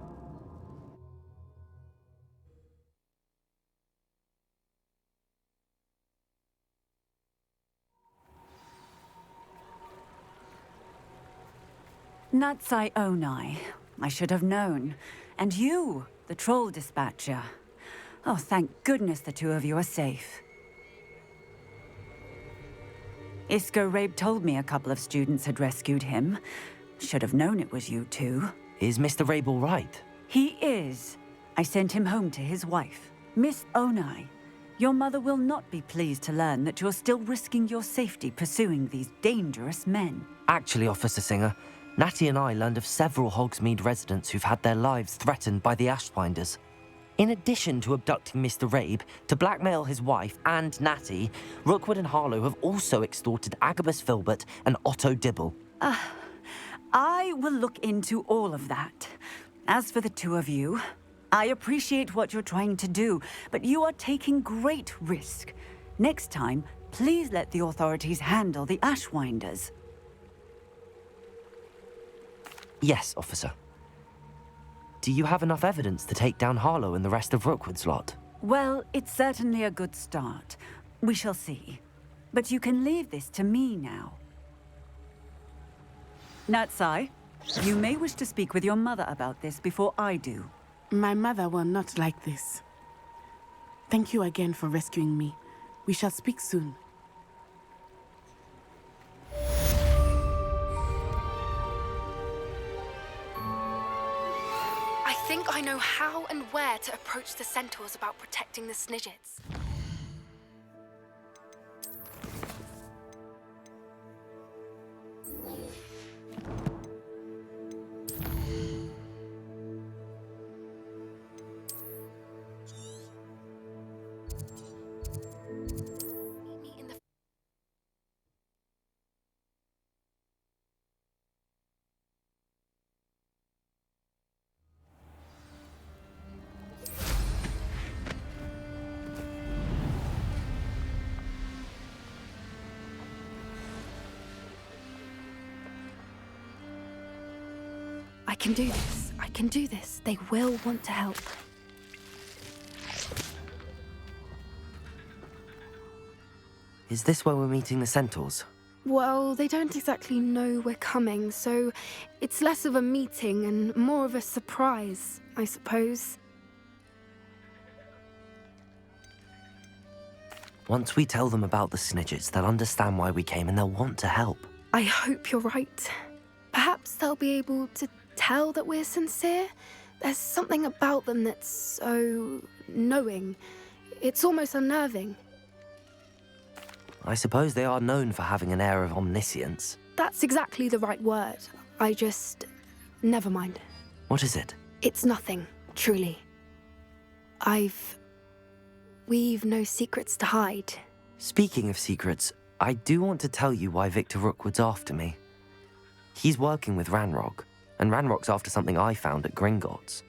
Natsai Onai. I should have known. And you, the troll dispatcher. Oh, thank goodness the two of you are safe. Isco Rabe told me a couple of students had rescued him. Should have known it was you two. Is Mr. Rabe all right? He is. I sent him home to his wife. Miss Onai, your mother will not be pleased to learn that you're still risking your safety pursuing these dangerous men. Actually, Officer Singer, Natty and I learned of several Hogsmeade residents who've had their lives threatened by the Ashwinders. In addition to abducting Mr. Rabe, to blackmail his wife and Natty, Rookwood and Harlow have also extorted Agabus Filbert and Otto Dibble. I will look into all of that. As for the two of you, I appreciate what you're trying to do, but you are taking great risk. Next time, please let the authorities handle the Ashwinders. Yes, officer. Do you have enough evidence to take down Harlow and the rest of Rookwood's lot? Well, it's certainly a good start. We shall see. But you can leave this to me now. Natsai, you may wish to speak with your mother about this before I do. My mother will not like this. Thank you again for rescuing me. We shall speak soon. I think I know how and where to approach the centaurs about protecting the Snidgets. I can do this. I can do this. They will want to help. Is this where we're meeting the centaurs? Well, they don't exactly know we're coming, so it's less of a meeting and more of a surprise, I suppose. Once we tell them about the Snidgets, they'll understand why we came and they'll want to help. I hope you're right. Perhaps they'll be able to tell that we're sincere. There's something about them that's so knowing. It's almost unnerving. I suppose they are known for having an air of omniscience. That's exactly the right word. I just... never mind. What is it? It's nothing, truly. We've no secrets to hide. Speaking of secrets, I do want to tell you why Victor Rookwood's after me. He's working with Ranrock, and Ranrock's after something I found at Gringotts.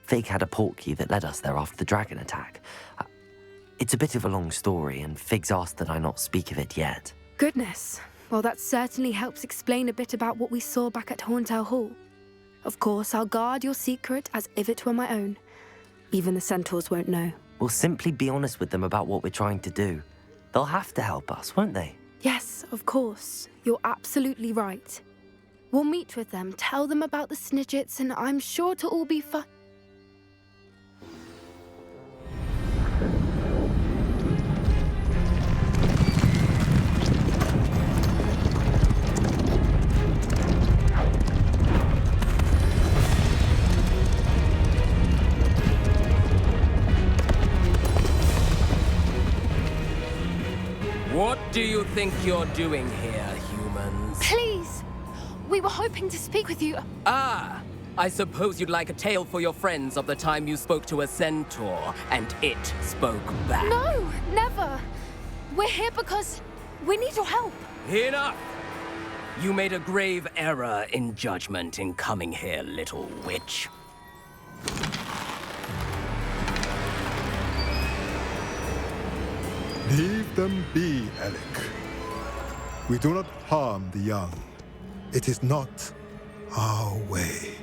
Fig had a portkey that led us there after the dragon attack. It's a bit of a long story, and Fig's asked that I not speak of it yet. Goodness. Well, that certainly helps explain a bit about what we saw back at Horntail Hall. Of course, I'll guard your secret as if it were my own. Even the centaurs won't know. We'll simply be honest with them about what we're trying to do. They'll have to help us, won't they? Yes, of course. You're absolutely right. We'll meet with them, tell them about the Snidgets, and I'm sure it'll all be fun. What do you think you're doing here, humans? Please! We were hoping to speak with you. Ah! I suppose you'd like a tale for your friends of the time you spoke to a centaur, and it spoke back. No, never. We're here because we need your help. Enough! You made a grave error in judgment in coming here, little witch. Leave them be, Alec. We do not harm the young. It is not our way.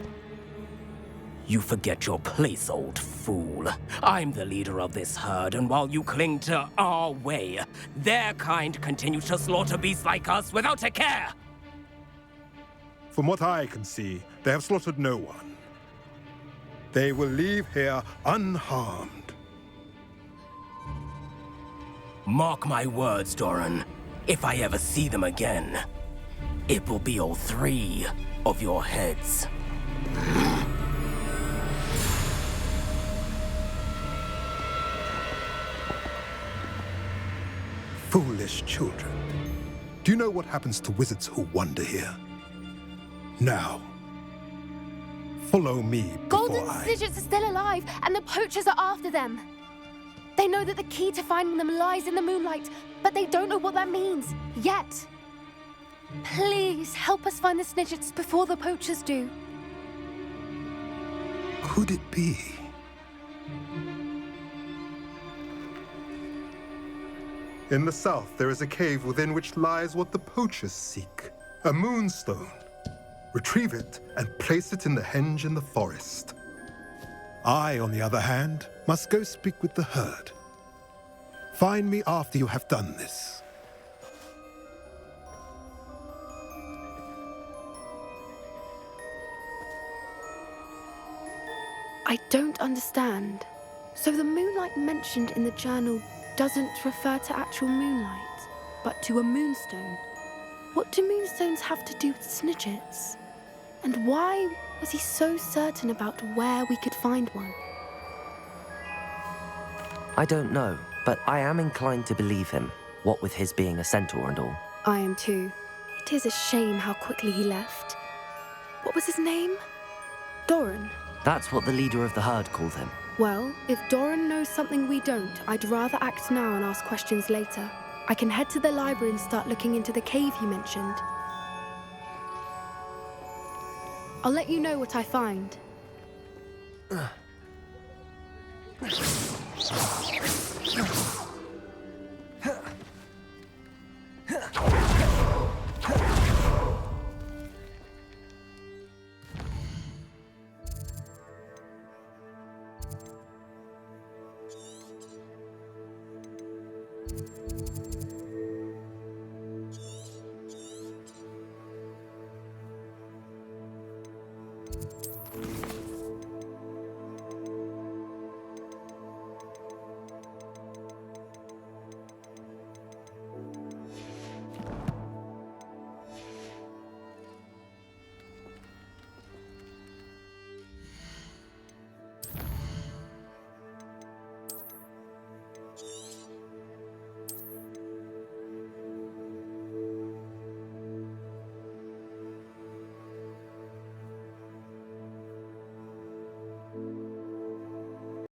You forget your place, old fool. I'm the leader of this herd, and while you cling to our way, their kind continues to slaughter beasts like us without a care! From what I can see, they have slaughtered no one. They will leave here unharmed. Mark my words, Doran. If I ever see them again, it will be all 3 of your heads. Foolish children. Do you know what happens to wizards who wander here? Now, follow me before Golden Snidgets are still alive, and the poachers are after them. They know that the key to finding them lies in the moonlight, but they don't know what that means, yet. Please, help us find the Snidgets before the poachers do. Could it be? In the south, there is a cave within which lies what the poachers seek. A moonstone. Retrieve it and place it in the henge in the forest. I, on the other hand, must go speak with the herd. Find me after you have done this. I don't understand. So the moonlight mentioned in the journal doesn't refer to actual moonlight, but to a moonstone. What do moonstones have to do with Snidgets? And why was he so certain about where we could find one? I don't know, but I am inclined to believe him, what with his being a centaur and all. I am too. It is a shame how quickly he left. What was his name? Doran. That's what the leader of the herd called him. Well, if Doran knows something we don't, I'd rather act now and ask questions later. I can head to the library and start looking into the cave you mentioned. I'll let you know what I find.